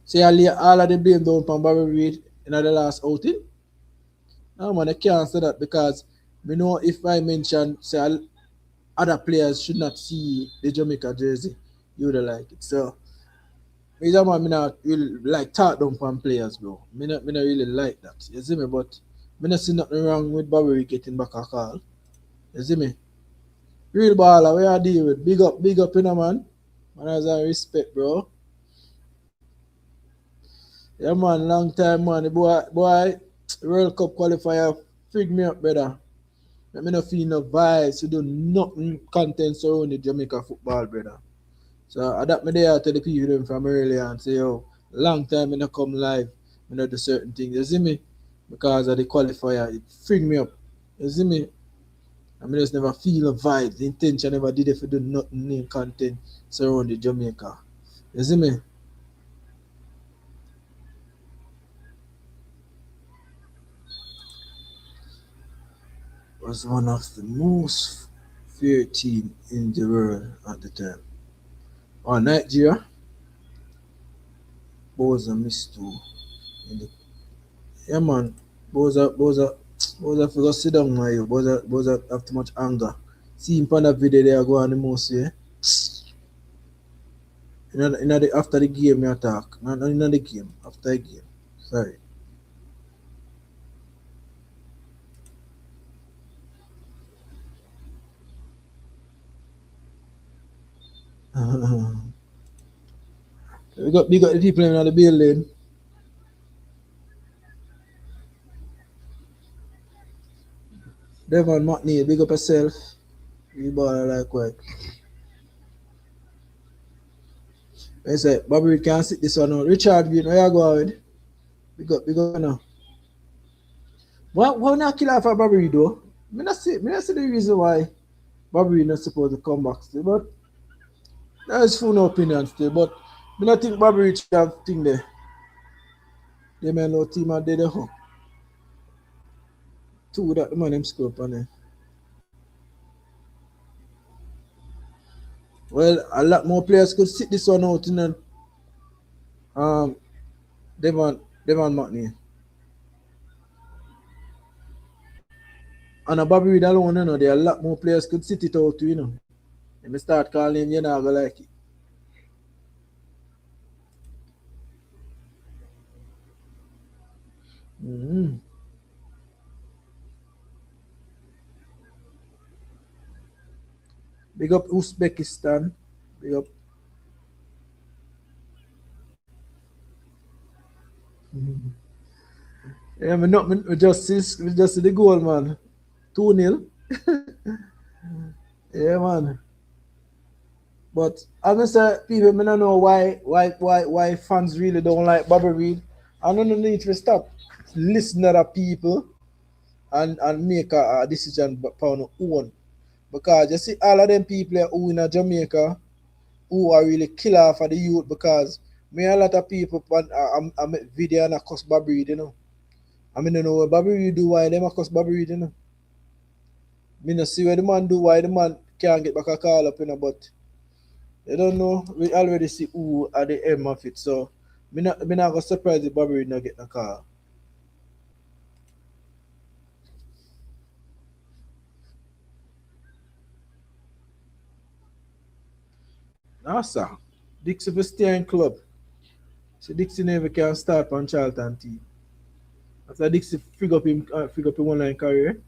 Say I lay all of the blame down upon Bobby Reed in the last outing? No man, I can't say that because we know if I mention say other players should not see the Jamaica jersey, you would like it. So me man, me not really like talk down from players, bro. Me not really like that. You see me? But me not see nothing wrong with Bobby getting back a call. You see me? Real baller, we are deal with. Big up, you know, man. Man has a respect, bro. Yeah, man, long time, man. The boy, World Cup qualifier, frig me up, brother. Let me not feel no vibes to do nothing content around the Jamaica football, brother. So I adapt me there to the people them from earlier and say, yo, long time I not come live, I not do certain things. You see me? Because of the qualifier, it frig me up. You see me? I mean, just never feel a vibe. The intention never did if you do nothing in content surrounding Jamaica. You see me? Was one of the most feared team in the world at the time. Oh, Nigeria, Boza missed two. In the, yeah, man, Boza forgot sit down now, you. Boza have too much anger. See him on that video there go on the most, yeah. After the game, you attack. Not in the game, after the game. Sorry. we got the people in the building. Devon McNeil, big up yourself. You ball like what? I say, Bobby Reed can't sit this one out. Richard Green, where you go with? Big up now. Why not kill off a Bobby Reed though? Me not see the reason why Bobby Reed not supposed to come back still, but that is full opinion still. But me not think Bobby Reed should have thing there. They may know team are dead hook. Two that the man them score on there. Well, a lot more players could sit this one out in um Devon McNeil. And a Bobby Reed alone, you know, there are a lot more players could sit it out, you know. And me start calling him, you know, I go like it. Mm-hmm. Big up Uzbekistan. Big up. Mm-hmm. Yeah, me just see the goal, man. 2-0. Yeah, man. But as I say, people, me don't know why fans really don't like Bobby Reed. I don't need to stop. Listen to the people and make a decision upon our own. Because you see all of them people who in Jamaica who are really killer for the youth because me a lot of people I make video and I cuss Bobby Reed, you know. I mean, you know what Bobby Reed do, why them a cuss Bobby Reed, you know. Me no see what the man do, why the man can't get back a call up, you know, but they don't know. We already see who at the end of it. So me not go surprised if Bobby Reed not get a call. Sir. Dixie for steering club. So Dixie never can start on Charlton team. After Dixie figure up him online career,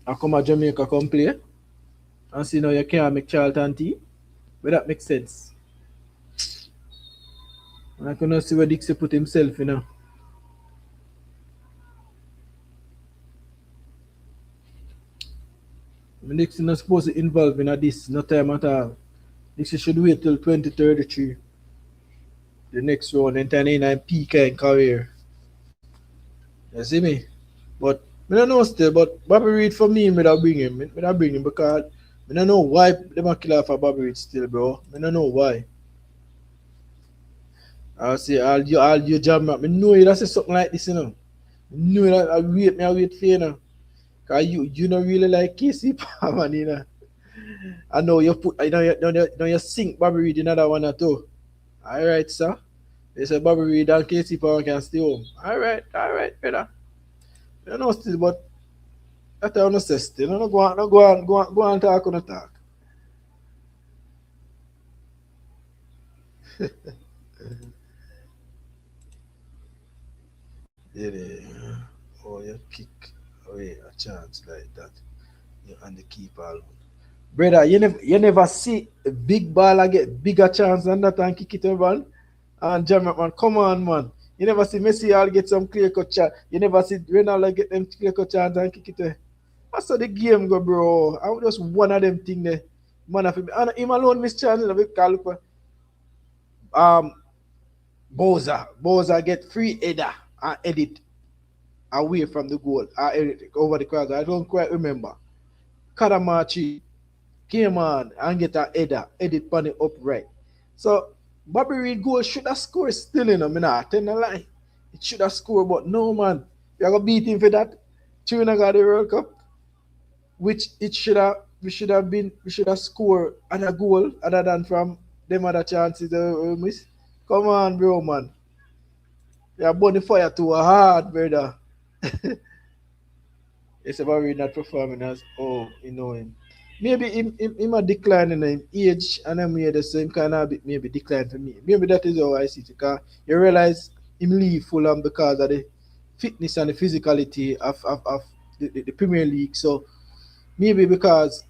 I come to Jamaica come play. And see now you can't make Charlton team. But that makes sense. And I cannot see where Dixie put himself, you know. I mean, Dixie not supposed to involve in this, no time at all. Dixie should wait till 2033. The next round, and then in peak in career. You see me? But I don't know still, but Bobby Reed for me, I bring him. I bring him because I don't know why they might kill off a Bobby Reed still, bro. I don't know why. I say all you jam up. I know you say something like this, you know. I know that I wait for you, know. Cause you don't really like Casey Palmer, you know. I know you put you sink Bobby Reed another one or two. Alright, sir. They say Bobby Reed and Casey Palmer can stay home. Alright, brother. I don't know still, but That's how I say still. No go on, no go on, go on talk on the talk. Yeah, oh, you kick away a chance like that. You and the keeper alone. Brother, you never see a big ball and get bigger chance than that and kick it in, man. And German man, come on, man. You never see Messi all get some clear cut chance. You never see Ronaldo get them clear cut chance and kick it. That's how the game go, bro. I was just one of them thing there. Man, I feel, and him alone miss chance. Because look, um, Boza get free header and edit away from the goal. I edit over the cross. I don't quite remember. Kadamachi came on and get a header, edit pan it upright. So Bobby Reed goal should have scored still in him. I not tell a lie. It should have scored, but no man. You gonna beat him for that. Tuna got the World Cup, which it should have we should have scored other goal other than from them other chances that we miss. Come on, bro, man. You're burning fire too hard, brother. It's about really not performing as him. Maybe him a decline in him age and I'm here the same kind of bit maybe decline for me. Maybe that is how I see it because you realize him leave Fulham because of the fitness and the physicality of the Premier League. So maybe because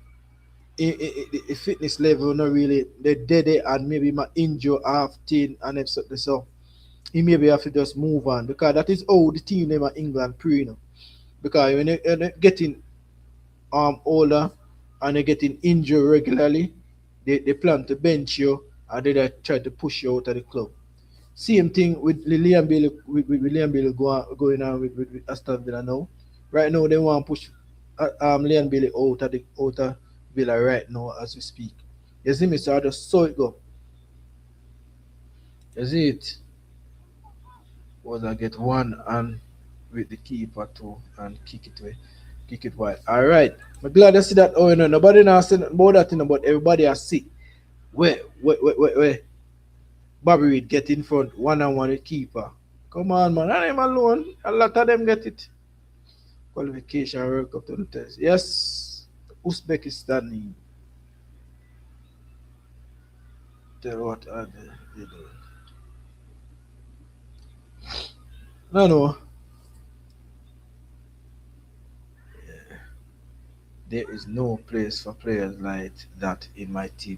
the fitness level not really they dead and maybe my injury often and everything. So he maybe have to just move on because that is how the team name of England pre, you know. Because when you're getting older and you're getting injured regularly, they plan to bench you and they try to push you out of the club. Same thing with Liam Bailey with Liam Bailey going on with Aston Villa now. Right now they want to push Liam Bailey out of Villa right now as we speak. You see me, so I just saw it go. You see it? Was I get one and with the keeper too and kick it wide. All right, I'm glad to see that. Oh, nobody now saying about that thing, but everybody has see where Bobby Reed get in front one on one with keeper. Come on, man, I am alone. A lot of them get it. Qualification World Cup 2010. Yes, Uzbekistan. Tell what are they doing? No. There is no place for players like that in my team.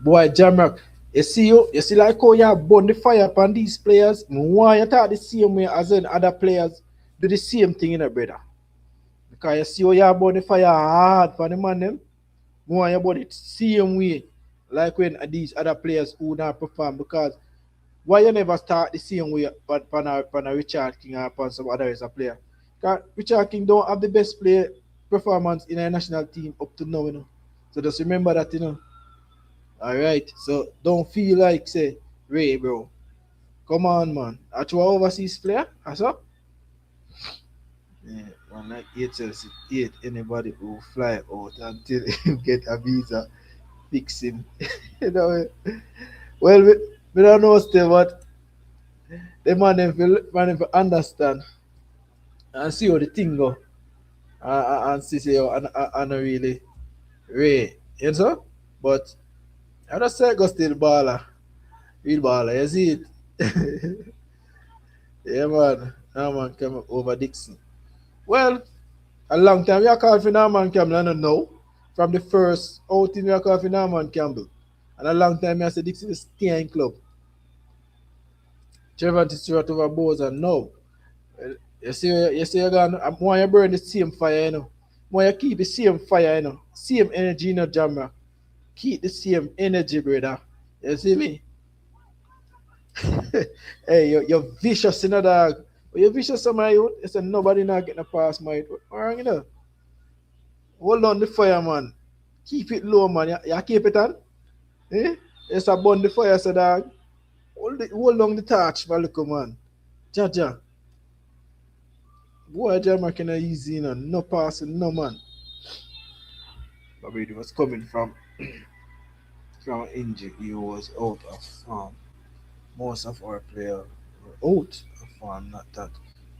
Boy, Jamrock, you see like how you burn the fire upon these players. Why you talk the same way as in other players do the same thing in a brother. Because you see how you burn the fire hard for the man them. Why you burn it same way like when these other players who not perform because why you never start the same way upon a Richard King or upon some other as a player? Because Richard King don't have the best player performance in a national team up to now, you know. So just remember that, you know. Alright. So don't feel like say, Ray, bro. Come on, man. Are you overseas player? That's up? Yeah, one like Chelsea, hate anybody who fly out until he get a visa, fix him. you know. Well, we don't know still, but the man them feel understand and see how the thing go and see say and really Ray, you know? But I just say go still baller, real baller, you see it? yeah man, Norman come over Dixon. Well, a long time we are called for Norman Campbell, I don't know. From the first outing we are called for Norman Campbell. And a long time I said Dixon is staying club. Trevor Stewart over Bowes and no. You see, you're gonna want you burn the same fire, you know. Want you keep the same fire, you know. Same energy, you know, Jammer. Keep the same energy, brother. You see me? hey, you're vicious, you know, dog. But you're vicious, somebody. You say nobody not getting a pass, mate. What wrong, you know? Hold on the fire, man. Keep it low, man. You keep it on? Eh? It's a burn the fire, so dog. Hold on the torch, my little man. Jaja. Boy, Jammer can easy, you know. No passing, no man. But it was coming from injury. He was out of form. Most of our players were out of form, not that.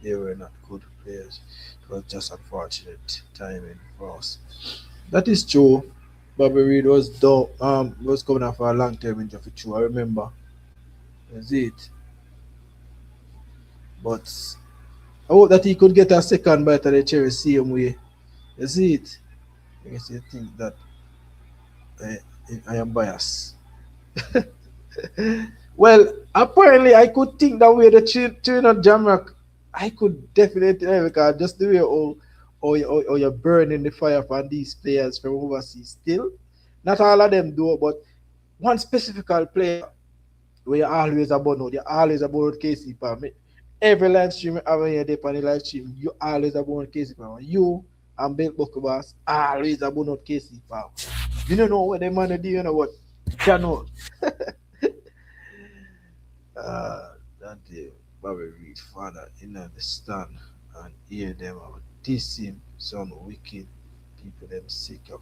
They were not good players. It was just unfortunate timing for us. That is true. Bobby Reed was coming out for a long term injury for true. I remember. That's it. But I hope that he could get a second bite of the cherry same way. That's it. I guess you think that I, I am biased. Well, apparently I could think that way the Trinidad Jamrock. I could definitely because just the way or you're burning the fire from these players from overseas still. Not all of them do, but one specific player where you're always about you always about KC Palm. Every live stream over here on the live stream, you always about KC Palm. You and Bill Buckabas always about KC Palm. You don't know what the man do, you know what? Channel. That day, Bobby Reed father in the stand and hear them out. This him some wicked people them sick of.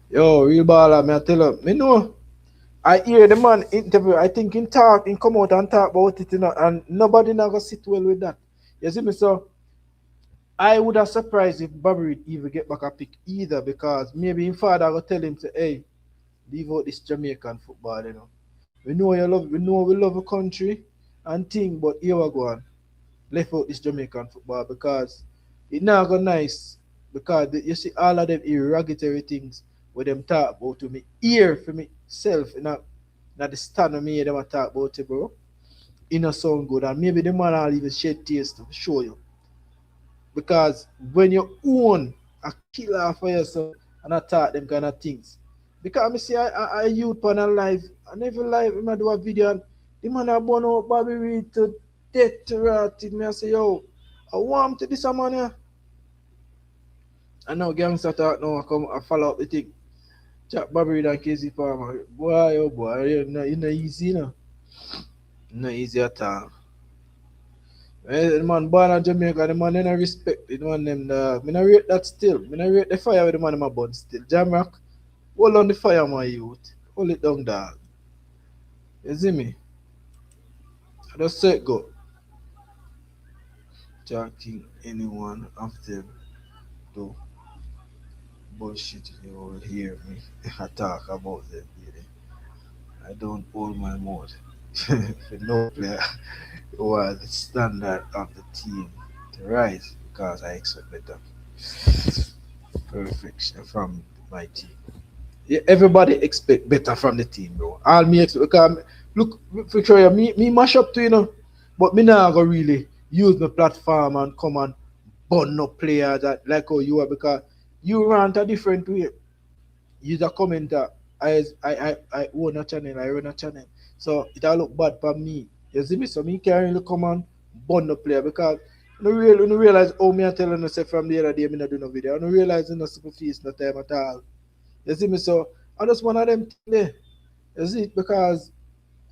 Yo, real baller, me I tell you, me know. I hear the man interview. I think in come out and talk about it, and nobody not gonna sit well with that. You see me, so I would have surprised if Bobby Reed even get back a pick either because maybe his father will tell him to hey, leave out this Jamaican football, you know. We know we love a country and thing, but here we go on. Left out this Jamaican football because it now go nice because you see all of them derogatory things where them talk about to me ear for myself in the stand of me them a talk about it, bro. It not sound good and maybe the man will even shed tears to show you. Because when you own a killer for yourself and attack them kind of things. Because I see I youth on a live and every live I do a video and the man I born out Bobby Reed to death to rot. Me I say yo, I want to this a man here. And now gangster talk now I come I follow up the thing. Jack Bobby Reed and Casey Palmer. Boy oh boy, you know easy you know. No easy at all. The man born in Jamaica, the man they not respect the man them dog. Me not rate that still. Me not rate the fire with the man in my bun still. Jamrock, hold on the fire my youth. Hold it down dog. You see me? I just say it go. Talking anyone of them do bullshit you will hear me. I talk about them really. I don't hold my mouth. For no player was the standard of the team to rise because I expect better perfection from my team. Yeah, everybody expect better from the team, bro. All me expect because look for sure me mash up to you know, but me not go really use my platform and come and burn up players that like how you are because you rant a different way. You're a commenter. I own a channel, I run a channel. So it all look bad for me. You see me? So me can't really come and burn the player because you don't realize how me are telling you say from the other day me not do no video. I don't realize you no super face no time at all. You see me? So I just one of them thing there. You see it because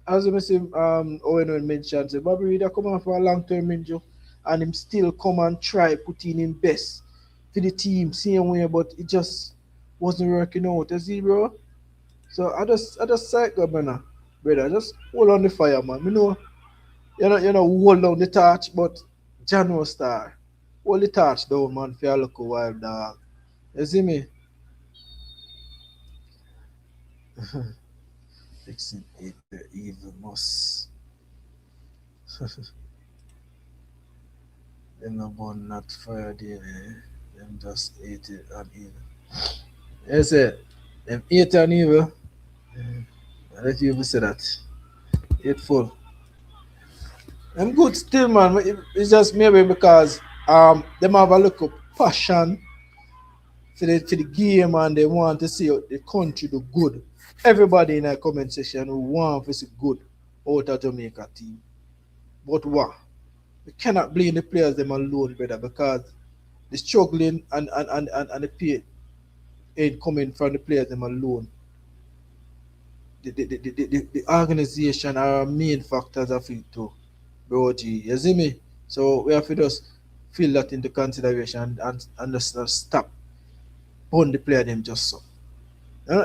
as you see Owen mentioned, say Bobby Reed come on for a long term injury and him still come and try putting in best for the team same way but it just wasn't working out. You see bro? So I just say governor, brother, just hold on the fire man. You know hold down the torch but January star. Hold the torch down man for a look a while dog. You see me? Fixing it the evil must. Them no born not fire there, eh? Them just ate it and evil. Yes, sir. Them ate and evil. I let you even say that. Hateful. I'm good still, man. But it's just maybe because them have a look of passion for the game and they want to see the country do good. Everybody in the comment section who want to see good out of Jamaica team. But what? We cannot blame the players them alone, brother, because the struggling and the pain ain't coming from the players them alone. The organization are our main factors of it too, bro. G, you see me? So we have to just feel that into consideration and just stop on the player them just so.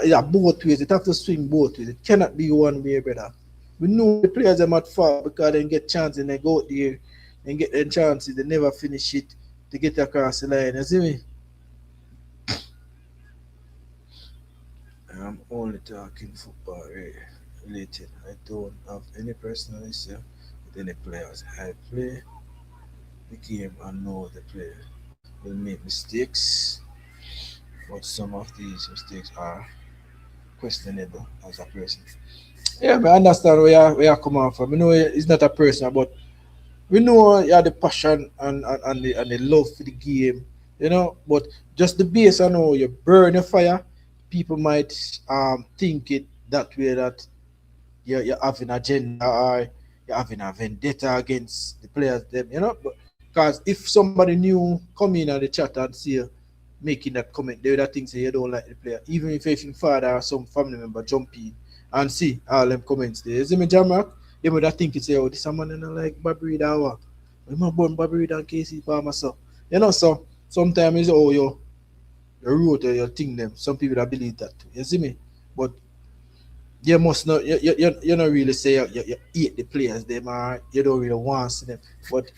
Yeah, both ways. It have to swing both ways. It cannot be one way, brother. We know the players them at far because they get chance and they go out there and get them chances, they never finish it to get across the line. You see me? I'm only talking football related. I don't have any personal issue with any players. I play the game and know the player will make mistakes, but some of these mistakes are questionable as a person. Yeah, I understand where you're coming from. You know, it's not a person, but we know you have the passion and the love for the game, you know. But just the base, I know you burn a fire. People might think it that way that you're having agenda or you're having a vendetta against the players, them, you know. But because if somebody new come in on the chat and see you making that comment, they would think say you don't like the player. Even if your father or some family member jump in and see all them comments there. You see me, Jamrock? They would think it's oh, this someone and like Bobby Reed or what? We might born Bobby Reed and Casey Palmer, so you know, so sometimes it's oh you wrote or you think them. Some people that believe that too. You see me? But you must not you not really say you hate the players them or you don't really want to see them. But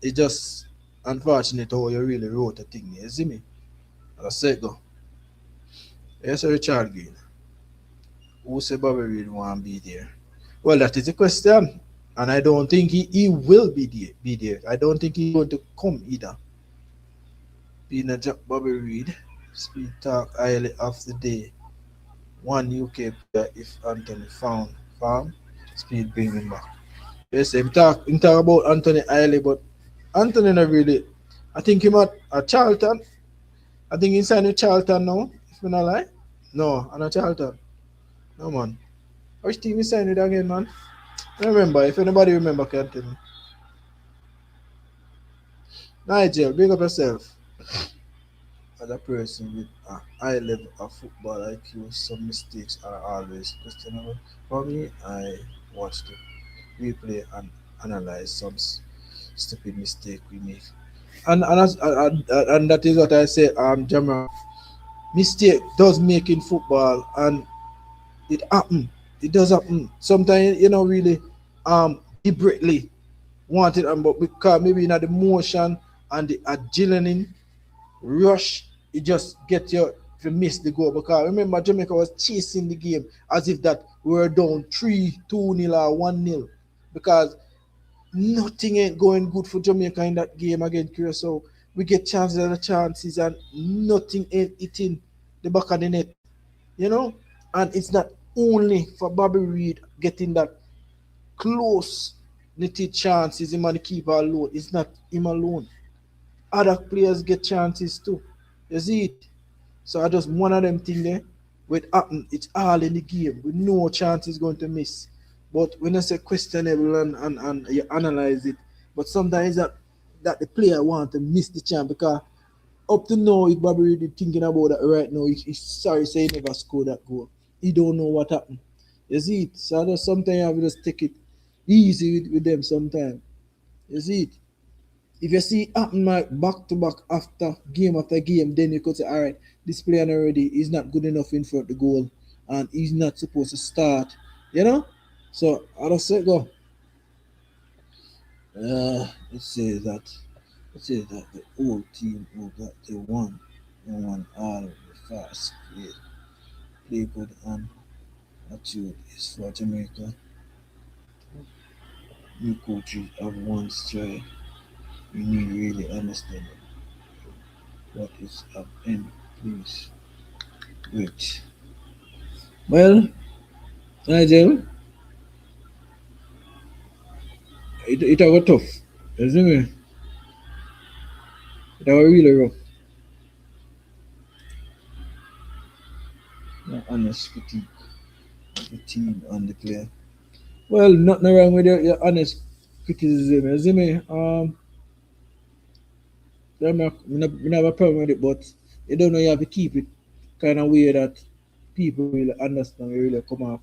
it's just unfortunate how you really wrote a thing, you see me? I said go. Yes, Richard Green. Who said Bobby Reed won't be there? Well, that is the question. And I don't think he will be there. I don't think he's going to come either. Being a Jack Bobby Reed, speed talk highly of the day. One UK player if Anthony found farm, speed bring him back. Yes, him talk about Anthony highly, but Anthony not really. I think him at Charlton. I think he signed with Charlton now, if I'm not lie. No, I'm not Charlton. No man. Which team he signed with again, man? I remember, if anybody remember can tell me. Nigel, bring up yourself. As a person with a high level of football IQ, some mistakes are always questionable. For me, I watch the replay and analyze some stupid mistake we make. And that is what I say, Jamrock. Mistake does make in football, and it happen. It does happen. Sometimes you know really deliberately want it, but because maybe in the motion and the adrenaline rush, it just get you to miss the goal. Because remember, Jamaica was chasing the game as if that we were down 3-2 nil or 1-0. Because nothing ain't going good for Jamaica in that game against Curacao. We get chances and chances, and nothing ain't hitting the back of the net. You know? And it's not only for Bobby Reed getting that close knitted chances, him and the keeper alone. It's not him alone. Other players get chances too. You see it? So I just one of them thing there. With happen, it's all in the game. We know chance is going to miss. But when I say questionable and you analyze it, but sometimes that the player want to miss the chance because up to now, if Bobby really thinking about that right now, he's sorry say he never scored that goal. He don't know what happened. You see it? So I just sometimes I have to just take it easy with them sometimes. You see it? If you see it happen like back to back after game, then you could say, all right, this player already is not good enough in front of the goal and he's not supposed to start. You know? So I just say go. It says that the whole team who got the won all the fast play good and attitude is for Jamaica. New coaches have one try. We need really understand what is up in please. Great. Well, Nigel, it was tough. You see me? It was really rough. No honest critique of the team and the player. Well, nothing wrong with your honest criticism. You see me? We have a problem with it, but you don't know you have to keep it kind of way that people really understand, you really come off.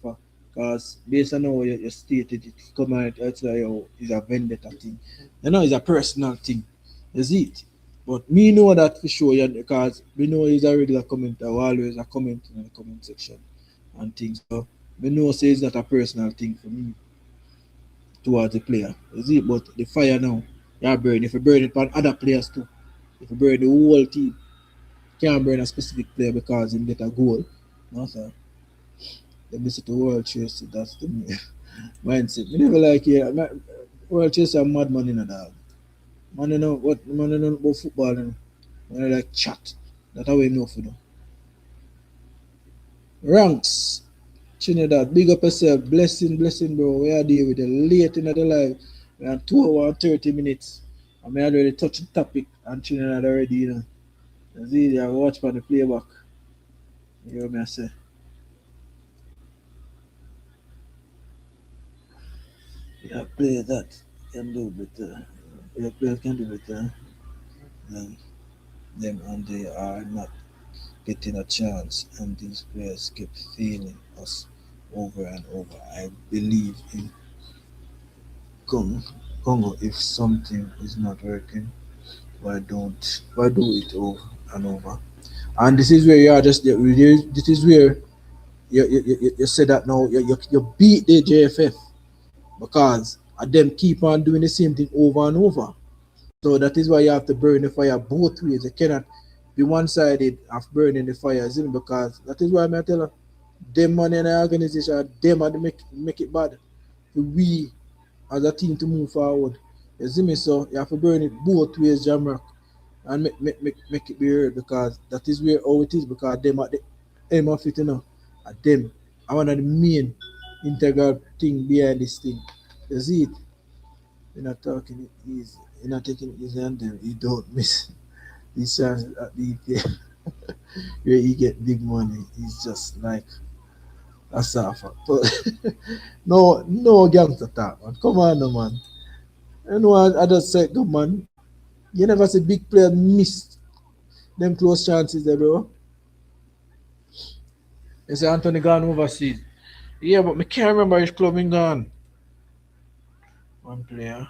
Because based on how you stated it, come out, it's like oh, it's a vendetta thing. You know, it's a personal thing. You see it? But me know that for sure, yeah, because we know he's a regular commenter, always a comment in the comment section and things. So we know say it's not a personal thing for me towards the player. You see, but the fire now, You burn. If you burn it on other players too. If you burn the whole team, can't burn a specific player because he get a goal. No, sir. They miss it to World Chase. That's the mindset. We never like it. World Chase are mad man in a dog. Man, you know what? Man, you know about football. You know. Man, you like chat. That's how we know for them. Ranks. Trinidad, big up yourself. Blessing, blessing, bro. We are there with the late in the live. We are 2 hours and 30 minutes. And we already touched the topic and Trinidad already, you know. It's easy. I watch for the playback. You hear me I say? Yeah, play that can do better. Yeah, players can do better than them, and they are not getting a chance. And these players keep failing us over and over. I believe in Congo. Congo, if something is not working, why do it over and over? And this is where you are just this is where you say that now you beat the JFF because them keep on doing the same thing over and over. So that is why you have to burn the fire both ways. You cannot be one sided of burning the fire, isn't it? Because that is why I tell you, them money in the organization, them are the make it bad. We as a team to move forward. You see me? So you have to burn it both ways, Jamrock, and make it be heard because that is where all it is because them at the aim of it, you know. At them. I one of the main integral thing behind this thing. You see it? You're not talking it easy. You're not taking it easy on them. You don't miss these chances at the EPL where you get big money. It's just like a surfer. But no gangster talk, man. Come on, no, man. You know, I just said, come on. You never see big players miss them close chances there, bro. You say Anthony gone overseas. Yeah, but me can't remember his club in gone. One player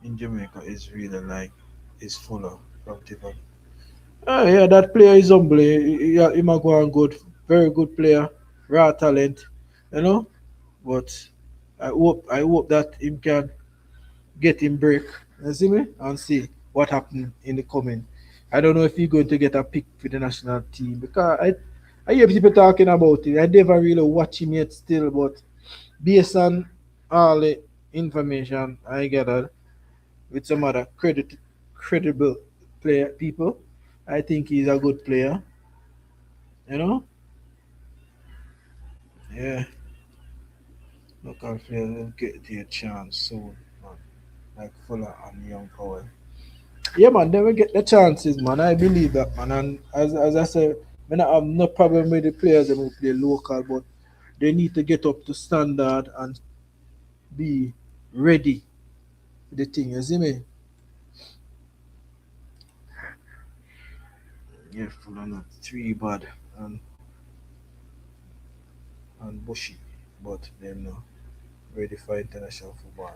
in Jamaica is really like is fuller from Tiffany. Ah, yeah, that player is humble. He might go on good, very good player, raw talent, you know. But I hope that him can get him break. You see me? And see what happened in the coming. I don't know if he's going to get a pick for the national team because I hear people talking about it. I never really watch him yet still, but based on all the information I gathered with some other credible player people, I think he's a good player. You know? Yeah. Local players will get their chance soon, man. Like Fuller and Young Power. Yeah, man, they will get the chances, man. I believe that, man. And as I said, man, I have no problem with the players that will play local, but they need to get up to standard and be ready for the thing. You see me? Yeah, Fuller not three bad and bushy, but they're not ready for international football.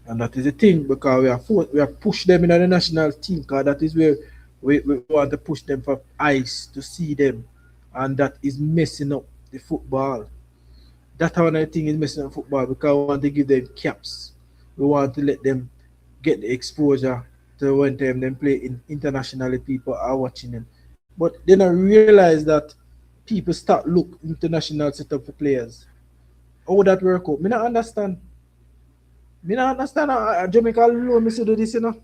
And that is the thing because we have pushed them in the national team because that is where we want to push them for eyes to see them, and that is messing up the football. That one I think is messing up football because we want to give them caps. We want to let them get the exposure to when time them play internationally. People are watching them, but they don't realize that people start look international setup for players. How would that work out? Me not understand. Me not understand Jamaica alone me see do this, you know.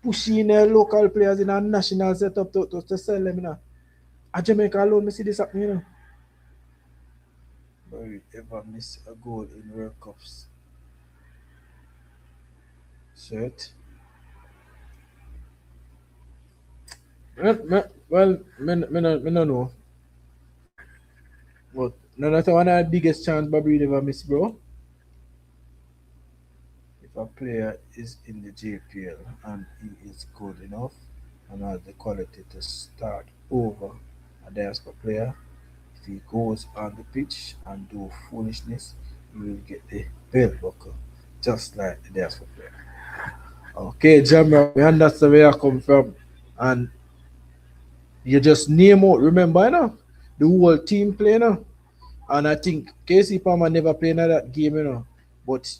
Pushing local players in a national setup to sell them, you know. Jamaica alone me see this happening, you know. But we ever miss a goal in World Cups. Shit. Well, me no know. But no, that's one of the biggest chance Bobby ever miss, bro. If a player is in the JPL and he is good enough and has the quality to start over a diaspora player, if he goes on the pitch and do foolishness, he will get the belt buckle, just like the diaspora player. Okay, Jamrock, we understand where you come from, and you just name out. Remember, you know, the whole team play, you know, and I think Casey Palmer never played in that game, you know, but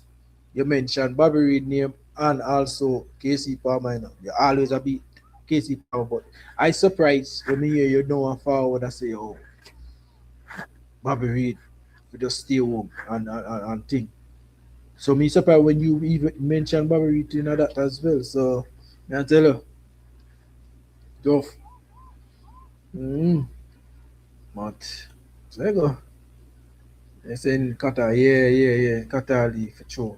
you mentioned Bobby Reed name and also KC Palmer. You know, you always a beat KC Palmer, but I surprised when me hear you know and forward. I say, oh, Bobby Reed, we just stay home and think. So me surprised when you even mention Bobby Reed in that as well. So I tell you, tough. Mm, but there you go. They say in Qatar, yeah, Qatar league for sure.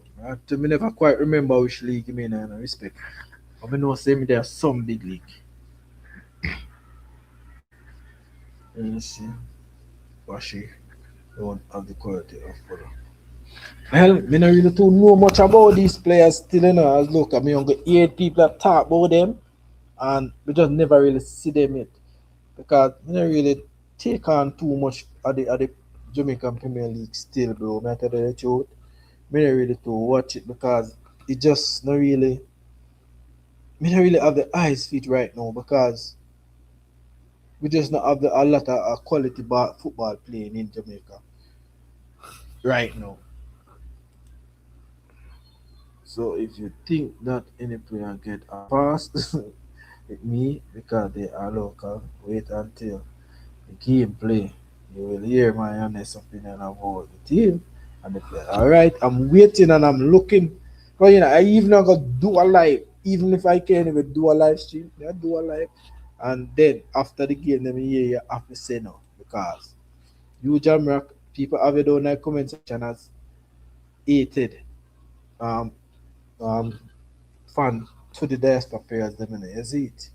Me never quite remember which league you mean and respect. But I know say me there are some big league. You see, Washi don't have the quality of follow. Well, me not really too know much about these players still, you know. As look, I mean, only 8 people that talk about them, and we just never really see them yet because me not really take on too much of the Jamaican Premier League still, bro. Me I tell you the truth, me not really to watch it because it just not really, me not really have the eyes fit right now because we just not have a lot of quality football playing in Jamaica right now. So if you think that any player get a pass with me because they are local, wait until the game play. You will hear my honest opinion about the team and the player. All right, I'm waiting and I'm looking. But you know, I even not gonna do a live, even if I can't even do a live stream, I do a live. And then after the game, let me hear you have to say no because you Jamrock people have it on the comment section as hated um um fan to the diaspora players them in it. Is it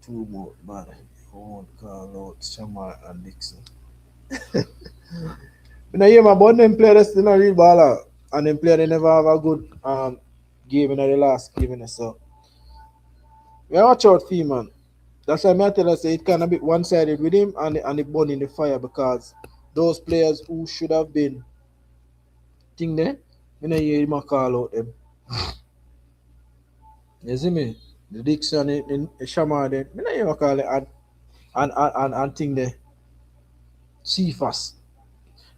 two more man? I won't call out Shamar and Dixon. You know, yeah, my but them players still not real baller and them player they never have a good game in the last game in the so. We watch out for him, man. That's why I tell us it kind of bit one sided with him and the bun in the fire because those players who should have been thing there, you know, hear him a call out them. You see me? The Dixon in Shamar then, you know, hear him a call it and thing there. See fast.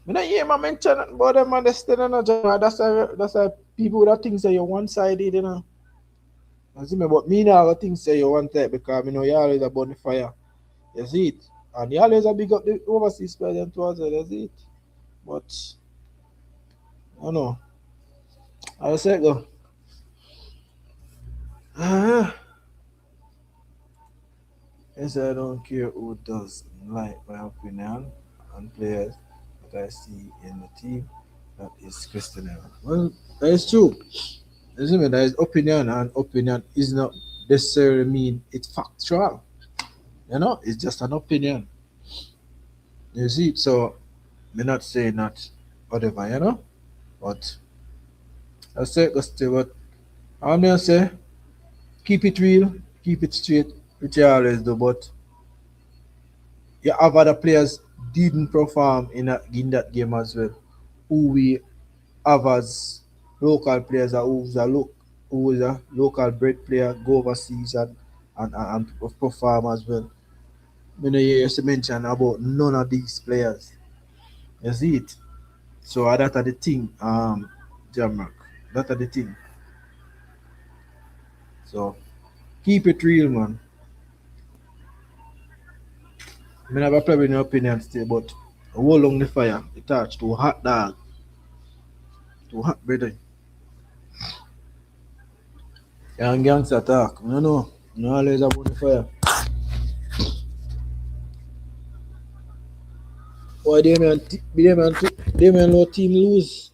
Me not hear him mention nothing about them and they still in a genre. That's why people that think say you're one sided, you know. You see me? But me now I think say you one type because you know you always about the fire. You see it? And you always a big up the overseas players towards it, you see it? But I don't know. I say go. Yes, I don't care who does like my opinion on players that I see in the team. That is questionable. Well, that is true. You see me? That is opinion, and opinion is not necessarily mean it's factual. You know, it's just an opinion. You see, so me not saying that whatever, you know. But I say go still, but I'm gonna say keep it real, keep it straight, which you always do. But you have other players didn't perform in that game as well. Who we have as local players or who is a local bred player go overseas and perform as well. You know, you used to mention about none of these players. You see it? So that are the thing, Jamrock. That are the thing. So keep it real, man. I mean, I have a probably no opinion still, but hold on the fire. The touch too hot, dog. Too hot, brother. Young gangster talk. No, no. No, always about the fire. Why they man, low team lose.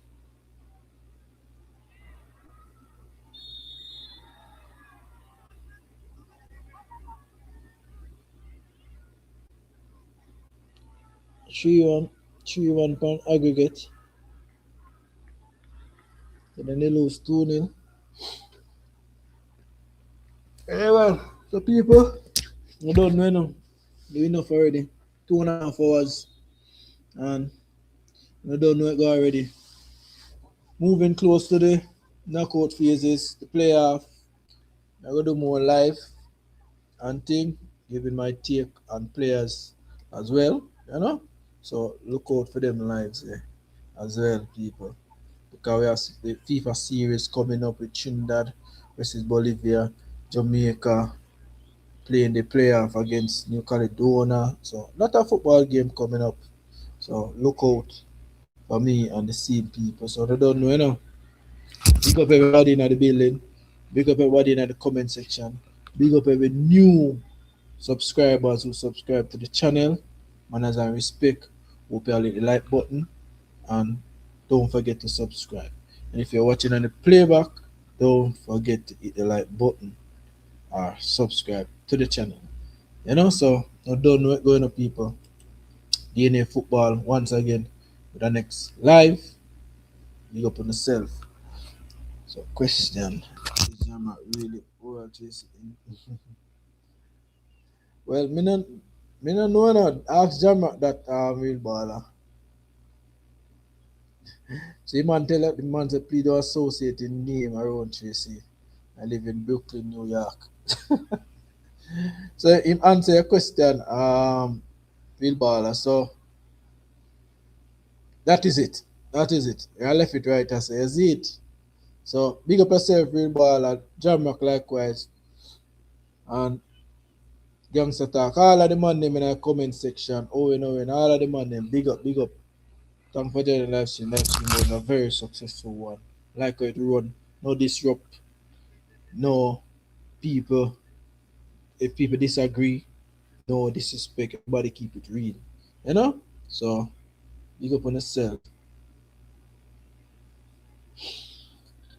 3-1, 3-1 pound aggregate. And then they lose 2-0. Yeah, well, so people, I don't know now. Do enough already. 2.5 hours. And I don't know it go already. Moving close to the knockout phases, the playoff. I'm gonna do more live and thing, giving my take on players as well, you know. So look out for them lives there as well, people. because we have the FIFA series coming up with Trinidad versus Bolivia, Jamaica playing the playoff against New Caledonia. So lot of football game coming up. So look out for me and the same people. So they don't know, you know. Big up everybody in the building. Big up everybody in the comment section. Big up every new subscribers who subscribe to the channel. Manners and respect. Hope you hit the like button and don't forget to subscribe. And if you're watching on the playback, don't forget to hit the like button or subscribe to the channel. You know, so I don't know what's going on, people. DNA football once again with the next live. Big up on yourself. So, question: is Jama really world chasing? Well, me no know no. Ask Jama that real baller. So the man tell the man say please don't associate in name around Tracy. I live in Brooklyn, New York. So him answer your question, real baller. So that is it. That is it. I left it right. I say, is it? So big up yourself, real baller. Jam likewise. And Youngster Talk, all of the man name in the comment section. Owen, all of the man name. Big up, big up. Thank for joining the live stream. Live stream was a very successful one. Like how it run. No disrupt. No people. If people disagree, no disrespect. Everybody keep it real. You know? So, big up on yourself.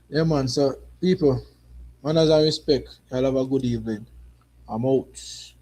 Yeah, man. So, people, manners and respect. Y'all have a good evening. I'm out.